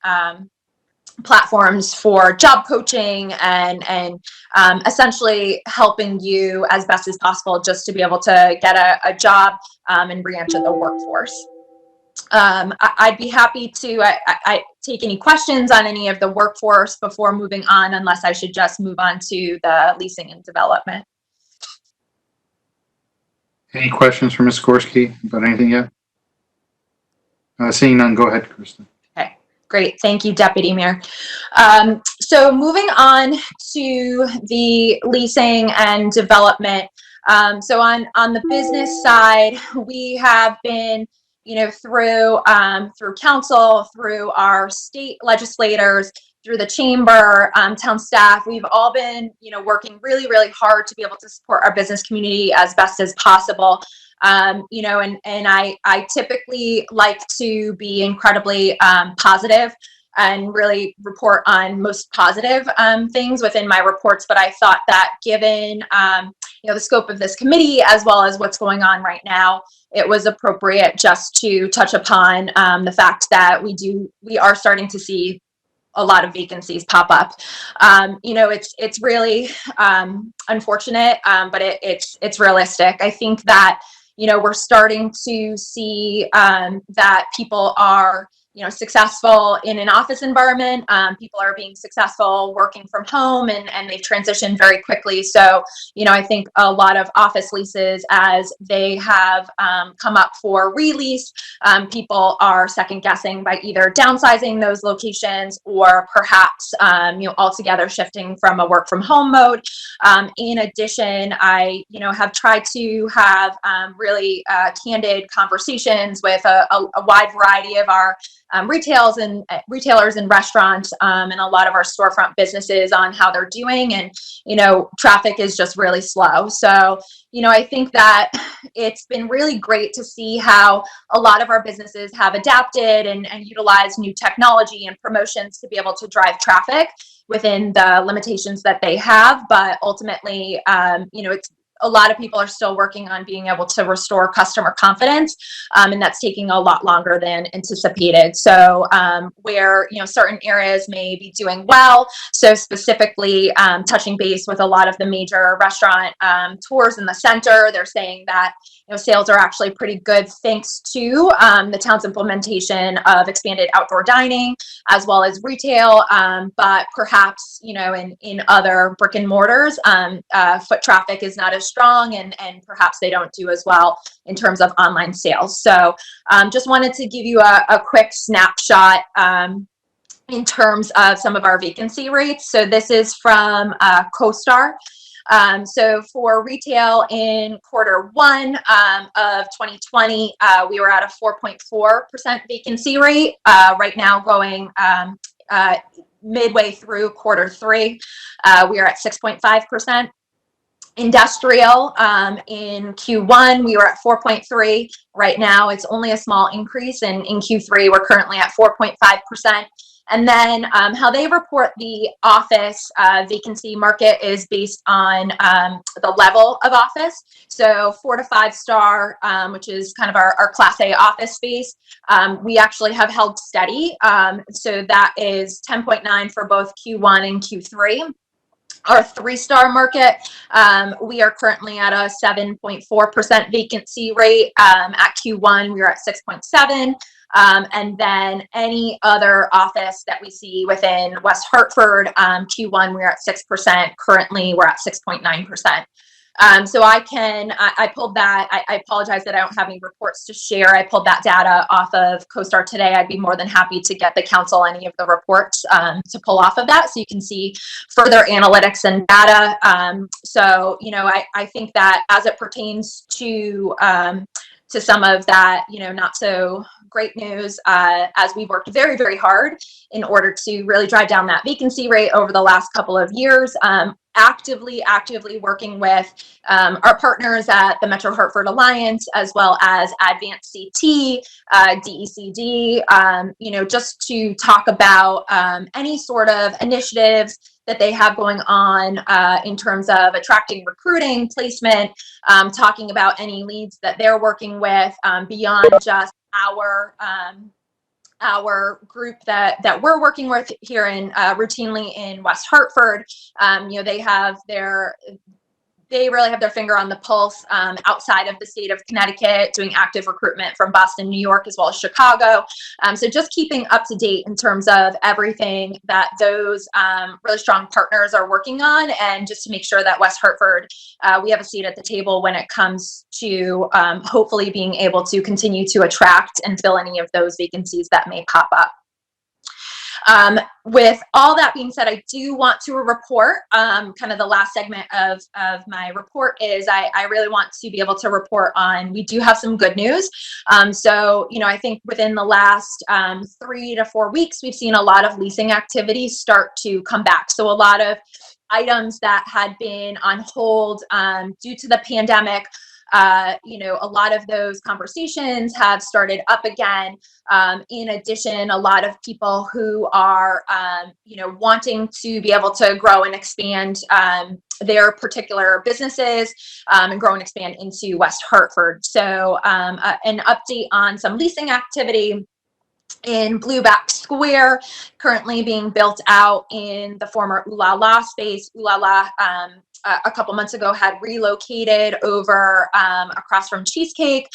platforms for job coaching and essentially helping you as best as possible just to be able to get a job and re-enter the workforce. I'd be happy to I take any questions on any of the workforce before moving on, unless I should just move on to the leasing and development. Any questions for Ms. Gorski about anything yet? Seeing none, go ahead, Kristen. Okay, great. Thank you, Deputy Mayor. So moving on to the leasing and development. So on the business side, we have been through council, through our state legislators, through the chamber, town staff, we've all been, working really, really hard to be able to support our business community as best as possible. And I typically like to be incredibly positive and really report on most positive things within my reports. But I thought that given, the scope of this committee, as well as what's going on right now, it was appropriate just to touch upon the fact that we are starting to see a lot of vacancies pop up. It's really unfortunate, but it's realistic. I think that, we're starting to see that people are, successful in an office environment. People are being successful working from home, and they've transitioned very quickly. So, I think a lot of office leases, as they have come up for release, people are second guessing by either downsizing those locations or perhaps, altogether shifting from a work from home mode. In addition, I, have tried to have really candid conversations with a wide variety of our retailers and restaurants and a lot of our storefront businesses on how they're doing, and traffic is just really slow. So I think that it's been really great to see how a lot of our businesses have adapted and utilized new technology and promotions to be able to drive traffic within the limitations that they have. But ultimately, it's a lot of people are still working on being able to restore customer confidence, and that's taking a lot longer than anticipated. So where certain areas may be doing well, so specifically touching base with a lot of the major restaurant tours in the center, they're saying that sales are actually pretty good thanks to the town's implementation of expanded outdoor dining as well as retail, but perhaps in other brick and mortars, foot traffic is not as strong, and perhaps they don't do as well in terms of online sales. So just wanted to give you a quick snapshot in terms of some of our vacancy rates. So this is from CoStar. So for retail in Q1 of 2020, we were at a 4.4% vacancy rate. Right now going midway through Q3, we are at 6.5%. Industrial in Q1, we were at 4.3. Right now, it's only a small increase. And in Q3, we're currently at 4.5%. And then how they report the office vacancy market is based on the level of office. So 4 to 5 star, which is kind of our Class A office space, we actually have held steady. So that is 10.9 for both Q1 and Q3. Our 3-star market, we are currently at a 7.4% vacancy rate. At Q1, we were at 6.7. And then any other office that we see within West Hartford, Q1, we're at 6%. Currently, we're at 6.9%. So I pulled that. I apologize that I don't have any reports to share. I pulled that data off of CoStar today. I'd be more than happy to get the council any of the reports to pull off of that so you can see further analytics and data. So, I think that as it pertains to some of that, not so great news, as we worked very, very hard in order to really drive down that vacancy rate over the last couple of years. Actively working with our partners at the Metro Hartford Alliance, as well as Advanced CT, DECD, just to talk about any sort of initiatives that they have going on in terms of attracting, recruiting, placement, talking about any leads that they're working with beyond just our group that we're working with here in routinely in West Hartford. They really have their finger on the pulse outside of the state of Connecticut, doing active recruitment from Boston, New York, as well as Chicago. So just keeping up to date in terms of everything that those really strong partners are working on, and just to make sure that West Hartford, we have a seat at the table when it comes to hopefully being able to continue to attract and fill any of those vacancies that may pop up. With all that being said, I do want to report, kind of the last segment of my report is I really want to be able to report on, we do have some good news. So, I think within the last 3 to 4 weeks, we've seen a lot of leasing activity start to come back. So a lot of items that had been on hold due to the pandemic, a lot of those conversations have started up again. In addition, a lot of people who are, wanting to be able to grow and expand their particular businesses and grow and expand into West Hartford. So an update on some leasing activity in Blueback Square, currently being built out in the former Ooh La La space. Ooh La La, a couple months ago, had relocated over across from Cheesecake,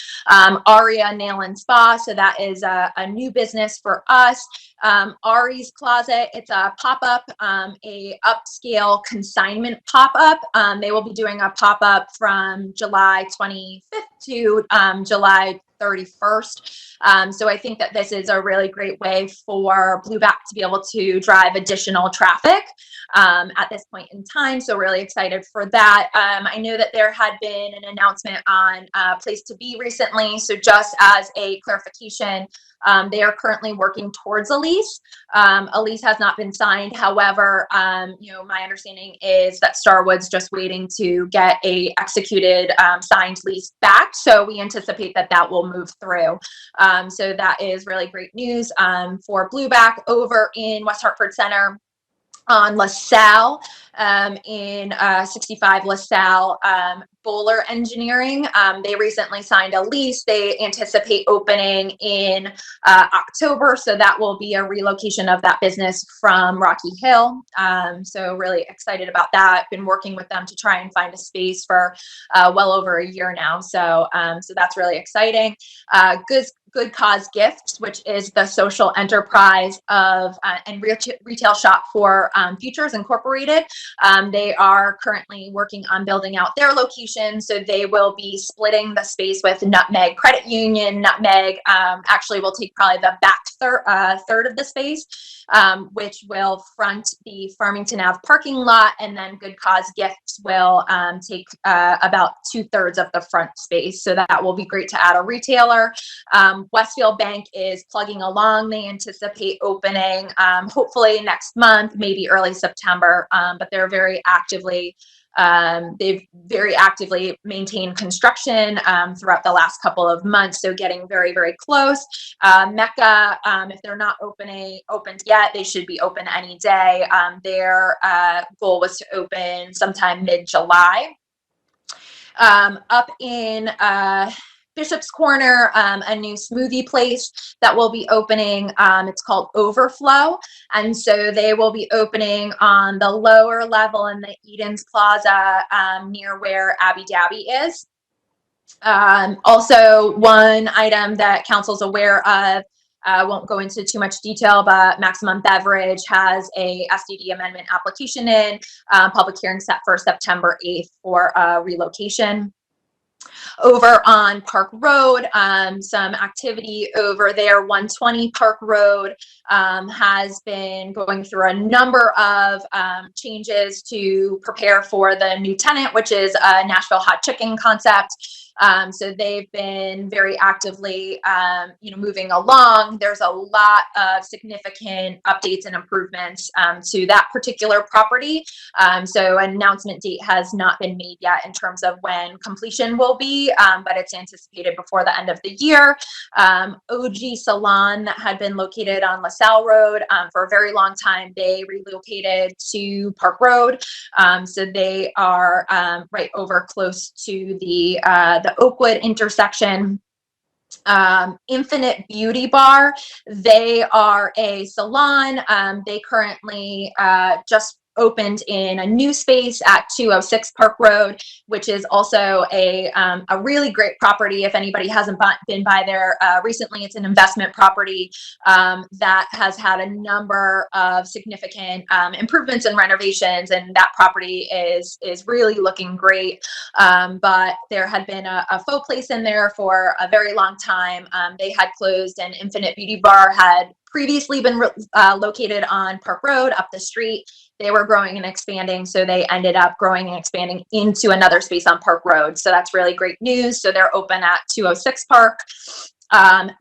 Aria Nail and Spa. So that is a new business for us. Ari's Closet, it's a pop-up, a upscale consignment pop-up. They will be doing a pop-up from July 25th to July 31st. So I think that this is a really great way for Blueback to be able to drive additional traffic at this point in time. So really excited for that. I know that there had been an announcement on Place to Be recently. So just as a clarification, they are currently working towards a lease. A lease has not been signed. However, my understanding is that Starwood's just waiting to get a executed signed lease back. So we anticipate that that will move through. So that is really great news for Blueback. Over in West Hartford Center on LaSalle, in 65 LaSalle, Bowler Engineering. They recently signed a lease. They anticipate opening in October. So that will be a relocation of that business from Rocky Hill. So really excited about that. Been working with them to try and find a space for well over a year now. So that's really exciting. Good Cause Gifts, which is the social enterprise of and retail shop for Futures Incorporated. They are currently working on building out their location, so they will be splitting the space with Nutmeg Credit Union. Nutmeg actually will take probably the back third of the space, which will front the Farmington Ave parking lot, and then Good Cause Gifts will take about 2/3 of the front space. So that will be great to add a retailer. Westfield Bank is plugging along. They anticipate opening hopefully next month, maybe early September, but they're very actively they've very actively maintained construction throughout the last couple of months, so getting very, very close. Mecca, if they're not opened yet, they should be open any day. Their goal was to open sometime mid-July. Up in Bishop's Corner, a new smoothie place that will be opening. It's called Overflow. And so they will be opening on the lower level in the Edens Plaza near where Abby Dabby is. Also, one item that council's aware of, I won't go into too much detail, but Maximum Beverage has a SDD amendment application in, public hearing set for September 8th for relocation. Over on Park Road, some activity over there. 120 Park Road has been going through a number of changes to prepare for the new tenant, which is a Nashville hot chicken concept. So they've been very actively, moving along. There's a lot of significant updates and improvements to that particular property. So an announcement date has not been made yet in terms of when completion will be, but it's anticipated before the end of the year. OG Salon that had been located on LaSalle Road for a very long time, they relocated to Park Road. So they are right over close to the Oakwood intersection. Infinite Beauty Bar, they are a salon. They currently just opened in a new space at 206 Park Road, which is also a really great property. If anybody hasn't been by there recently, it's an investment property that has had a number of significant improvements and renovations, and that property is really looking great. But there had been a faux place in there for a very long time. They had closed, and Infinite Beauty Bar had previously been located on Park Road up the street. They were growing and expanding, so they ended up growing and expanding into another space on Park Road. So that's really great news. So they're open at 206 Park.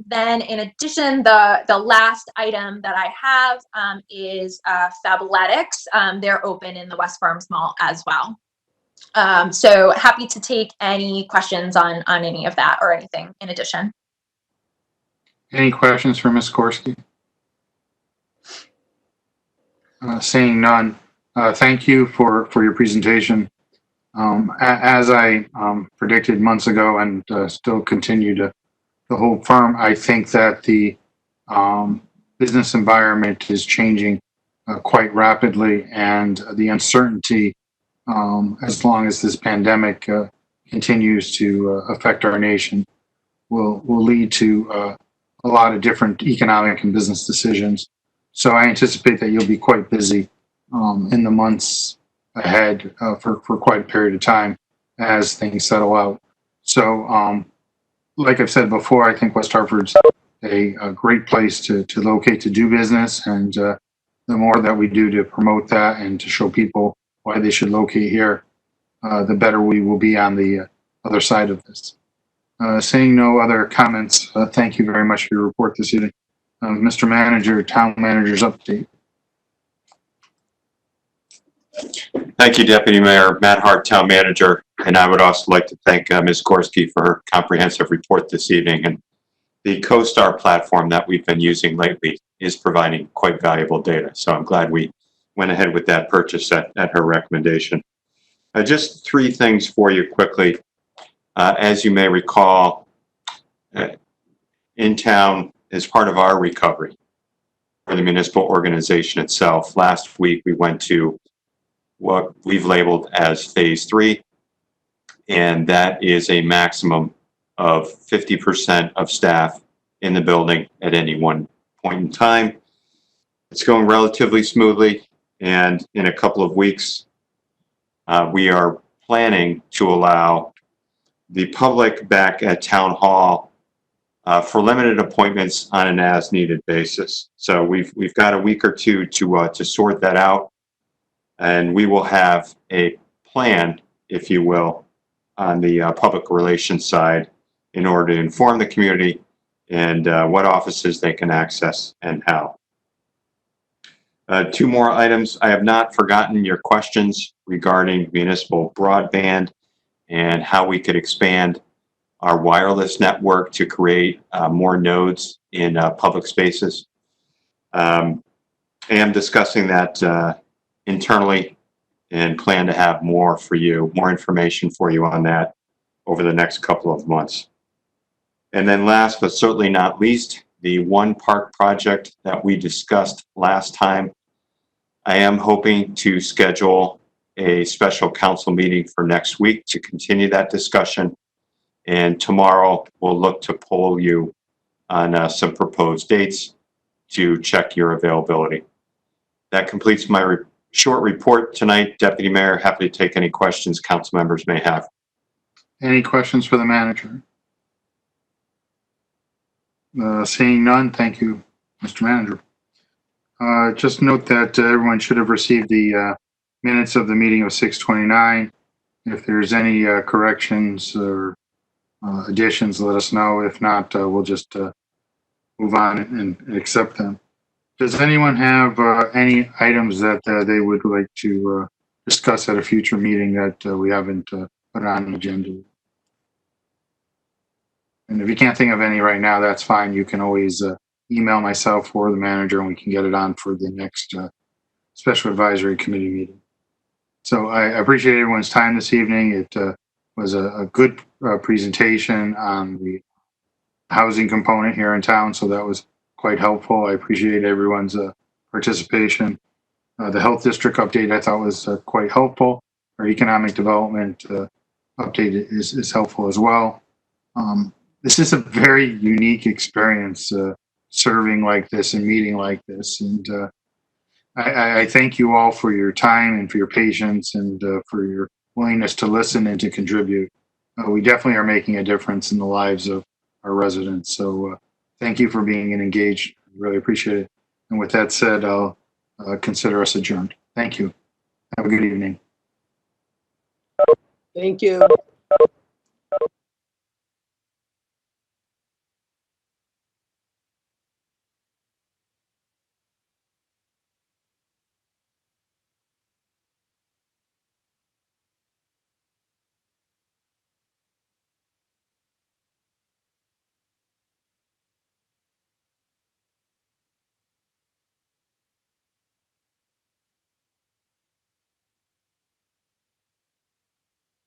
Then in addition, the last item that I have is Fabletics. They're open in the West Farms Mall as well. So happy to take any questions on any of that or anything in addition. Any questions for Ms. Gorski? Seeing none, thank you for your presentation. As I predicted months ago and still continue to hold firm, I think that the business environment is changing quite rapidly, and the uncertainty, as long as this pandemic continues to affect our nation, will lead to a lot of different economic and business decisions. So I anticipate that you'll be quite busy in the months ahead for quite a period of time as things settle out. So like I've said before, I think West Hartford's a great place to locate, to do business. And the more that we do to promote that and to show people why they should locate here, the better we will be on the other side of this. Seeing no other comments, thank you very much for your report this evening. Mr. Manager, Town Manager's update. Thank you, Deputy Mayor. Matt Hart, Town Manager. And I would also like to thank Ms. Gorski for her comprehensive report this evening. And the CoStar platform that we've been using lately is providing quite valuable data. So I'm glad we went ahead with that purchase at her recommendation. Just three things for you quickly. As you may recall, in town, as part of our recovery for the municipal organization itself, last week we went to what we've labeled as phase 3, and that is a maximum of 50% of staff in the building at any one point in time. It's going relatively smoothly, and in a couple of weeks we are planning to allow the public back at Town Hall for limited appointments on an as-needed basis. So we've got a week or two to sort that out, and we will have a plan, if you will, on the public relations side in order to inform the community and what offices they can access and how. Two more items. I have not forgotten your questions regarding municipal broadband and how we could expand our wireless network to create more nodes in public spaces. I am discussing that internally and plan to have more for you, more information for you on that over the next couple of months. And then last but certainly not least, the One Park project that we discussed last time. I am hoping to schedule a special council meeting for next week to continue that discussion. And tomorrow we'll look to poll you on some proposed dates to check your availability. That completes my short report tonight. Deputy Mayor, happy to take any questions council members may have. Any questions for the manager? Seeing none, thank you, Mr. Manager. Just note that everyone should have received the minutes of the meeting of 6/29. If there's any corrections or additions, let us know. If not, we'll just move on and accept them. Does anyone have any items that they would like to discuss at a future meeting that we haven't put on the agenda? And if you can't think of any right now, that's fine. You can always email myself or the manager and we can get it on for the next special advisory committee meeting. So I appreciate everyone's time this evening. It was a good presentation on the housing component here in town, so that was quite helpful. I appreciate everyone's participation. The health district update I thought was quite helpful. Our economic development update is helpful as well. This is a very unique experience serving like this and meeting like this. And I thank you all for your time and for your patience and for your willingness to listen and to contribute. We definitely are making a difference in the lives of our residents. So thank you for being engaged. I really appreciate it. And with that said, I'll consider us adjourned. Thank you. Have a good evening. Thank you.